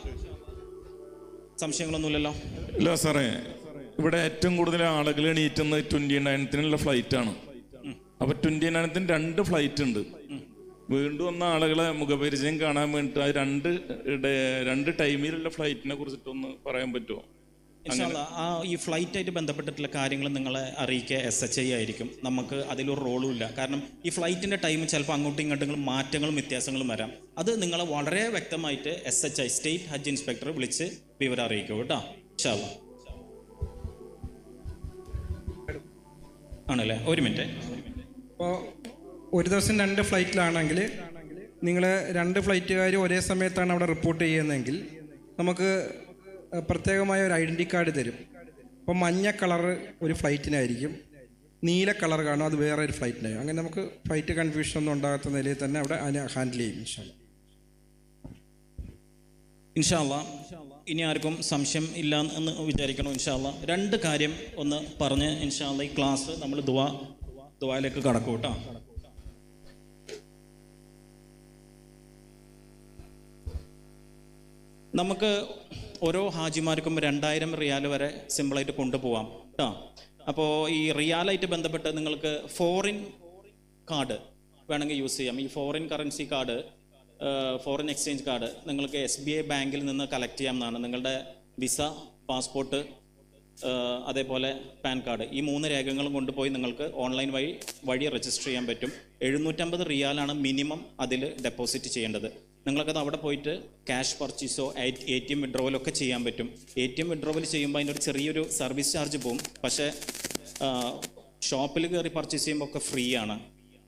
A: സംശയങ്ങളൊന്നുമില്ലല്ലോ?
S: ഇല്ല സാറേ, ഇവിടെ ഏറ്റവും കൂടുതൽ ആളുകൾ എണീറ്റുന്നത് 29-നുള്ള ഫ്ലൈറ്റാണ്. അപ്പൊ 29-ന് 2 ഫ്ലൈറ്റ് ഉണ്ട്. വീണ്ടും വന്ന ആളുകളെ മുഖപരിചയം കാണാൻ വേണ്ടിയിട്ട് ആ രണ്ട് ടൈമിലുള്ള ഫ്ലൈറ്റിനെ കുറിച്ചിട്ടൊന്ന് പറയാൻ പറ്റുമോ?
A: ഈ ഫ്ലൈറ്റായിട്ട് ബന്ധപ്പെട്ടിട്ടുള്ള കാര്യങ്ങൾ നിങ്ങളെ അറിയിക്കുക SHI ആയിരിക്കും. നമുക്ക് അതിലൊരു റോളും ഇല്ല. കാരണം ഈ ഫ്ലൈറ്റിൻ്റെ ടൈം ചിലപ്പോൾ അങ്ങോട്ടും ഇങ്ങോട്ടും മാറ്റങ്ങളും വ്യത്യാസങ്ങളും വരാം. അത് നിങ്ങളെ വളരെ വ്യക്തമായിട്ട് SHI സ്റ്റേറ്റ് ഹജ്ജ് ഇൻസ്പെക്ടർ വിളിച്ച് വിവരം അറിയിക്കും കേട്ടോ. ഇൻഷാ അല്ലാഹ്. ആണല്ലേ? ഒരു മിനിറ്റ്.
J: ഇപ്പോൾ ഒരു ദിവസം 2 ഫ്ലൈറ്റിലാണെങ്കിൽ നിങ്ങൾ 2 ഫ്ലൈറ്റുകാർ ഒരേ സമയത്താണ് അവിടെ റിപ്പോർട്ട് ചെയ്യുന്നതെങ്കിൽ നമുക്ക് പ്രത്യേകമായ ഒരു ഐഡൻറ്റി കാർഡ് തരും. അപ്പോൾ മഞ്ഞ കളറ് ഒരു ഫ്ലൈറ്റിനായിരിക്കും, നീല കളർ കാണും അത് വേറെ ഒരു ഫ്ലൈറ്റിനായിരിക്കും. അങ്ങനെ നമുക്ക് ഫ്ലൈറ്റ് കൺഫ്യൂഷൻ ഒന്നും ഉണ്ടാകാത്ത നിലയിൽ തന്നെ അവിടെ അതിനെ ഹാൻഡിൽ ചെയ്യും.
A: ഇൻഷാ അല്ലാഹ് ഇനി ആർക്കും സംശയം ഇല്ല എന്ന് വിചാരിക്കണം. ഇൻഷാ അല്ലാഹ് 2 കാര്യം ഒന്ന് പറഞ്ഞ് ഇൻഷാ അല്ലാഹ് ഈ ക്ലാസ് നമ്മൾ ദുആയിലേക്ക് കടക്കും കേട്ടോ. നമുക്ക് ഓരോ ഹാജിമാർക്കും 2000 റിയാൽ വരെ സിമ്പിളായിട്ട് കൊണ്ടുപോകാം കേട്ടോ. അപ്പോൾ ഈ റിയാലായിട്ട് ബന്ധപ്പെട്ട് നിങ്ങൾക്ക് ഫോറിൻ കാർഡ് വേണമെങ്കിൽ യൂസ് ചെയ്യാം. ഈ foreign currency card, foreign exchange card നിങ്ങൾക്ക് SBI ബാങ്കിൽ നിന്ന് കളക്ട് ചെയ്യാവുന്നതാണ്. നിങ്ങളുടെ വിസ, പാസ്പോർട്ട്, അതേപോലെ പാൻ കാർഡ്, ഈ 3 രേഖകളും കൊണ്ടുപോയി നിങ്ങൾക്ക് ഓൺലൈൻ വഴി രജിസ്റ്റർ ചെയ്യാൻ പറ്റും. 750 റിയാലാണ് മിനിമം അതിൽ ഡെപ്പോസിറ്റ് ചെയ്യേണ്ടത്. നിങ്ങൾക്കത് അവിടെ പോയിട്ട് ക്യാഷ് പർച്ചേസോ ATM വിഡ്രോവലോ ഒക്കെ ചെയ്യാൻ പറ്റും. ATM വിഡ്രോവൽ ചെയ്യുമ്പോൾ അതിനൊരു ചെറിയൊരു സർവീസ് ചാർജ് പോകും. പക്ഷേ ഷോപ്പിൽ കയറി പർച്ചേസ് ചെയ്യുമ്പോൾ ഒക്കെ ഫ്രീ ആണ്.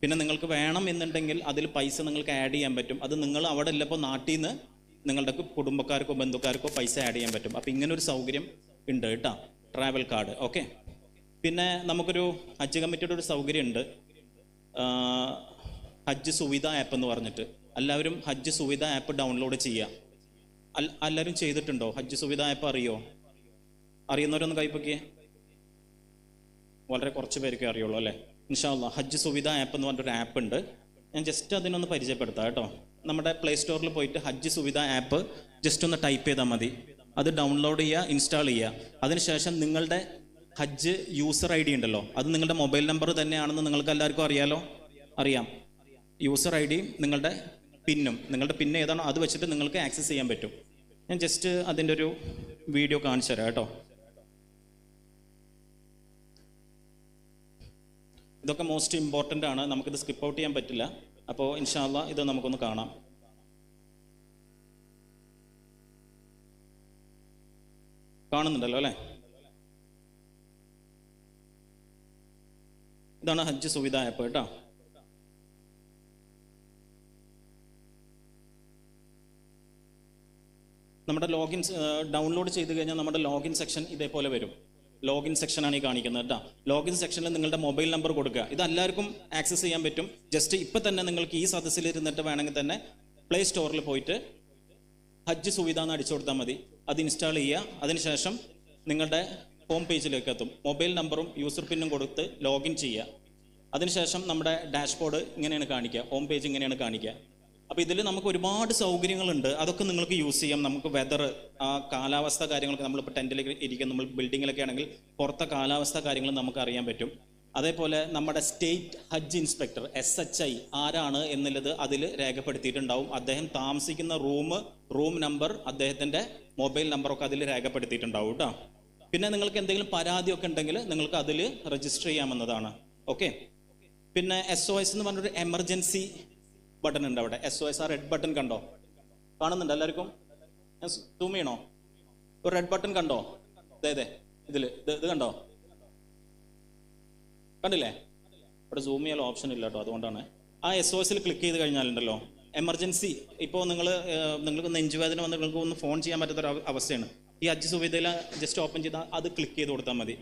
A: പിന്നെ നിങ്ങൾക്ക് വേണം എന്നുണ്ടെങ്കിൽ അതിൽ പൈസ നിങ്ങൾക്ക് ആഡ് ചെയ്യാൻ പറ്റും. അത് നിങ്ങൾ അവിടെ ഉള്ളപ്പോൾ നാട്ടിൽ നിന്ന് നിങ്ങളുടെ കുടുംബക്കാർക്കോ ബന്ധുക്കാർക്കോ പൈസ ആഡ് ചെയ്യാൻ പറ്റും. അപ്പോൾ ഇങ്ങനൊരു സൗകര്യം ഉണ്ട് കേട്ടോ, ട്രാവൽ കാർഡ്. ഓക്കെ. പിന്നെ നമുക്കൊരു ഹജ്ജ് കമ്മിറ്റിയുടെ ഒരു സൗകര്യം ഉണ്ട്. ഹജ്ജ് സുവിധ ആപ്പ് എന്ന് പറഞ്ഞിട്ട്. എല്ലാവരും ഹജ്ജ് സുവിധ ആപ്പ് ഡൗൺലോഡ് ചെയ്യുക. എല്ലാവരും ചെയ്തിട്ടുണ്ടോ? ഹജ്ജ് സുവിധ ആപ്പ് അറിയുന്നവരൊന്ന് കൈപ്പൊക്കിയേ. വളരെ കുറച്ച് പേർക്ക് അറിയുള്ളൂ അല്ലേ? ഇൻഷാ അല്ലാഹ് ഹജ്ജ് സുവിധ ആപ്പ് എന്ന് പറഞ്ഞൊരു ആപ്പ് ഉണ്ട്. ഞാൻ ജസ്റ്റ് അതിനൊന്ന് പരിചയപ്പെടുത്താം കേട്ടോ. നമ്മുടെ പ്ലേ സ്റ്റോറിൽ പോയിട്ട് ഹജ്ജ് സുവിധ ആപ്പ് ജസ്റ്റ് ഒന്ന് ടൈപ്പ് ചെയ്താൽ മതി. അത് ഡൗൺലോഡ് ചെയ്യുക, ഇൻസ്റ്റാൾ ചെയ്യുക. അതിനുശേഷം നിങ്ങളുടെ ഹജ്ജ് യൂസർ ID ഉണ്ടല്ലോ, അത് നിങ്ങളുടെ മൊബൈൽ നമ്പർ തന്നെയാണെന്ന് നിങ്ങൾക്ക് എല്ലാവർക്കും അറിയാം. യൂസർ ID നിങ്ങളുടെ പിൻ ഏതാണോ അത് വെച്ചിട്ട് നിങ്ങൾക്ക് ആക്സസ് ചെയ്യാൻ പറ്റും. ഞാൻ ജസ്റ്റ് അതിൻ്റെ ഒരു വീഡിയോ കാണിച്ചു തരാം കേട്ടോ. ഇതൊക്കെ മോസ്റ്റ് ഇമ്പോർട്ടൻ്റ് ആണ്, നമുക്കിത് സ്കിപ്പ് ഔട്ട് ചെയ്യാൻ പറ്റില്ല. അപ്പോൾ ഇൻഷാ അല്ലാഹ് ഇത് നമുക്കൊന്ന് കാണാം. കാണുന്നുണ്ടല്ലോ അല്ലേ? ഇതാണ് ഹജ്ജ് സുവിധ ആപ്പ് കേട്ടോ. നമ്മുടെ ലോഗിൻ ഡൗൺലോഡ് ചെയ്ത് കഴിഞ്ഞാൽ നമ്മുടെ ലോഗിൻ സെക്ഷൻ ഇതേപോലെ വരും. ലോഗിൻ സെക്ഷനാണ് ഈ കാണിക്കുന്നത് കേട്ടോ. ലോഗിൻ സെക്ഷനിൽ നിങ്ങളുടെ മൊബൈൽ നമ്പർ കൊടുക്കുക. ഇത് എല്ലാവർക്കും ആക്സസ് ചെയ്യാൻ പറ്റും. ജസ്റ്റ് ഇപ്പം തന്നെ നിങ്ങൾക്ക് ഈ സദസ്സിൽ ഇരുന്നിട്ട് വേണമെങ്കിൽ തന്നെ പ്ലേ സ്റ്റോറിൽ പോയിട്ട് ഹജ്ജ് സുവിധ എന്ന് അടിച്ചു കൊടുത്താൽ മതി. അത് ഇൻസ്റ്റാൾ ചെയ്യുക. അതിനുശേഷം നിങ്ങളുടെ ഹോം പേജിലേക്ക് എത്തും. മൊബൈൽ നമ്പറും യൂസർ പിന്നും കൊടുത്ത് ലോഗിൻ ചെയ്യുക. അതിനുശേഷം നമ്മുടെ ഡാഷ്ബോർഡ് ഇങ്ങനെയാണ് കാണിക്കുക, ഹോം പേജ് ഇങ്ങനെയാണ് കാണിക്കുക. അപ്പോൾ ഇതിൽ നമുക്ക് ഒരുപാട് സൗകര്യങ്ങളുണ്ട്. അതൊക്കെ നിങ്ങൾക്ക് യൂസ് ചെയ്യാം. നമുക്ക് വെതർ, ആ കാലാവസ്ഥ കാര്യങ്ങളൊക്കെ, നമ്മളിപ്പോൾ ടെൻറ്റിലേക്ക് ഇരിക്കും, നമ്മൾ ബിൽഡിങ്ങിലൊക്കെ ആണെങ്കിൽ പുറത്തെ കാലാവസ്ഥ കാര്യങ്ങൾ നമുക്ക് അറിയാൻ പറ്റും. അതേപോലെ നമ്മുടെ സ്റ്റേറ്റ് ഹജ്ജ് ഇൻസ്പെക്ടർ SHI ആരാണ് എന്നുള്ളത് അതിൽ രേഖപ്പെടുത്തിയിട്ടുണ്ടാവും. അദ്ദേഹം താമസിക്കുന്ന റൂം നമ്പർ, അദ്ദേഹത്തിൻ്റെ മൊബൈൽ നമ്പറൊക്കെ അതിൽ രേഖപ്പെടുത്തിയിട്ടുണ്ടാവും കേട്ടോ. പിന്നെ നിങ്ങൾക്ക് എന്തെങ്കിലും പരാതിയൊക്കെ ഉണ്ടെങ്കിൽ നിങ്ങൾക്ക് അതിൽ രജിസ്റ്റർ ചെയ്യാമെന്നതാണ്. ഓക്കെ. പിന്നെ SOS എന്ന് പറഞ്ഞൊരു എമർജൻസി ബട്ടൺ ഉണ്ട് അവിടെ. SOS, ആ റെഡ് ബട്ടൺ കണ്ടോ? കാണുന്നുണ്ട് എല്ലാവർക്കും? ഞാൻ സൂം ചെയ്യണോ? ഒരു റെഡ് ബട്ടൺ കണ്ടോ? അതെ ഇതിൽ ഇത് കണ്ടോ? കണ്ടില്ലേ? ഇവിടെ സൂം ചെയ്യാൻ ഓപ്ഷൻ ഇല്ല കേട്ടോ, അതുകൊണ്ടാണ്. ആ SOSൽ ക്ലിക്ക് ചെയ്ത് കഴിഞ്ഞാലുണ്ടല്ലോ എമർജൻസി, ഇപ്പോൾ നിങ്ങൾക്ക് നെഞ്ചുവേദന വന്ന് നിങ്ങൾക്ക് ഒന്ന് ഫോൺ ചെയ്യാൻ പറ്റാത്തൊരു അവസ്ഥയാണ്. ഈ ഹജ്ജ് സുവിധയിൽ ജസ്റ്റ് ഓപ്പൺ ചെയ്താൽ അത് ക്ലിക്ക് ചെയ്ത് കൊടുത്താൽ മതി.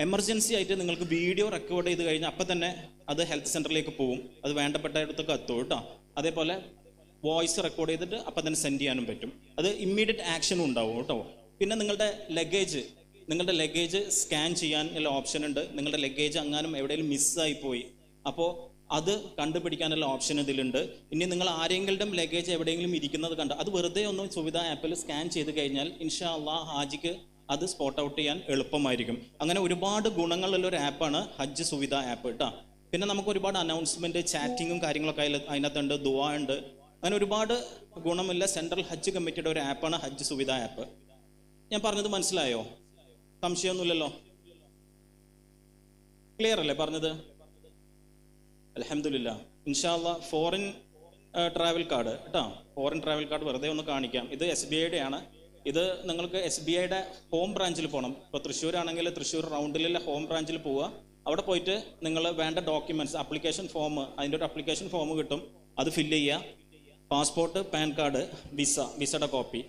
A: എമർജൻസി ആയിട്ട് നിങ്ങൾക്ക് വീഡിയോ റെക്കോർഡ് ചെയ്ത് കഴിഞ്ഞാൽ അപ്പം തന്നെ അത് ഹെൽത്ത് സെൻ്ററിലേക്ക് പോകും. അത് വേണ്ടപ്പെട്ടയിടത്തൊക്കെ എത്തും കേട്ടോ. അതേപോലെ വോയിസ് റെക്കോർഡ് ചെയ്തിട്ട് അപ്പം തന്നെ സെൻഡ് ചെയ്യാനും പറ്റും. അത് ഇമ്മീഡിയറ്റ് ആക്ഷനും ഉണ്ടാവും കേട്ടോ. പിന്നെ നിങ്ങളുടെ ലഗേജ് സ്കാൻ ചെയ്യാൻ ഉള്ള ഓപ്ഷൻ ഉണ്ട്. നിങ്ങളുടെ ലഗേജ് അങ്ങാനും എവിടെയെങ്കിലും മിസ്സായി പോയി, അപ്പോൾ അത് കണ്ടുപിടിക്കാനുള്ള ഓപ്ഷൻ ഇതിലുണ്ട്. ഇനി നിങ്ങൾ ആരെങ്കിലും ലഗേജ് എവിടെയെങ്കിലും ഇരിക്കുന്നത് കണ്ട് അത് വെറുതെ ഒന്ന് സുവിധ ആപ്പിൽ സ്കാൻ ചെയ്ത് കഴിഞ്ഞാൽ ഇൻഷാ അല്ലാഹ് ഹാജിക്ക് അത് സ്പോട്ട് ഔട്ട് ചെയ്യാൻ എളുപ്പമായിരിക്കും. അങ്ങനെ ഒരുപാട് ഗുണങ്ങളുള്ള ഒരു ആപ്പാണ് ഹജ്ജ് സുവിധ ആപ്പ് കേട്ടോ. പിന്നെ നമുക്ക് ഒരുപാട് അനൗൺസ്മെന്റ്, ചാറ്റിങ്ങും കാര്യങ്ങളൊക്കെ അതിനകത്തുണ്ട്, ദുആ ഉണ്ട്. അങ്ങനെ ഒരുപാട് ഗുണമുള്ള സെൻട്രൽ ഹജ്ജ് കമ്മിറ്റിയുടെ ഒരു ആപ്പാണ് ഹജ്ജ് സുവിധ ആപ്പ്. ഞാൻ പറഞ്ഞത് മനസ്സിലായോ? സംശയമൊന്നുമില്ലല്ലോ? ക്ലിയർ അല്ലേ പറഞ്ഞത്? അൽഹംദുലില്ലാ. ഇൻഷാ അല്ലാഹ് ഫോറിൻ ട്രാവൽ കാർഡ് കേട്ടോ. ഫോറിൻ ട്രാവൽ കാർഡ് വെറുതെ ഒന്ന് കാണിക്കാം. ഇത് SBIയുടെ ആണ്. ഇത് നിങ്ങൾക്ക് SBIയുടെ ഹോം ബ്രാഞ്ചിൽ പോകണം. ഇപ്പോൾ തൃശ്ശൂരാണെങ്കിൽ തൃശ്ശൂർ റൗണ്ടിലുള്ള ഹോം ബ്രാഞ്ചിൽ പോവുക. അവിടെ പോയിട്ട് നിങ്ങൾ വേണ്ട ഡോക്യുമെന്റ്സ്, ആപ്ലിക്കേഷൻ ഫോം, അതിൻ്റെ ഒരു ആപ്ലിക്കേഷൻ ഫോം കിട്ടും, അത് ഫില്ല് ചെയ്യുക. പാസ്പോർട്ട്, പാൻ കാർഡ്, വിസയുടെ കോപ്പി,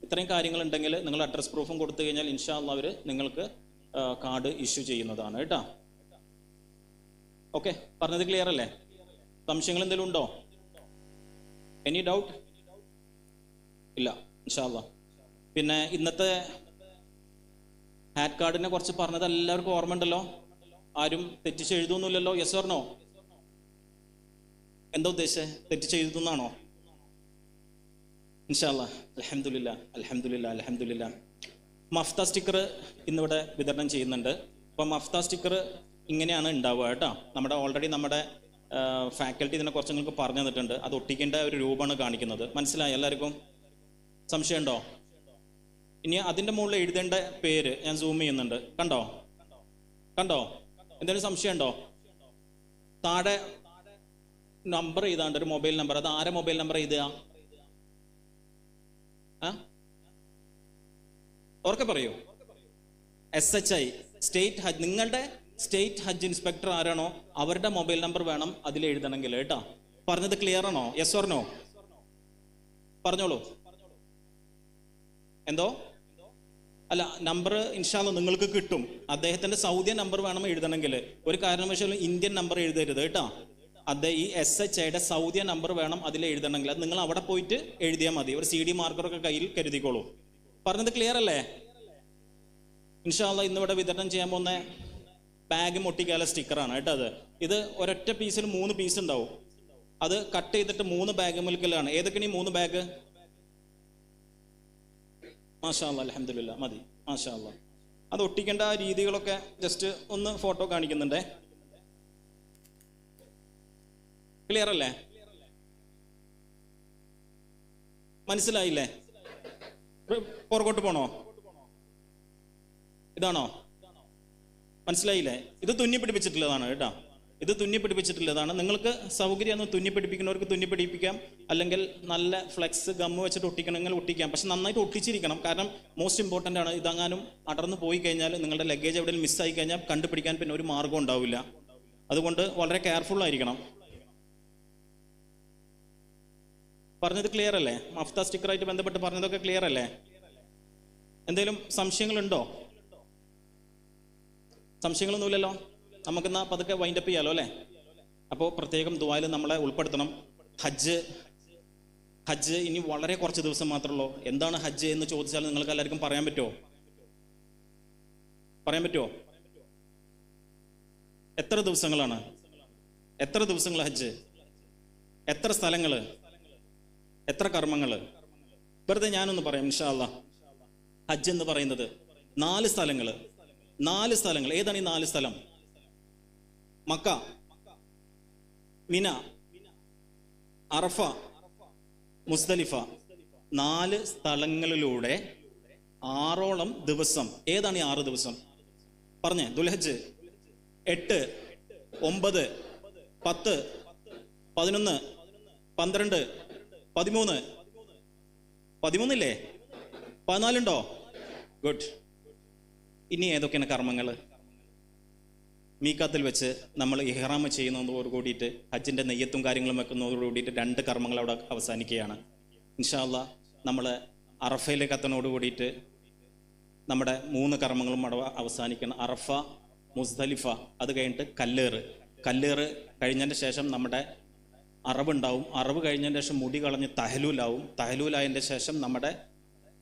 A: ഇത്രയും കാര്യങ്ങളുണ്ടെങ്കിൽ നിങ്ങൾ അഡ്രസ് പ്രൂഫും കൊടുത്തു കഴിഞ്ഞാൽ ഇൻഷാ അല്ലാഹ് അവർ നിങ്ങൾക്ക് കാർഡ് ഇഷ്യൂ ചെയ്യുന്നതാണ് കേട്ടോ. ഓക്കെ, പറഞ്ഞത് ക്ലിയർ അല്ലേ? സംശയങ്ങൾ എന്തെങ്കിലും ഉണ്ടോ? Any doubt? ഇല്ല, ഇൻഷാ അല്ലാഹ്. പിന്നെ ഇന്നത്തെ ഹാറ്റ് കാർഡിനെ കുറിച്ച് പറഞ്ഞത് എല്ലാവർക്കും ഓർമ്മ ഉണ്ടല്ലോ? ആരും തെറ്റിച്ച് എഴുതുന്നില്ലല്ലോ? Yes or no? എന്താ ഉദ്ദേശിച്ചത്? തെറ്റിച്ച് എഴുതുന്നാണോ? ഇൻഷാ അല്ലാഹ്. അൽഹംദുലില്ലാ. മഫ്ത സ്റ്റിക്കർ ഇന്നിവിടെ വിതരണം ചെയ്യുന്നുണ്ട്. അപ്പം മഫ്ത സ്റ്റിക്കർ ഇങ്ങനെയാണ് ഉണ്ടാവുക കേട്ടോ. ഓൾറെഡി നമ്മുടെ ഫാക്കൽറ്റി ഇതിനെ കുറച്ച് നിങ്ങൾക്ക് പറഞ്ഞു തന്നിട്ടുണ്ട്. അത് ഒട്ടിക്കേണ്ട ഒരു രൂപമാണ് കാണിക്കുന്നത്. മനസ്സിലായി എല്ലാവർക്കും? സംശയമുണ്ടോ? ഇനി അതിൻ്റെ മുകളിൽ എഴുതേണ്ട പേര് ഞാൻ സൂം ചെയ്യുന്നുണ്ട്. കണ്ടോ? എന്തെങ്കിലും സംശയം ഉണ്ടോ? താഴെ നമ്പർ എഴുതാണ്ട് ഒരു മൊബൈൽ നമ്പർ. അത് ആരെ മൊബൈൽ നമ്പർ എഴുതുക? ഓർക്കെ പറയൂ. SHI സ്റ്റേറ്റ് ഹജ്ജ്, നിങ്ങളുടെ സ്റ്റേറ്റ് ഹജ്ജ് ഇൻസ്പെക്ടർ ആരാണോ അവരുടെ മൊബൈൽ നമ്പർ വേണം അതിൽ എഴുതണമെങ്കിൽ കേട്ടോ. പറഞ്ഞത് ക്ലിയർ ആണോ? Yes or no? പറഞ്ഞോളൂ. എന്തോ? അല്ല, നമ്പർ ഇൻഷാ അല്ലാഹ് നിങ്ങൾക്ക് കിട്ടും. അദ്ദേഹത്തിന്റെ സൗദി നമ്പർ വേണം എഴുതണമെങ്കിൽ. ഒരു കാരണവശാലും ഇന്ത്യൻ നമ്പർ എഴുതരുത് കേട്ടോ. ഈ SHIയുടെ സൗദി നമ്പർ വേണം അതിൽ എഴുതണമെങ്കിൽ. അത് നിങ്ങൾ അവിടെ പോയിട്ട് എഴുതിയാൽ മതി. ഒരു CD മാർക്കറൊക്കെ കയ്യിൽ കരുതിക്കോളൂ. പറഞ്ഞത് ക്ലിയർ അല്ലേ? ഇൻഷാ അല്ലാഹ് ഇന്നിവിടെ വിതരണം ചെയ്യാൻ പോകുന്ന ബാഗ് ഒട്ടിക്കാല സ്റ്റിക്കറാണ് കേട്ടോ. ഇത് ഒരൊറ്റ പീസിൽ 3 പീസ് ഉണ്ടാവും. അത് കട്ട് ചെയ്തിട്ട് 3 ബാഗ് മുൽക്കലാണ്. ഏതൊക്കെയാണ് ഈ 3 ബാഗ്? മാഷാ അല്ലാഹ്, അൽഹംദുലില്ലാ, മതി. മാഷാ അല്ലാഹ്. അത് ഒട്ടിക്കേണ്ട രീതികളൊക്കെ ജസ്റ്റ് ഒന്ന് ഫോട്ടോ കാണിക്കുന്നുണ്ടേ. ക്ലിയർ അല്ലേ? മനസ്സിലായില്ലേ? പുറകോട്ട് പോണോ? ഇതാണോ? മനസ്സിലായില്ലേ? ഇത് തുന്നി പിടിപ്പിച്ചിട്ടുള്ളതാണ് കേട്ടോ. ഇത് തുന്നി പിടിപ്പിച്ചിട്ടുള്ളതാണ്. നിങ്ങൾക്ക് സൗകര്യം തുന്നി പിടിപ്പിക്കുന്നവർക്ക് തുന്നി പിടിപ്പിക്കാം, അല്ലെങ്കിൽ നല്ല ഫ്ലെക്സ് ഗമ്മ് വെച്ചിട്ട് ഒട്ടിക്കണമെങ്കിൽ ഒട്ടിക്കാം. പക്ഷെ നന്നായിട്ട് ഒട്ടിച്ചിരിക്കണം. കാരണം മോസ്റ്റ് ഇമ്പോർട്ടൻ്റ് ആണ്. ഇതങ്ങാനും അടർന്നു പോയി കഴിഞ്ഞാൽ നിങ്ങളുടെ ലഗേജ് എവിടെയും മിസ്സായി കഴിഞ്ഞാൽ കണ്ടുപിടിക്കാൻ പിന്നെ ഒരു മാർഗം ഉണ്ടാവില്ല. അതുകൊണ്ട് വളരെ കെയർഫുൾ ആയിരിക്കണം. പറഞ്ഞത് ക്ലിയർ അല്ലേ? മഫ്ത സ്റ്റിക്കറായിട്ട് ബന്ധപ്പെട്ട് പറഞ്ഞതൊക്കെ ക്ലിയർ അല്ലേ? എന്തെങ്കിലും സംശയങ്ങളുണ്ടോ? സംശയങ്ങളൊന്നുമില്ലല്ലോ. നമുക്കെന്നാ പതുക്കെ വൈൻഡപ്പ് ചെയ്യാലോ അല്ലേ? അപ്പോൾ പ്രത്യേകം ദുആയിൽ നമ്മളെ ഉൾപ്പെടുത്തണം. ഹജ്ജ് ഇനി വളരെ കുറച്ച് ദിവസം മാത്രമേ ഉള്ളൂ. എന്താണ് ഹജ്ജ് എന്ന് ചോദിച്ചാൽ നിങ്ങൾക്ക് എല്ലാവർക്കും പറയാൻ പറ്റുമോ? പറയാൻ പറ്റുമോ? എത്ര ദിവസങ്ങളാണ്? എത്ര ദിവസങ്ങൾ ഹജ്ജ്? എത്ര സ്ഥലങ്ങൾ? എത്ര കർമ്മങ്ങൾ? വെറുതെ ഞാനൊന്ന് പറയാം ഇൻഷാ അല്ലാഹ്. ഹജ്ജ് എന്ന് പറയുന്നത് 4 സ്ഥലങ്ങൾ. 4 സ്ഥലങ്ങൾ. ഏതാണ് ഈ 4 സ്ഥലം? മക്ക, മിന, അറഫ, മുസ്ദലിഫ. 4 സ്ഥലങ്ങളിലൂടെ 6ഓളം ദിവസം. ഏതാണ് ഈ 6 ദിവസം? പറഞ്ഞേ. ദുൽഹജ്ജ് 8, 9, 10, 11, 12, 13. 13 ഇല്ലേ? 14 ഉണ്ടോ? ഗുഡ്. ഇനി ഏതൊക്കെയാണ് കർമ്മങ്ങൾ? മീക്കാത്തിൽ വെച്ച് നമ്മൾ ഇഹ്റാം ചെയ്യുന്നതോട് കൂടിയിട്ട് ഹജ്ജിൻ്റെ നെയ്യത്തും കാര്യങ്ങളും വെക്കുന്നതോട് കൂടിയിട്ട് 2 കർമ്മങ്ങൾ അവിടെ അവസാനിക്കുകയാണ്. ഇൻഷാ അല്ലാഹ് നമ്മൾ അറഫയിലേക്ക് എത്തുന്നതോട് കൂടിയിട്ട് നമ്മുടെ 3 കർമ്മങ്ങളും അവിടെ അവസാനിക്കണം. അറഫ, മുസ്ദലിഫ, അത് കഴിഞ്ഞിട്ട് കല്ലേറ് കഴിഞ്ഞതിൻ്റെ ശേഷം നമ്മുടെ അറബുണ്ടാവും. അറബ് കഴിഞ്ഞതിന് ശേഷം മുടി കളഞ്ഞ് തഹലൂലാവും. തഹലൂലായതിൻ്റെ ശേഷം നമ്മുടെ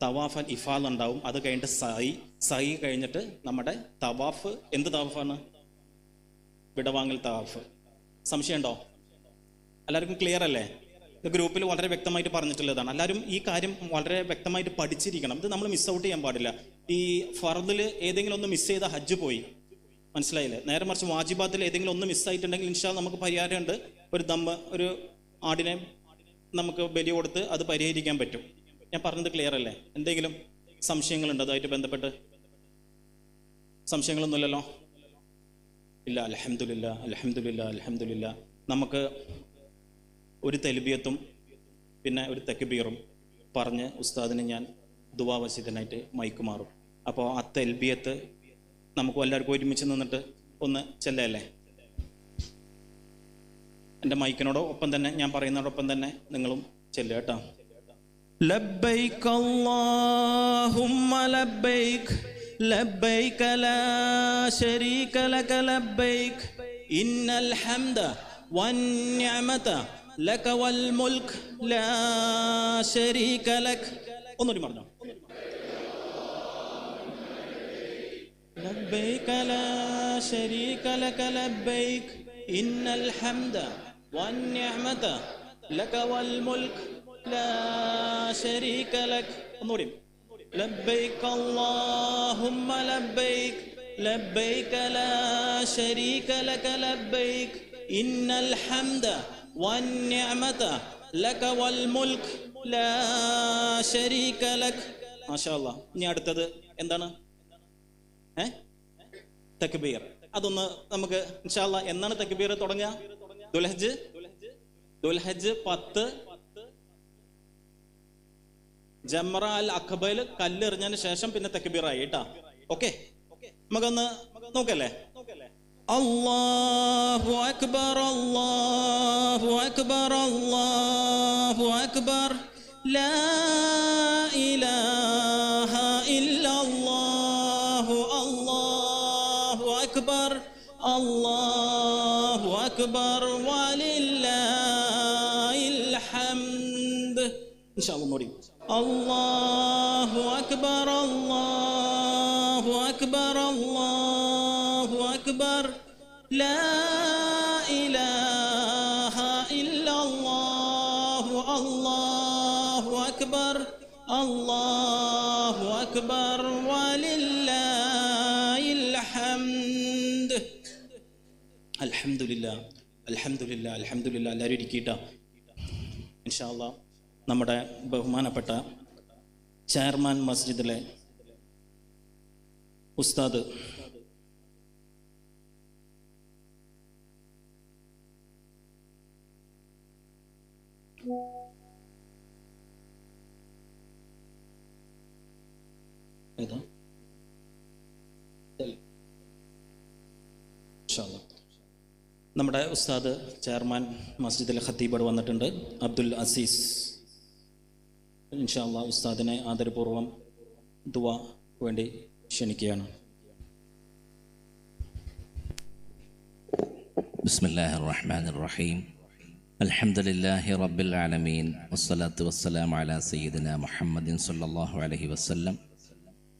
A: തവാഫ് ഇഫാൽ ഉണ്ടാവും. അത് കഴിഞ്ഞിട്ട് സൈ കഴിഞ്ഞിട്ട് നമ്മുടെ തവാഫ്. എന്ത് തവാഫാണ്? വിടവാങ്ങൽ തവാഫ്. സംശയമുണ്ടോ? എല്ലാവർക്കും ക്ലിയർ അല്ലേ? ഇത് ഗ്രൂപ്പിൽ വളരെ വ്യക്തമായിട്ട് പറഞ്ഞിട്ടുള്ളതാണ്. എല്ലാവരും ഈ കാര്യം വളരെ വ്യക്തമായിട്ട് പഠിച്ചിരിക്കണം. ഇത് നമ്മൾ മിസ് ഔട്ട് ചെയ്യാൻ പാടില്ല. ഈ ഫർദിൽ ഏതെങ്കിലും ഒന്ന് മിസ് ചെയ്ത ഹജ്ജ് പോയി. മനസ്സിലായില്ലേ? നേരെ മറിച്ച് വാജിബാത്തിൽ ഏതെങ്കിലും ഒന്ന് മിസ്സായിട്ടുണ്ടെങ്കിൽ ഇൻഷാ അല്ലാഹ് നമുക്ക് പരിഹാരമുണ്ട്. ഒരു ആടിനെ നമുക്ക് ബലി കൊടുത്ത് അത് പരിഹരിക്കാൻ പറ്റും. ഞാൻ പറഞ്ഞത് ക്ലിയർ അല്ലേ? എന്തെങ്കിലും സംശയങ്ങളുണ്ടോ അതുമായിട്ട് ബന്ധപ്പെട്ട്? സംശയങ്ങളൊന്നുമില്ലല്ലോ? ഇല്ല. അൽഹംദുലില്ലാ, അൽഹംദുലില്ലാ, അൽഹംദുലില്ലാ. നമുക്ക് ഒരു തൽബിയത്തും പിന്നെ ഒരു തക്ബീറും പറഞ്ഞ് ഉസ്താദിന് ഞാൻ ദുആ വസീയത്തിനായിട്ട് മൈക്ക് മാറും. അപ്പോൾ ആ തൽബിയത്ത് നമുക്ക് എല്ലാവർക്കും ഒരുമിച്ച് നിന്നിട്ട് ഒന്ന് ചെല്ലല്ലേ? എൻ്റെ മൈക്കിനോടൊപ്പം തന്നെ ഞാൻ പറയുന്നതോടൊപ്പം തന്നെ നിങ്ങളും ചെല്ലുക കേട്ടോ. ലബ്ബൈക അല്ലാഹുമ്മ ലബ്ബൈക ലബ്ബൈക ലാ ശരീക ലക ലബ്ബൈക ഇന്നൽ ഹംദ വന്നിഅമത ലക വൽ മുൽക് ലാ ശരീക ലക. ഒന്നുകൂടി പറഞ്ഞോ. ലബ്ബൈക ലാ ശരീക ലക ലബ്ബൈക ഇന്നൽ ഹംദ വന്നിഅമത ലക വൽ മുൽക് ലാ ശരീക ലക. ഒന്നുകൂടി. ലബ്ബൈക അല്ലാഹുമ്മ ലബ്ബൈക ലബ്ബൈക ലാ ശരീക ലക ലബ്ബൈക ഇന്നൽ ഹംദ വന്നിഅമത ലക വൽ മുൽക് ലാ ശരീക ലക. മാഷാ അല്ലാഹ്. ഇനി അടുത്തത് എന്താണ്? തക്ബീർ. അതൊന്ന് നമുക്ക് ഇൻഷാ അല്ലാഹ് എന്നാണ് തക്ബീർ തുടങ്ങുക? ദുൽഹജ്ജ് 10 ജംറ അൽ അഖബയിൽ കല്ലെറിഞ്ഞതിന് ശേഷം പിന്നെ തക്ബീറായി കേട്ടാ. ഓക്കെ, നമുക്കൊന്ന് നോക്കല്ലേ? അല്ലാഹു അക്ബർ അല്ലാഹു അക്ബർ അല്ലാഹു അക്ബർ ലാ ഇലാഹ ഇല്ലല്ലാഹു അല്ലാഹു അക്ബർ അല്ലാഹു അക്ബർ أكبر ولله الحمد. إن شاء الله نوري. الله أكبر الله أكبر الله أكبر لا إله إلا الله الله أكبر الله أكبر ولله الحمد. الحمد لله الحمد لله الحمد لله. എല്ലാവരും ഇരിക്കട്ടെ. ഇൻഷാ അല്ലാഹ് നമ്മുടെ ബഹുമാനപ്പെട്ട ചെയർമാൻ മസ്ജിദിലെ ഉസ്താദ് ഏതാ നമ്മുടെ ഉസ്താദ് ചെയർമാൻ മസ്ജിദിലെ ഖത്തീബ് വന്നിട്ടുണ്ട്, അബ്ദുൽ അസീസ്. ഇൻഷാ അല്ലാഹ് ഉസ്താദിനെ ആദരപൂർവ്വം ദുആ വേണ്ടി ക്ഷണിക്കുകയാണ്.
T: ബിസ്മില്ലാഹിർ റഹ്മാനിർ റഹീം. അൽഹംദുലില്ലാഹി റബ്ബിൽ ആലമീൻ വസ്സലാത്തു വസ്സലാമു അലാ സയ്യിദിനാ മുഹമ്മദിൻ സ്വല്ലല്ലാഹു അലൈഹി വസല്ലം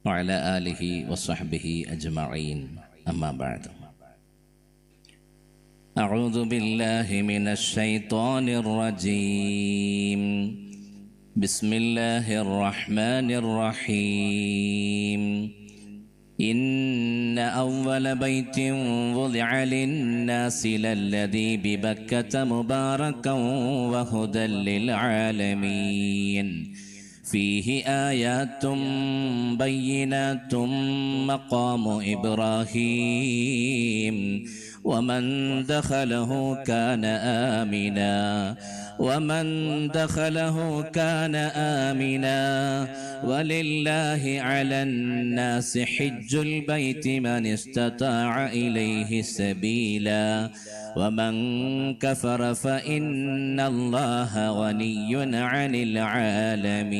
T: വഅലാ ആലിഹി വസ്വഹ്ബിഹി അജ്മഈൻ. അമ്മാ ബഅദ്. അഊദു ബില്ലാഹി മിനശ് ശൈത്വാനിർ റജീം. ബിസ്മില്ലാഹിർ റഹ്മാനിർ റഹീം. إن أول بيت وضع للناس للذي ببكة مباركا وهدى للعالمين فيه آيات بينات مقام إبراهيم ومن دخله كان آمنا ومن دخله كان آمنا ولله على الناس حج البيت من استطاع إليه سبيلا ومن كفر فإن الله غني عن العالمين.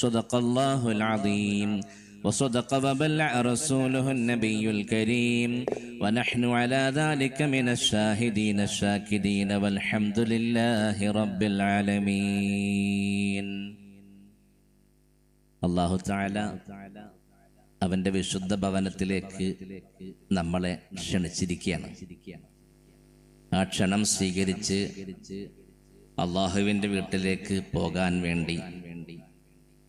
T: صدق الله العظيم وصدق وبلغ رسوله النبي الكريم ونحن على ذلك من الشاهدين الشاكرين والحمد لله رب العالمين. അല്ലാഹു തആല അവൻ്റെ വിശുദ്ധ ഭവനത്തിലേക്ക് നമ്മളെ ക്ഷണിച്ചിരിക്കുകയാണ്. ആ ക്ഷണം സ്വീകരിച്ച് അള്ളാഹുവിൻ്റെ വീട്ടിലേക്ക് പോകാൻ വേണ്ടി,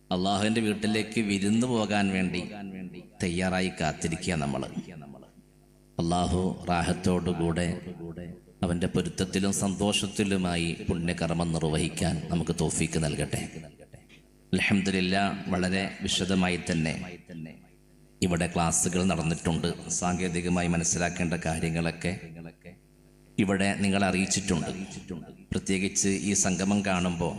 T: അള്ളാഹുവിൻ്റെ വീട്ടിലേക്ക് വിരുന്നു പോകാൻ വേണ്ടി തയ്യാറായി കാത്തിരിക്കുക നമ്മൾ. അള്ളാഹു റാഹത്തോടുകൂടെ അവൻ്റെ പൊരുത്തത്തിലും സന്തോഷത്തിലുമായി പുണ്യകർമ്മം നിർവഹിക്കാൻ നമുക്ക് തൗഫീക്ക് നൽകട്ടെ. അൽഹംദുലില്ലാ, വളരെ വിശദമായി തന്നെ ഇവിടെ ക്ലാസ്സുകൾ നടന്നിട്ടുണ്ട്. സാങ്കേതികമായി മനസ്സിലാക്കേണ്ട കാര്യങ്ങളൊക്കെ ഇവിടെ നിങ്ങളെ അറിയിച്ചിട്ടുണ്ട്. പ്രത്യേകിച്ച് ഈ സംഗമം കാണുമ്പോൾ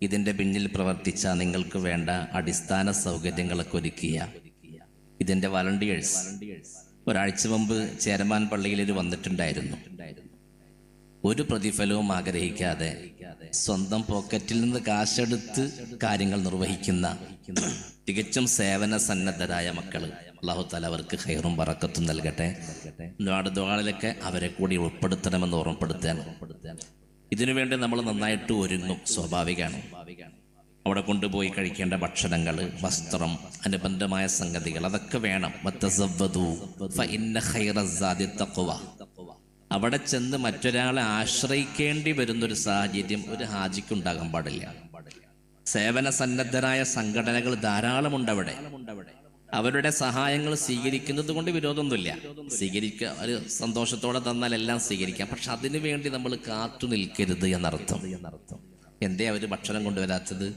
T: ഇതിൻ്റെ പിന്നിൽ പ്രവർത്തിച്ച നിങ്ങൾക്ക് വേണ്ട അടിസ്ഥാന സൗകര്യങ്ങളൊക്കെ ഒരുക്കിയ ഇതിൻ്റെ വളണ്ടിയേഴ്സ് ഒരാഴ്ച മുമ്പ് ചേരമാൻ പള്ളിയിൽ വന്നിട്ടുണ്ടായിരുന്നു. ഒരു പ്രതിഫലവും ആഗ്രഹിക്കാതെ സ്വന്തം പോക്കറ്റിൽ നിന്ന് കാശെടുത്ത് കാര്യങ്ങൾ നിർവഹിക്കുന്ന തികച്ചും സേവന സന്നദ്ധരായ മക്കൾ, അല്ലാഹു തആല അവർക്ക് ഖൈറും ബറക്കത്തും നൽകട്ടെ. ദുആകളിലൊക്കെ അവരെ കൂടി ഉൾപ്പെടുത്തണമെന്ന് ഓർമ്മപ്പെടുത്താൻ. ഇതിനുവേണ്ടി നമ്മൾ നന്നായിട്ട് ഒരുങ്ങും, സ്വാഭാവികമാണ്. അവിടെ കൊണ്ടുപോയി കഴിക്കേണ്ട ഭക്ഷണങ്ങൾ, വസ്ത്രം, അനുബന്ധമായ സംഗതികൾ അതൊക്കെ വേണം. അവിടെ ചെന്ന് മറ്റൊരാളെ ആശ്രയിക്കേണ്ടി വരുന്നൊരു സാഹചര്യം ഒരു ഹാജിക്ക് ഉണ്ടാകാൻ പാടില്ല. സേവന സന്നദ്ധരായ സംഘടനകൾ ധാരാളമുണ്ട് അവിടെ. അവരുടെ സഹായങ്ങൾ സ്വീകരിക്കുന്നത് കൊണ്ട് വിരോധമൊന്നുമില്ല. സ്വീകരിക്കുക, ഒരു സന്തോഷത്തോടെ തന്നാൽ എല്ലാം സ്വീകരിക്കാം. പക്ഷെ അതിനു വേണ്ടി നമ്മൾ കാത്തു നിൽക്കരുത് എന്നർത്ഥം. എന്തേ അവർ ഭക്ഷണം കൊണ്ടുവരാത്തത്,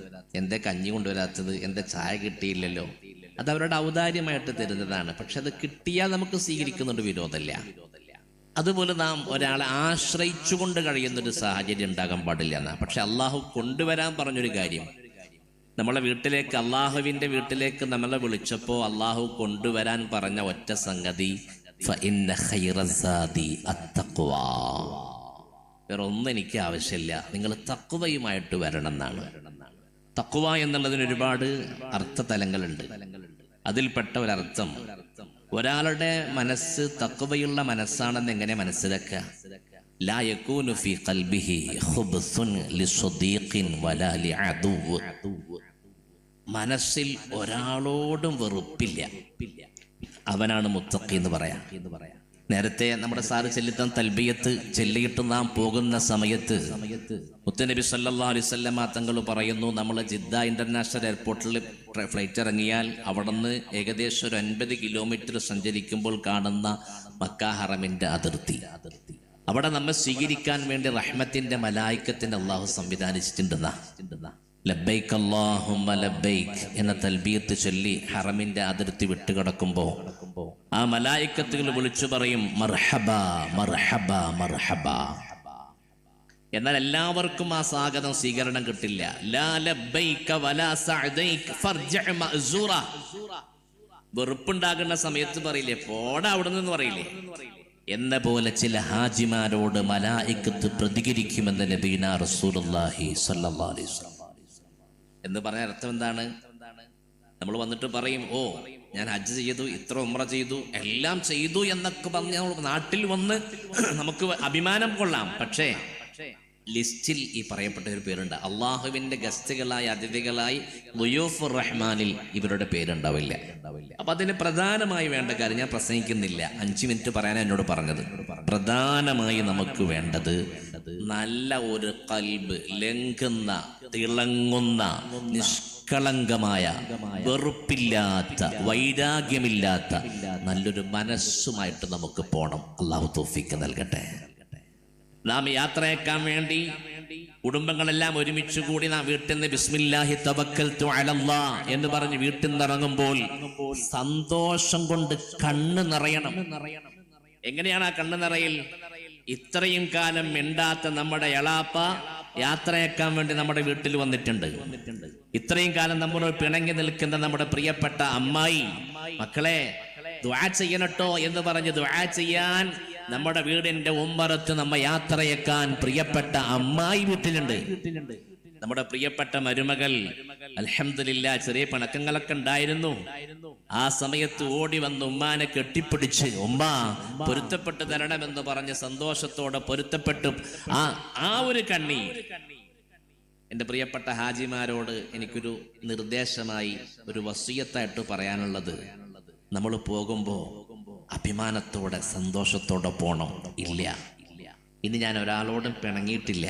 T: എന്തേ കഞ്ഞി കൊണ്ടുവരാത്തത്, എന്തേ ചായ കിട്ടിയില്ലല്ലോ, അത് അവരുടെ ഔദാര്യമായിട്ട് തരുന്നതാണ്. പക്ഷെ അത് കിട്ടിയാൽ നമുക്ക് സ്വീകരിക്കുന്നുണ്ട്, വിരോധമില്ല. അതുപോലെ നാം ഒരാളെ ആശ്രയിച്ചുകൊണ്ട് കഴിയുന്നൊരു സാഹചര്യം ഉണ്ടാകാൻ പാടില്ല എന്നാണ്. പക്ഷെ അള്ളാഹു കൊണ്ടുവരാൻ പറഞ്ഞൊരു കാര്യം, നമ്മളെ വീട്ടിലേക്ക്, അള്ളാഹുവിൻ്റെ വീട്ടിലേക്ക് നമ്മളെ വിളിച്ചപ്പോൾ അള്ളാഹു കൊണ്ടുവരാൻ പറഞ്ഞ ഒറ്റ സംഗതി, വേറെ ഒന്നും എനിക്ക് ആവശ്യമില്ല, നിങ്ങൾ തഖ്വയുമായിട്ട് വരണം എന്നാണ്. തഖ്വ എന്നുള്ളതിന് ഒരുപാട് അർത്ഥതലങ്ങളുണ്ട്. അതിൽപ്പെട്ട ഒരർത്ഥം ഒരാളുടെ മനസ്സ് തഖ്വയുള്ള മനസ്സാണെന്ന് എങ്ങനെ മനസ്സിലാക്കുക? ലാ യകൂനു ഫീ ഖൽബിഹി ഖുബ്സുൻ ലിസ്സദീഖിൻ വലാ ലിഅദുവ്. മനസ്സിൽ ഒരാളോടും വെറുപ്പില്ല, അവനാണ് മുത്തഖി എന്ന് പറയാം. നേരത്തെ നമ്മുടെ സാറ് ചെല്ലിത്തം തൽബിയത്ത് ചെല്ലിയിട്ട് നാം പോകുന്ന സമയത്ത് മുത്തനബി സല്ലല്ലാഹു അലൈഹി വസല്ലം തങ്ങൾ പറയുന്നു, നമ്മൾ ജിദ്ദ ഇന്റർനാഷണൽ എയർപോർട്ടിൽ ഫ്ലൈറ്റ് ഇറങ്ങിയാൽ അവിടെ നിന്ന് ഏകദേശം ഒരു 50 കിലോമീറ്റർ സഞ്ചരിക്കുമ്പോൾ കാണുന്ന മക്ക ഹറമിന്റെ അതിർത്തി, അവിടെ നമ്മെ സ്വീകരിക്കാൻ വേണ്ടി റഹ്മത്തിന്റെ മലായിക്കത്തിന്റെ അള്ളാഹു സംവിധാനിച്ചിട്ടുണ്ടെന്നാ. ലബ്ബൈക് അല്ലാഹുമ്മ ലബ്ബൈക് എന്ന തൽബിയത്ത് ചൊല്ലി ഹറമിന്റെ അതിർത്തി വിട്ടുകിടക്കുമ്പോ ആ മലായിക്കത്തുകൾ വിളിച്ചു പറയും മർഹബ മർഹബ മർഹബ. എന്നാൽ എല്ലാവർക്കും ആ സ്വാഗതം സ്വീകരണം കിട്ടില്ല. ലാ ലബ്ബൈക വലാ സഅദൈക ഫർജിഅ മഅ്സൂറ. വെറുപ്പുണ്ടാകുന്ന സമയത്ത് പറയില്ലേ പോടാ അവിടെ നിന്ന് പറയില്ലേ എന്ന പോലെ ചില ഹാജിമാരോട് മലായിക്കത്ത് പ്രതികരിക്കുമെന്ന് നബീന റസൂലുള്ളാഹി സ്വല്ലല്ലാഹു അലൈഹി വസല്ലം എന്ന് പറഞ്ഞ അർത്ഥം എന്താണ്? നമ്മൾ വന്നിട്ട് പറയും, ഓ ഞാൻ ഹജ്ജ് ചെയ്തു, ഇത്ര ഉംറ ചെയ്തു, എല്ലാം ചെയ്തു എന്നൊക്കെ പറഞ്ഞ് നാട്ടിൽ വന്ന് നമുക്ക് അഭിമാനം കൊള്ളാം. പക്ഷേ ലിസ്റ്റിൽ ഈ പറയപ്പെട്ട ഒരു പേരുണ്ട്. അള്ളാഹുവിന്റെ ഗസ്റ്റുകളായി അതിഥികളായി ദുയൂഫുർ റഹ്മാനിൽ ഇവരുടെ പേരുണ്ടാവില്ല. അപ്പൊ അതിന് പ്രധാനമായി വേണ്ട കാര്യം ഞാൻ പ്രസംഗിക്കുന്നില്ല, 5 മിനിറ്റ് പറയാൻ എന്നോട് പറഞ്ഞത്. പ്രധാനമായി നമുക്ക് വേണ്ടത് നല്ല ഒരു ഖൽബ്, ലംഘുന്ന തിളങ്ങുന്ന നിഷ്കളങ്കമായ വെറുപ്പില്ലാത്ത വൈരാഗ്യമില്ലാത്ത നല്ലൊരു മനസ്സുമായിട്ട് നമുക്ക് പോണം. അള്ളാഹു തൗഫീഖ് നൽകട്ടെ. നാം യാത്രയാക്കാൻ വേണ്ടി കുടുംബങ്ങളെല്ലാം ഒരുമിച്ച് കൂടി നാം വീട്ടിൽ നിന്ന് ബിസ്മില്ലാഹി തവക്കൽതു അലല്ലാഹ് എന്ന് പറഞ്ഞ് വീട്ടിൽ നിന്ന് ഇറങ്ങുമ്പോൾ സന്തോഷം കൊണ്ട് കണ്ണ് നിറയണം. എങ്ങനെയാണ് ആ കണ്ണ് നിറയിൽ? ഇത്രയും കാലം മിണ്ടാത്ത നമ്മുടെ എളാപ്പ യാത്രയാക്കാൻ വേണ്ടി നമ്മുടെ വീട്ടിൽ വന്നിട്ടുണ്ട്. ഇത്രയും കാലം നമ്മളോട് പിണങ്ങി നിൽക്കുന്ന നമ്മുടെ പ്രിയപ്പെട്ട അമ്മായി, മക്കളെ ദുആ ചെയ്യണട്ടോ എന്ന് പറഞ്ഞ് ദുആ ചെയ്യാൻ നമ്മുടെ വീടിന്റെ ഉമ്മറത്ത് നമ്മ യാത്രയേക്കാൻ പ്രിയപ്പെട്ട അമ്മായി വീട്ടിലുണ്ട്. നമ്മുടെ പ്രിയപ്പെട്ട മരുമകൾ അൽഹംദുലില്ലാ ചെറിയ പിണക്കങ്ങളൊക്കെ ഉണ്ടായിരുന്നു. ആ സമയത്ത് ഓടി വന്ന് ഉമ്മാനെ കെട്ടിപ്പിടിച്ച് ഉമ്മ പൊരുത്തപ്പെട്ട് തരണമെന്ന് പറഞ്ഞ് സന്തോഷത്തോടെ പൊരുത്തപ്പെട്ടു. ആ ഒരു കണ്ണീർ എൻ്റെ പ്രിയപ്പെട്ട ഹാജിമാരോട് എനിക്കൊരു നിർദ്ദേശമായി, ഒരു വസിയത്തായിട്ട് പറയാനുള്ളത്, നമ്മൾ പോകുമ്പോൾ അഭിമാനത്തോടെ സന്തോഷത്തോടെ പോണം. ഇല്ല, ഇനി ഞാൻ ഒരാളോടും പിണങ്ങിയിട്ടില്ല,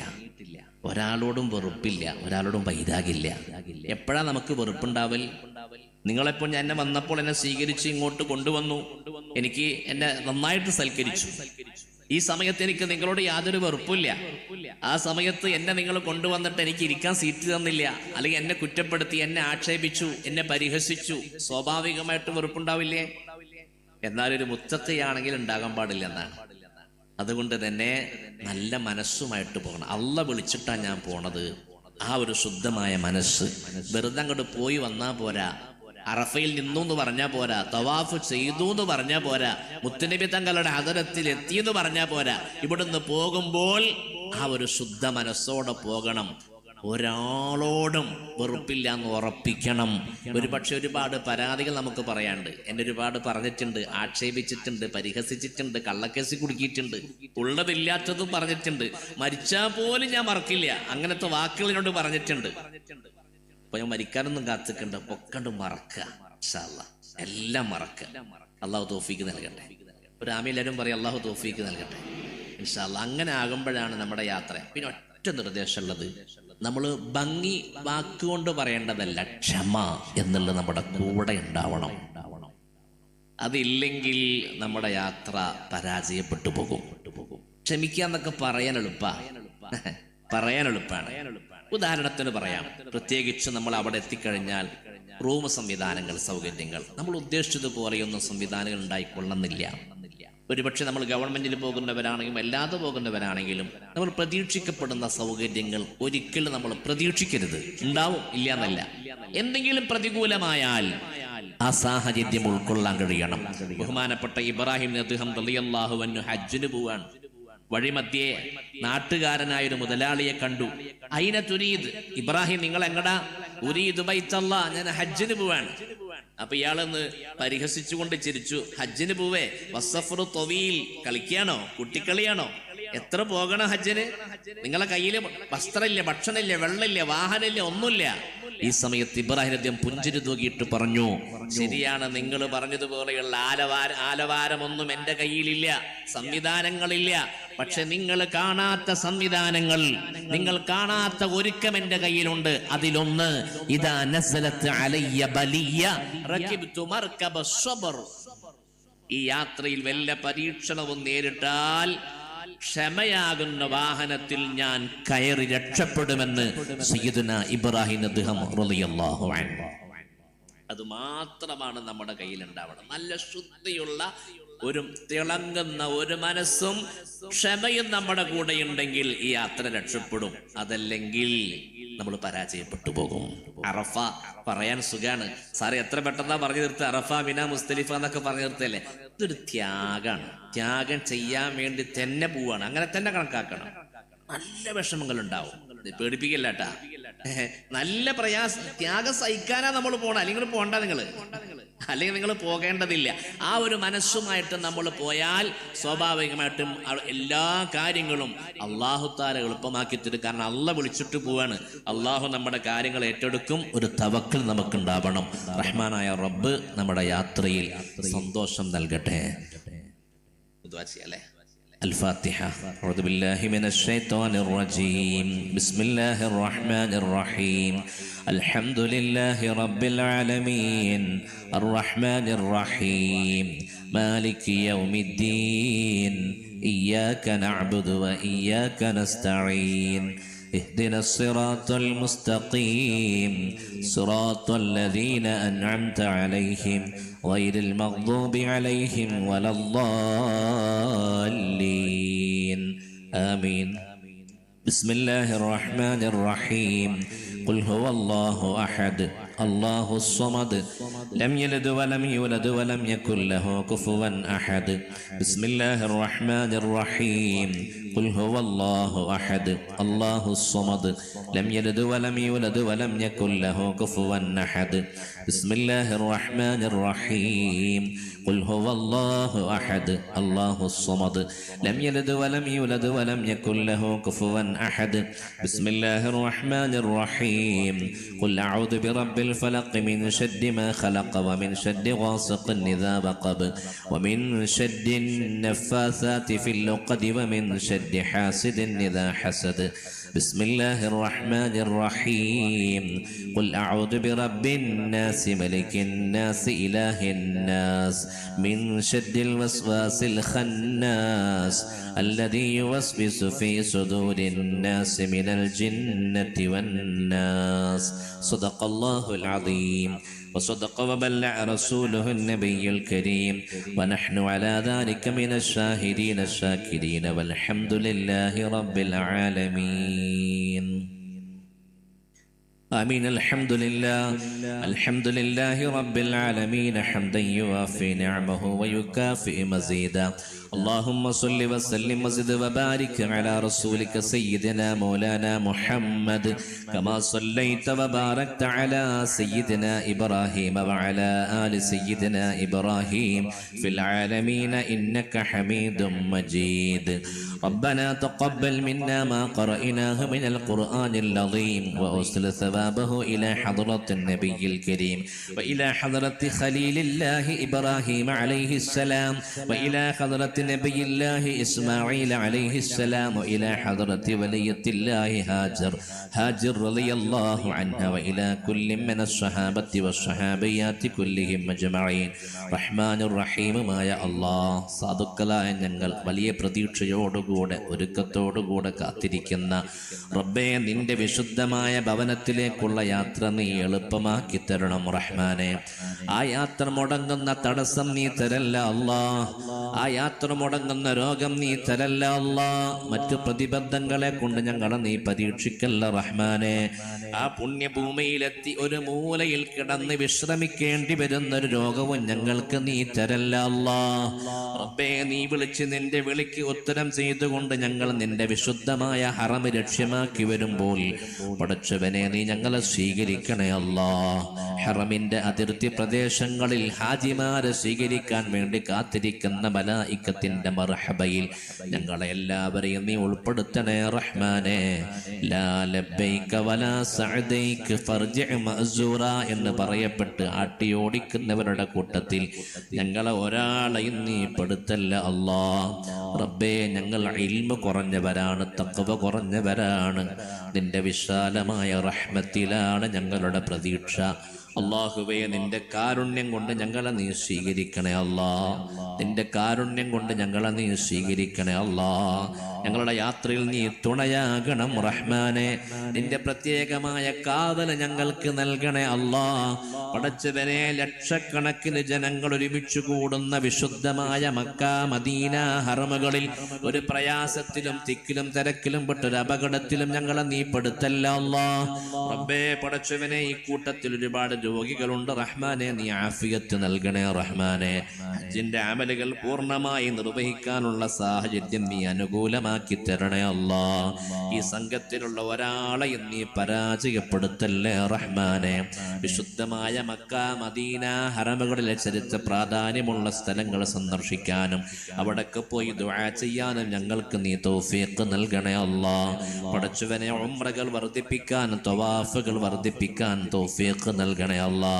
T: ഒരാളോടും വെറുപ്പില്ല, ഒരാളോടും വൈരാഗില്ല. എപ്പോഴാ നമുക്ക് വെറുപ്പുണ്ടാവൽ? നിങ്ങളെപ്പോൾ എന്നെ വന്നപ്പോൾ എന്നെ സ്വീകരിച്ച് ഇങ്ങോട്ട് കൊണ്ടുവന്നു, എനിക്ക് എന്നെ നന്നായിട്ട് സൽക്കരിച്ചു. ഈ സമയത്ത് എനിക്ക് നിങ്ങളോട് യാതൊരു വെറുപ്പില്ല. ആ സമയത്ത് എന്നെ നിങ്ങൾ കൊണ്ടുവന്നിട്ട് എനിക്ക് ഇരിക്കാൻ സീറ്റ് തന്നില്ല, അല്ലെങ്കിൽ എന്നെ കുറ്റപ്പെടുത്തി, എന്നെ ആക്ഷേപിച്ചു, എന്നെ പരിഹസിച്ചു, സ്വാഭാവികമായിട്ട് വെറുപ്പുണ്ടാവില്ലേ? എന്നാലൊരു മുത്തഖിയാണെങ്കിൽ ഉണ്ടാകാൻ പാടില്ല എന്നാണ്. അതുകൊണ്ട് തന്നെ നല്ല മനസ്സുമായിട്ട് പോകണം. അള്ള വിളിച്ചിട്ടാണ് ഞാൻ പോണത്. ആ ഒരു ശുദ്ധമായ മനസ്സ്. വെറുതെ അങ്ങോട്ട് പോയി വന്നാൽ പോരാ, അറഫയിൽ നിന്നു എന്ന് പറഞ്ഞാൽ പോരാ, തവാഫ് ചെയ്തു എന്ന് പറഞ്ഞാൽ പോരാ, മുത്തുനബി തങ്ങളുടെ ഹദറത്തിൽ എത്തിയെന്ന് പറഞ്ഞാൽ പോരാ. ഇവിടുന്ന് പോകുമ്പോൾ ആ ഒരു ശുദ്ധ മനസ്സോടെ പോകണം. ഒരാളോടും വെറുപ്പില്ല എന്ന് ഉറപ്പിക്കണം. ഒരുപക്ഷെ ഒരുപാട് പരാതികൾ നമുക്ക് പറയാണ്ട്. എന്നെ ഒരുപാട് പറഞ്ഞിട്ടുണ്ട്, ആക്ഷേപിച്ചിട്ടുണ്ട്, പരിഹസിച്ചിട്ടുണ്ട്, കള്ളക്കേസി കുടുക്കിയിട്ടുണ്ട്, ഉള്ളതില്ലാത്തതും പറഞ്ഞിട്ടുണ്ട്. മരിച്ചാൽ പോലും ഞാൻ മറക്കില്ല, അങ്ങനത്തെ വാക്കുകൾ എന്നോട് പറഞ്ഞിട്ടുണ്ട്. അപ്പൊ ഞാൻ മരിക്കാനൊന്നും കാത്തിക്കണ്ട, പൊക്കണ്ട് മറക്കുക. ഇൻഷാ അല്ലാഹ് എല്ലാം മറക്കുക. അള്ളാഹു തൗഫീഖ് നൽകട്ടെ. ഒരു ആമീൻ എല്ലാവരും പറയും, അള്ളാഹു തൗഫീഖ് നൽകട്ടെ. ഇൻഷാ അല്ലാഹ് അങ്ങനെ ആകുമ്പോഴാണ് നമ്മുടെ യാത്ര. പിന്നെ ഒറ്റ നിർദ്ദേശമുള്ളത്, നമ്മൾ ഭംഗി വാക്കുകൊണ്ട് പറയേണ്ടതല്ല, ക്ഷമ എന്നുള്ളത് നമ്മുടെ കൂടെ ഉണ്ടാവണം. അതില്ലെങ്കിൽ നമ്മുടെ യാത്ര പരാജയപ്പെട്ടു പോകും. ക്ഷമിക്കുക എന്നൊക്കെ പറയാൻ എളുപ്പമാണ്. ഉദാഹരണത്തിന് പറയാം, പ്രത്യേകിച്ച് നമ്മൾ അവിടെ എത്തിക്കഴിഞ്ഞാൽ റൂം സംവിധാനങ്ങൾ, സൗകര്യങ്ങൾ നമ്മൾ ഉദ്ദേശിച്ചതുപോലെയൊന്നും സംവിധാനങ്ങൾ ഉണ്ടായിക്കൊള്ളുന്നില്ല. ഒരുപക്ഷെ നമ്മൾ ഗവൺമെന്റിൽ പോകുന്നവരാണെങ്കിലും അല്ലാതെ പോകുന്നവരാണെങ്കിലും നമ്മൾ പ്രതീക്ഷിക്കപ്പെടുന്ന സൗകര്യങ്ങൾ ഒരിക്കലും നമ്മൾ പ്രതീക്ഷിക്കരുത്. ഉണ്ടാവും, ഇല്ല എന്നല്ല. എന്തെങ്കിലും പ്രതികൂലമായാൽ ആ സാഹചര്യം ഉൾക്കൊള്ളാൻ കഴിയണം. ബഹുമാനപ്പെട്ട ഇബ്രാഹിം അദ്ദേഹം റളിയല്ലാഹു അൻഹു ഹജ്ജിന് പോവാൻ വഴിമധ്യേ നാട്ടുകാരനായൊരു മുതലാളിയെ കണ്ടു. അയിന തുരീദ്, ഇബ്രാഹിം നിങ്ങൾ എങ്ങടാ? ഉരീദ് ബൈത്തല്ലാഹ്, ഞാൻ ഹജ്ജിന് പോവാണ്. അപ്പൊ ഇയാളൊന്ന് പരിഹസിച്ചുകൊണ്ട് ചിരിച്ചു. ഹജ്ജിന് പോവേ വസഫറു തൊവീൽ, കളിക്കാണോ, കുട്ടിക്കളിയാണോ? എത്ര പോകണം ഹജ്ജിന്? നിങ്ങളെ കയ്യില് വസ്ത്രമില്ല, ഭക്ഷണമില്ല, വെള്ളമില്ല, വാഹനമില്ല, ഒന്നുമില്ല. ഈ സമയത്ത് ഇബ്രാഹിം നബി പുഞ്ചിരി തൂക്കിയിട്ട് പറഞ്ഞു, ശരിയാണ്, നിങ്ങൾ പറഞ്ഞതുപോലെയുള്ള ആലവാരമൊന്നും എൻ്റെ കയ്യിലില്ല, സംവിധാനങ്ങളില്ല. പക്ഷെ നിങ്ങൾ കാണാത്ത സംവിധാനങ്ങൾ, നിങ്ങൾ കാണാത്ത ഒരുക്കം എൻ്റെ കയ്യിലുണ്ട്. അതിലൊന്ന് ഇദാ നസലത്ത് അലയ്യ ബലിയ റകിബ്തു മർകബ സ്വബർ. ഈ യാത്രയിൽ വല്ല പരീക്ഷണവും നേരിട്ടാൽ ക്ഷമയാകുന്ന വാഹനത്തിൽ ഞാൻ കയറി രക്ഷപ്പെടുമെന്ന് സയ്യിദുന ഇബ്രാഹിം അദ്ദേഹം റളിയല്ലാഹു അൻഹു. അത് മാത്രമാണ് നമ്മുടെ കയ്യിലുണ്ടാവണം. നല്ല ശുദ്ധിയുള്ള ഒരു തിളങ്ങുന്ന ഒരു മനസ്സും ക്ഷമയും നമ്മുടെ കൂടെ ഉണ്ടെങ്കിൽ ഈ യാത്ര രക്ഷപ്പെടും. അതല്ലെങ്കിൽ നമ്മൾ പരാജയപ്പെട്ടു പോകും. അറഫ പറയാൻ സുഖാണ് സാറേ, എത്ര പെട്ടെന്നാ പറഞ്ഞു നിർത്തുക. അറഫ, മിന, മുസ്തലിഫ എന്നൊക്കെ പറഞ്ഞു നിർത്തല്ലേ. ഇതൊരു ത്യാഗാണ്. ത്യാഗം ചെയ്യാൻ വേണ്ടി തന്നെ പോവാണ്. അങ്ങനെ തന്നെ കണക്കാക്കണം. നല്ല വിഷമങ്ങൾ ഉണ്ടാവും, പേടിപ്പിക്കല്ലേട്ടാ. നല്ല പ്രയാസം, ത്യാഗം സഹിക്കാനാ നമ്മൾ പോണം. അല്ലെങ്കിൽ പോണ്ട, അല്ലെങ്കിൽ നിങ്ങൾ പോകേണ്ടതില്ല. ആ ഒരു മനസ്സുമായിട്ട് നമ്മൾ പോയാൽ സ്വാഭാവികമായിട്ടും എല്ലാ കാര്യങ്ങളും അള്ളാഹു താല എളുപ്പമാക്കി തരും. കാരണം അള്ളാഹ് വിളിച്ചിട്ട് പോവാണ്. അള്ളാഹു നമ്മുടെ കാര്യങ്ങൾ ഏറ്റെടുക്കും. ഒരു തവക്കൽ നമുക്കുണ്ടാവണം. റഹ്മാനായ റബ്ബ് നമ്മുടെ യാത്രയിൽ സന്തോഷം നൽകട്ടെ. الفاتحة. أعوذ بالله من الشيطان الرجيم. بسم الله الرحمن الرحيم. الحمد لله رب العالمين الرحمن الرحيم مالك يوم الدين إياك نعبد وإياك نستعين اهدنا الصراط المستقيم صراط الذين أنعمت عليهم غير المغضوب عليهم ولا الضالين آمين. بسم الله الرحمن الرحيم. قل هو الله أحد الله الصمد لم يلد ولم يولد ولم يكن له كفوا أحد. بسم الله الرحمن الرحيم. قل هو الله أحد الله الصمد لم يلد ولم يولد ولم يكن له كفوا أحد. بسم الله الرحمن الرحيم. قل هو الله أحد الله الصمد لم يلد ولم يولد ولم يكن له كفوا أحد. بسم الله الرحمن الرحيم. قل أعوذ برب الفلق من شر ما خلق ومن شر غاسق إذا وقب ومن شر النفاثات في العقد ومن شر حاسد إذا حسد. بسم الله الرحمن الرحيم. قل أعوذ برب الناس ملك الناس إله الناس من شر الوسواس الخناس الذي يوسوس في صدور الناس من الجنة والناس. صدق الله العظيم وصدق وبلغ رسوله النبي الكريم ونحن على ذلك من الشاهدين الشاكرين والحمد لله رب العالمين. آمين. الحمد لله رب العالمين حمدا يوافي نعمه ويكافئ مزيدا. اللهم صل وسلم وزد وبارك على رسولك سيدنا مولانا محمد كما صليت وباركت على سيدنا إبراهيم وعلى آل سيدنا إبراهيم في العالمين إنك حميد مجيد. ربنا تقبل منا ما قرأناه من القرآن العظيم وأوصل ثوابه إلى حضرة النبي الكريم وإلى حضرة خليل الله إبراهيم عليه السلام وإلى حضرة نبي الله إسماعيل عليه السلام وإلى حضرة ولية الله هاجر رضي الله عنها وإلى كل من الصحابة والصحابيات كلهم أجمعين. റഹ്മാൻ റഹീമുമായ അല്ലാഹ്, സാധുക്കളായ ഞങ്ങൾ വലിയ പ്രതീക്ഷയോടുകൂടെ ഒരുക്കത്തോടുകൂടെ കാത്തിരിക്കുന്ന റബ്ബേ, നിന്റെ വിശുദ്ധമായ ഭവനത്തിലേക്കുള്ള യാത്ര നീ എളുപ്പമാക്കി തരണം റഹ്മാനെ. ആ യാത്ര മുടങ്ങുന്ന തടസ്സം നീ തരല്ല അല്ലാഹ്. ആ യാത്ര ആയത്ര മുടങ്ങുന്ന രോഗം നീ തരല്ല അല്ലാ. മറ്റു പ്രതിബന്ധങ്ങളെ കൊണ്ട് ഞങ്ങളെ നീ പരീക്ഷിക്കല്ല റഹ്മാനെ. ആ പുണ്യഭൂമിയിലെത്തി ഒരു മൂലയിൽ കിടന്ന് വിശ്രമിക്കേണ്ടി വരുന്നൊരു രോഗവും ഞങ്ങൾക്ക് നീ തരല്ല അല്ലാ. റബ്ബേ, നീ വിളിച്ച് നിന്റെ വിളിക്ക് ഉത്തരം ചെയ്തുകൊണ്ട് ഞങ്ങൾ നിന്റെ വിശുദ്ധമായ ഹറം ലക്ഷ്യമാക്കി വരുമ്പോൾ പടച്ചവനെ നീ ഞങ്ങളെ സ്വീകരിക്കണേ അല്ലാ. ഹറമിന്റെ അതിർത്തി പ്രദേശങ്ങളിൽ ഹാജിമാരെ സ്വീകരിക്കാൻ വേണ്ടി കാത്തിരിക്കുന്ന മലായിക്കത്തിന്റെ മർഹബയിൽ ഞങ്ങളെ എല്ലാവരെയും നീ ഉൾപ്പെടുത്തണേ റഹ്മാനെ. ലാ ലബ്ബൈക വലാ സഅദൈക ഫർജിഅ മഅ്സൂറ എന്ന് പറയപ്പെട്ട് ആട്ടിയോടിക്കുന്നവരുടെ കൂട്ടത്തിൽ ഞങ്ങളെ ഒരാളെയും നീ പെടുത്തല്ല അല്ലാ. റബ്ബേ, ഞങ്ങൾ ഇൽമ കുറഞ്ഞവരാണ്, തഖ്വ കുറഞ്ഞവരാണ്. നിന്റെ വിശാലമായ റഹ്മത്തിലാണ് ഞങ്ങളുടെ പ്രതീക്ഷ. അല്ലാഹുവേ, നിന്റെ കാരുണ്യം കൊണ്ട് ഞങ്ങളെ നീ സ്വീകരിക്കണേ അല്ലാ. നിന്റെ കാരുണ്യം കൊണ്ട് ഞങ്ങളെ നീ സ്വീകരിക്കണേ അല്ലാ. ഞങ്ങളുടെ യാത്രയിൽ നീ തുണയാകണം റഹ്മാനെ. നിന്റെ പ്രത്യേകമായ കാതൽ ഞങ്ങൾക്ക് നൽകണേ അല്ലാ. പടച്ചവനെ, ലക്ഷക്കണക്കിന് ജനങ്ങൾ ഒരുമിച്ച് കൂടുന്ന വിശുദ്ധമായ മക്ക മദീന ഹറമുകളിൽ ഒരു പ്രയാസത്തിലും തിക്കിലും തിരക്കിലും പെട്ടൊരു അപകടത്തിലും ഞങ്ങളെ നീ പെടുത്തല്ല അല്ലാ. റബ്ബേ, പടച്ചവനെ, ഈ കൂട്ടത്തിൽ ഒരുപാട് രോഗികളുണ്ട് റഹ്മാനെ. നീ ആഫിയത്ത് നൽകണേ റഹ്മാനെ. ഹജ്ജിന്റെ അമലുകൾ പൂർണ്ണമായി നിർവഹിക്കാനുള്ള സാഹചര്യം നീ അനുകൂലമാക്കി തരണേ അല്ലാ. ഈ സംഘത്തിലുള്ള ഒരാളെയും നീ പരാജയപ്പെടുത്തല്ലേ റഹ്മാനെ. വിശുദ്ധമായ മക്ക മദീന ഹറമുകളിലെ ചരിത്ര പ്രാധാന്യമുള്ള സ്ഥലങ്ങൾ സന്ദർശിക്കാനും അവിടൊക്കെ പോയി ദുആ ചെയ്യാനും ഞങ്ങൾക്ക് നീ തൗഫീഖ് നൽകണേ അല്ലാ. പടച്ചവനെ, ഉംറകൾ വർദ്ധിപ്പിക്കാൻ, തവാഫുകൾ വർദ്ധിപ്പിക്കാൻ തൗഫീഖ് നൽകണേ അല്ലാ.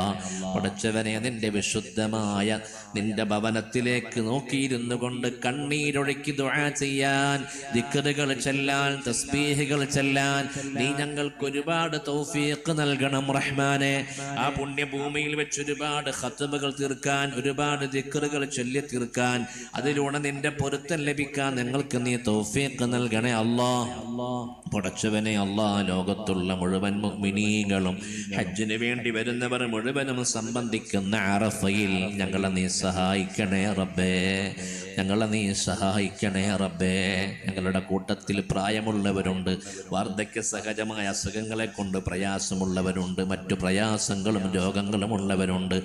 T: പടച്ചവനെ, നിന്റെ വിശുദ്ധമായ നിന്റെ ഭവനത്തിലേക്ക് നോക്കിയിരുന്നു കൊണ്ട് കണ്ണീരൊഴുക്കി ദുആ ചെയ്യാൻ, ദിക്റുകൾ ചെല്ലാൻ, തസ്ബീഹുകൾ ചെല്ലാൻ നീ ഞങ്ങൾക്ക് ഒരുപാട് തൗഫീഖ് നൽകണം റഹ്മാനെ. ആ പുണ്യഭൂമിയിൽ വെച്ച് ഒരുപാട് ഖത്മുകൾ തീർക്കാൻ, ഒരുപാട് ദിക്റുകൾ ചൊല്ലി തീർക്കാൻ, അതിലൂടെ നിന്റെ പൊരുത്തം ലഭിക്കാൻ ഞങ്ങൾക്ക് നീ തൗഫീഖ് നൽകണേ അല്ലാ. പടച്ചവനെ അല്ലാ, ലോകത്തുള്ള മുഴുവൻ മുഅ്മിനീങ്ങളും ഹജ്ജിന് വേണ്ടി വരുന്നവർ മുഴുവനും സംബന്ധിക്കുന്ന അറഫയിൽ ഞങ്ങളെ നീ സഹായിക്കണേ റബ്ബേ. ഞങ്ങളെ നീ സഹായിക്കണേ റബ്ബേ. ഞങ്ങളുടെ കൂട്ടത്തിൽ പ്രായമുള്ളവരുണ്ട്, വാർദ്ധക്യ സഹജമായ അസുഖങ്ങളെ കൊണ്ട് പ്രയാസമുള്ളവരുണ്ട്, മറ്റു പ്രയാസങ്ങളും രോഗങ്ങളും ഉള്ളവരുണ്ട്.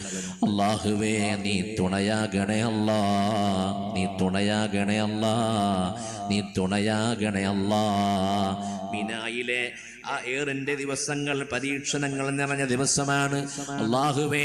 T: അല്ലാഹുവേ, നീ തുണയാകണേ അല്ലാ. നീ തുണയാകണേ അല്ലാ. നീ തുണയാകണേ അല്ലാ. മിനായിലെ ആ ഏറിന്റെ ദിവസങ്ങൾ പരീക്ഷണങ്ങൾ നിറഞ്ഞ ദിവസമാണ്. അല്ലാഹുവേ,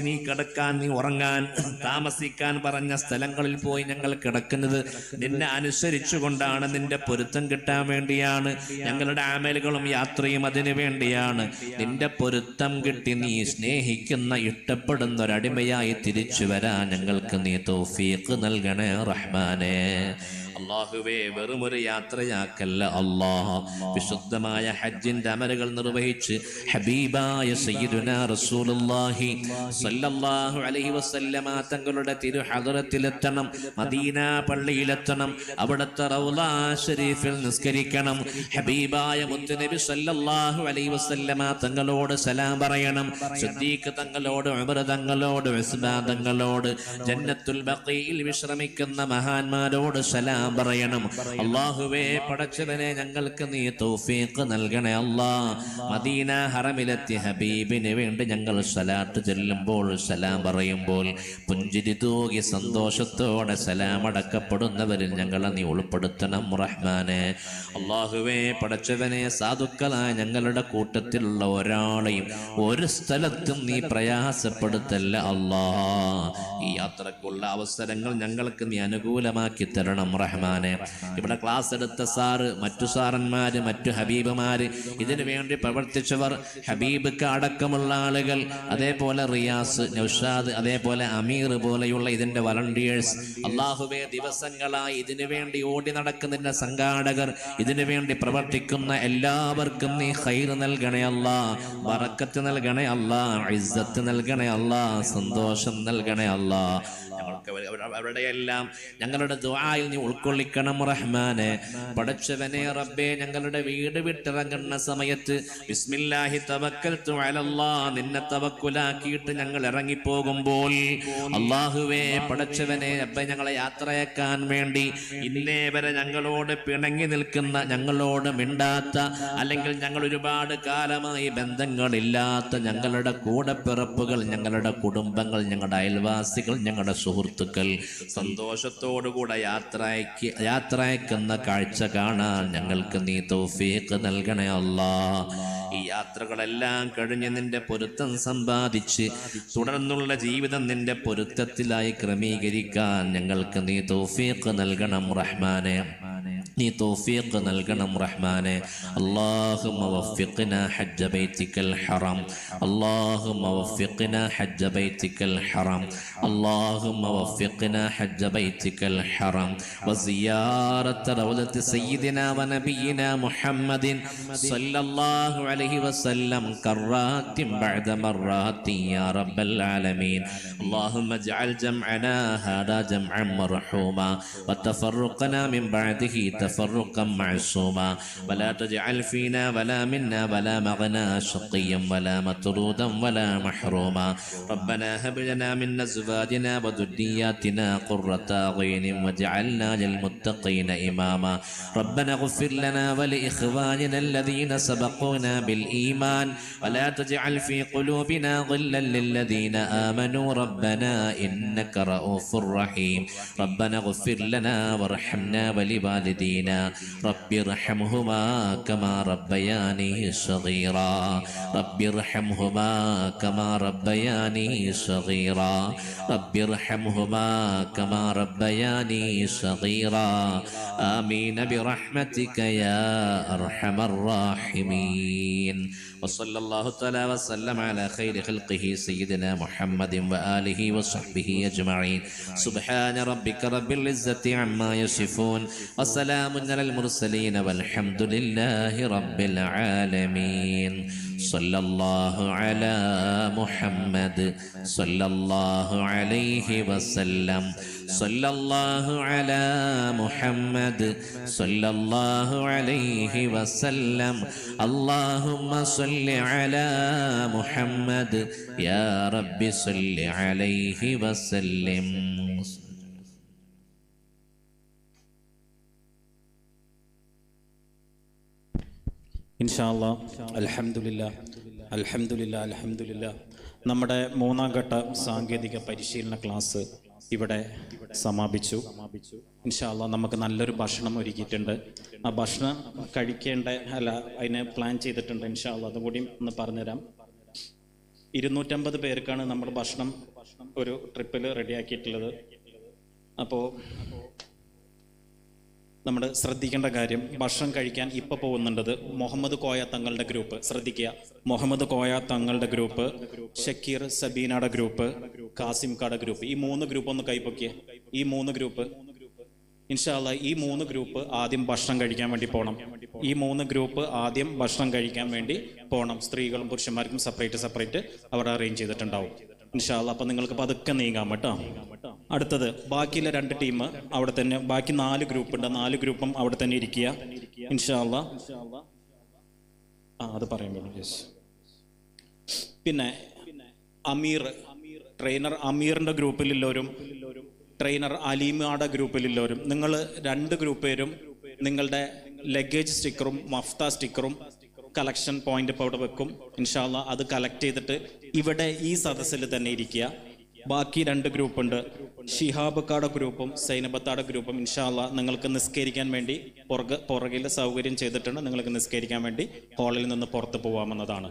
T: നീ കിടക്കാൻ, നീ ഉറങ്ങാൻ, താമസിക്കാൻ പറഞ്ഞ സ്ഥലങ്ങളിൽ പോയി ഞങ്ങൾ കിടക്കുന്നത് നിന്നെ അനുസരിച്ചു കൊണ്ടാണ്, നിന്റെ പൊരുത്തം കിട്ടാൻ വേണ്ടിയാണ്. ഞങ്ങളുടെ അമലുകളും യാത്രയും അതിനു വേണ്ടിയാണ്. നിന്റെ പൊരുത്തം കിട്ടി നീ സ്നേഹിക്കുന്ന, ഇഷ്ടപ്പെടുന്ന ഒരടിമയായി തിരിച്ചു വരാൻ ഞങ്ങൾക്ക് നീ തൗഫീഖ് നൽകണേ റഹ്മാനെ. അല്ലാഹുവേ, വെറുമൊരു യാത്രയാക്കല്ല അല്ലാ. വിശുദ്ധമായ ഹജ്ജിന്റെ അമലുകൾ നിർവഹിച്ച് ഹബീബായ സയ്യിദുനാ റസൂലുള്ളാഹി സ്വല്ലല്ലാഹു അലൈഹി വസല്ലമ തങ്ങളുടെ തിരുഹദറത്തിലെത്തണം, മദീന പള്ളിയിലെത്തണം, അവിടുത്തെ റൗള ശരീഫിൽ നിസ്കരിക്കണം, ഹബീബായ മുത്തുനബി സ്വല്ലല്ലാഹു അലൈഹി വസല്ലമ തങ്ങളോട് സലാം പറയണം, സിദ്ദീഖ് തങ്ങളോട്, ഉമർ തങ്ങളോട്, ഉസ്മാൻ തങ്ങളോട്, ജന്നത്തുൽ ബഖീയിൽ വിശ്രമിക്കുന്ന മഹാന്മാരോട് സലാം പറയണം. അല്ലാഹുവേ, പടച്ചവനെ, ഞങ്ങൾക്ക് നീ തൗഫീഖ് നൽകണേ അല്ലാ. മദീന ഹറമിലെത്തി ഹബീബിന് വേണ്ടി ഞങ്ങൾ സലാത്ത് ചൊല്ലുമ്പോൾ, സലാം പറയുമ്പോൾ പുഞ്ചിരി തൂകി സന്തോഷത്തോടെ സലാം അടക്കപ്പെടുന്നവരിൽ ഞങ്ങളെ നീ ഉൾപ്പെടുത്തണം റഹ്മാനെ. അല്ലാഹുവേ, പടച്ചവനെ, സാധുക്കളായ ഞങ്ങളുടെ കൂട്ടത്തിലുള്ള ഒരാളെയും ഒരു സ്ഥലത്തും നീ പ്രയാസപ്പെടുത്തല്ല അല്ലാ. ഈ യാത്രക്കുള്ള അവസരങ്ങൾ ഞങ്ങൾക്ക് നീ അനുകൂലമാക്കി തരണം റഹ്മാനെ. ഇവിടെ ക്ലാസ് എടുത്ത സാറ്, മറ്റു സാറന്മാര്, മറ്റു ഹബീബുമാര്, ഇതിനു വേണ്ടി പ്രവർത്തിച്ചവർ, ഹബീബ് അടക്കമുള്ള ആളുകൾ, അതേപോലെ റിയാസ്, നൗഷാദ്, അതേപോലെ അമീർ പോലെയുള്ള ഇതിന്റെ വളണ്ടിയേഴ്സ്, അല്ലാഹുവേ, ദിവസങ്ങളായി ഇതിനു വേണ്ടി ഓടി നടക്കുന്നതിന്റെ സംഘാടകർ, ഇതിനു വേണ്ടി പ്രവർത്തിക്കുന്ന എല്ലാവർക്കും നീ ഖൈർ നൽകണേ അല്ലാ. ബറക്കത്ത് നൽകണേ അല്ലാ. ഇസ്സത്ത് നൽകണേ അല്ലാ. സന്തോഷം നൽകണേ അല്ലാ. ഞങ്ങൾക്ക് അവരുടെ എല്ലാം ഞങ്ങളുടെ ദുആയിൽ നീ ഉൾക്കൊള്ളിക്കണം റഹ്മാനെ. പടച്ചവനെ റബ്ബേ, ഞങ്ങളുടെ വീട് വിട്ടിറങ്ങുന്ന സമയത്ത് ബിസ്മില്ലാഹി തവക്കൽതു അലല്ലാഹ്, നിന്നെ തവക്കുലാക്കിയിട്ട് ഞങ്ങൾ ഇറങ്ങിപ്പോകുമ്പോൾ അല്ലാഹുവേ പടച്ചവനെ റബ്ബേ, ഞങ്ങളെ യാത്രയാക്കാൻ വേണ്ടി ഇന്നേ വരെ ഞങ്ങളോട് പിണങ്ങി നിൽക്കുന്ന, ഞങ്ങളോട് മിണ്ടാത്ത, അല്ലെങ്കിൽ ഞങ്ങൾ ഒരുപാട് കാലമായി ബന്ധങ്ങളില്ലാത്ത ഞങ്ങളുടെ കൂടപ്പിറപ്പുകൾ, ഞങ്ങളുടെ കുടുംബങ്ങൾ, ഞങ്ങളുടെ അയൽവാസികൾ, ഞങ്ങളുടെ സുഹൃത്തുക്കൾ സന്തോഷത്തോടുകൂടെ യാത്രയക്കുന്ന കാഴ്ച കാണാൻ ഞങ്ങൾക്ക് നീ തൗഫീഖ് നൽകണേ അല്ലാഹ്. ഈ യാത്രകളെല്ലാം കഴിഞ്ഞ് നിന്റെ പൊരുത്തം സമ്പാദിച്ച് തുടർന്നുള്ള ജീവിതം നിന്റെ പൊരുത്തത്തിലായി ക്രമീകരിക്കാൻ ഞങ്ങൾക്ക് നീ തൗഫീഖ് നൽകണം റഹ്മാനെ. നീ തൗഫീഖ് നൽകണം റഹ്മാനെ. അല്ലാഹുമ്മ വഫിഖ്നാ ഹജ്ജ ബൈതിക്കൽ ഹറം, അല്ലാഹുമ്മ വഫിഖ്നാ ഹജ്ജ ബൈതിക്കൽ ഹറം, അല്ലാഹുമ്മ വഫിഖ്നാ ഹജ്ജ ബൈതിക്കൽ ഹറം വസിയാറത റൗദത്തി സയ്യിദിനാ വനബിയിനാ മുഹമ്മദിൻ സല്ലല്ലാഹു അലൈഹി വസല്ലം കറാത്തിൻ ബഅദ മറാത്തിൻ യാ റബ്ബൽ ആലമീൻ. അല്ലാഹുമ്മ ഇജ്അൽ ജംഅനാ ഹാദാ ജംഅൻ മർഹൂമാ വതഫറഖനാ മിൻ ബഅദിഹി تفرقا معصوما ولا تجعل فينا ولا منا ولا مغنا شقيا ولا مطرودا ولا محروما. ربنا هب لنا من أزواجنا وذرياتنا قرة أعين واجعلنا للمتقين إماما. ربنا اغفر لنا ولإخواننا الذين سبقونا بالإيمان ولا تجعل في قلوبنا غلا للذين آمنوا ربنا إنك رؤوف رحيم. ربنا اغفر لنا وارحمنا ولوالدينا رب ارحمهما كما ربياني صغيرا. رب ارحمهما كما ربياني صغيرا. رب ارحمهما كما ربياني صغيرا. آمين برحمتك يا أرحم الراحمين. وصلى الله تعالى وسلم على خير خلقه سيدنا محمد وآله وصحبه أجمعين. سبحان ربك رب العزة عما يصفون وسلام على المرسلين والحمد لله رب العالمين. صلى الله على محمد صلى الله عليه وسلم. صلى الله على محمد صلى الله عليه وسلم. اللهم صل على محمد يا رب صل عليه وسلم.
A: ഇൻഷാ അല്ലാഹ് അൽഹംദുലില്ലാഹ് അൽഹംദുലില്ലാഹ് അൽഹംദുലില്ലാഹ്. നമ്മുടെ മൂന്നാം ഘട്ട സാങ്കേതിക പരിശീലന ക്ലാസ് ഇവിടെ സമാപിച്ചു. ഇൻഷാ അല്ലാഹ് നമുക്ക് നല്ലൊരു ഭക്ഷണം ഒരുക്കിയിട്ടുണ്ട്. ആ ഭക്ഷണം കഴിക്കേണ്ട അതിനെ പ്ലാൻ ചെയ്തിട്ടുണ്ട്. ഇൻഷാ അല്ലാഹ് അതും കൂടി ഒന്ന് പറഞ്ഞുതരാം. 250 പേർക്കാണ് നമ്മൾ ഭക്ഷണം ഒരു ട്രിപ്പിൽ റെഡിയാക്കിയിട്ടുള്ളത്. അപ്പോൾ നമ്മൾ ശ്രദ്ധിക്കേണ്ട കാര്യം, ഭക്ഷണം കഴിക്കാൻ ഇപ്പോൾ പോകുന്നുണ്ടത് മുഹമ്മദ് കോയ തങ്ങളുടെ ഗ്രൂപ്പ്. ശ്രദ്ധിക്കുക, മുഹമ്മദ് കോയ തങ്ങളുടെ ഗ്രൂപ്പ്, ഷക്കീർ സബീനയുടെ ഗ്രൂപ്പ്, കാസിംകാടെ ഗ്രൂപ്പ്. ഈ 3 ഗ്രൂപ്പ് ഒന്ന് കൈപ്പൊക്കിയ. ഈ 3 ഗ്രൂപ്പ് ഇൻഷാ അല്ലാഹ് ഈ 3 ഗ്രൂപ്പ് ആദ്യം ഭക്ഷണം കഴിക്കാൻ വേണ്ടി പോകണം. ഈ 3 ഗ്രൂപ്പ് ആദ്യം ഭക്ഷണം കഴിക്കാൻ വേണ്ടി പോകണം. സ്ത്രീകളും പുരുഷന്മാർക്കും സെപ്പറേറ്റ് അവിടെ അറേഞ്ച് ചെയ്തിട്ടുണ്ടാവും ഇൻഷാ അല്ലാഹ്. അപ്പം നിങ്ങൾക്ക് പതുക്കെ നീങ്ങാം കേട്ടോ. അടുത്തത് ബാക്കിയുള്ള 2 ടീം അവിടെ തന്നെ, ബാക്കി 4 ഗ്രൂപ്പ് ഉണ്ട്. 4 ഗ്രൂപ്പും അവിടെ തന്നെ ഇരിക്കുക ഇൻഷാ അല്ലാഹ്. അത് പറയാൻ പറ്റും. യെസ്. പിന്നെ അമീർ ട്രെയിനർ അമീറിൻ്റെ ഗ്രൂപ്പിലുള്ളവരും ട്രെയിനർ അലീമയുടെ ഗ്രൂപ്പിലുള്ളവരും നിങ്ങൾ 2 ഗ്രൂപ്പ് പേരും നിങ്ങളുടെ ലഗേജ് സ്റ്റിക്കറും മഫ്ത സ്റ്റിക്കറും കളക്ഷൻ പോയിന്റ് ഇപ്പോൾ അവിടെ വെക്കും ഇൻഷാ അല്ലാഹ്. അത് കളക്ട് ചെയ്തിട്ട് ഇവിടെ ഈ സദസ്സിൽ തന്നെ ഇരിക്കുക. ബാക്കി 2 ഗ്രൂപ്പുണ്ട്, ഷിഹാബക്കാടെ ഗ്രൂപ്പും സൈനബത്താടെ ഗ്രൂപ്പും. ഇൻഷാ അല്ലാഹ് നിങ്ങൾക്ക് നിസ്കരിക്കാൻ വേണ്ടി പുറകിൽ സൗകര്യം ചെയ്തിട്ടുണ്ട്. നിങ്ങൾക്ക് നിസ്കരിക്കാൻ വേണ്ടി ഹാളിൽ നിന്ന് പുറത്ത് പോകാമെന്നതാണ്.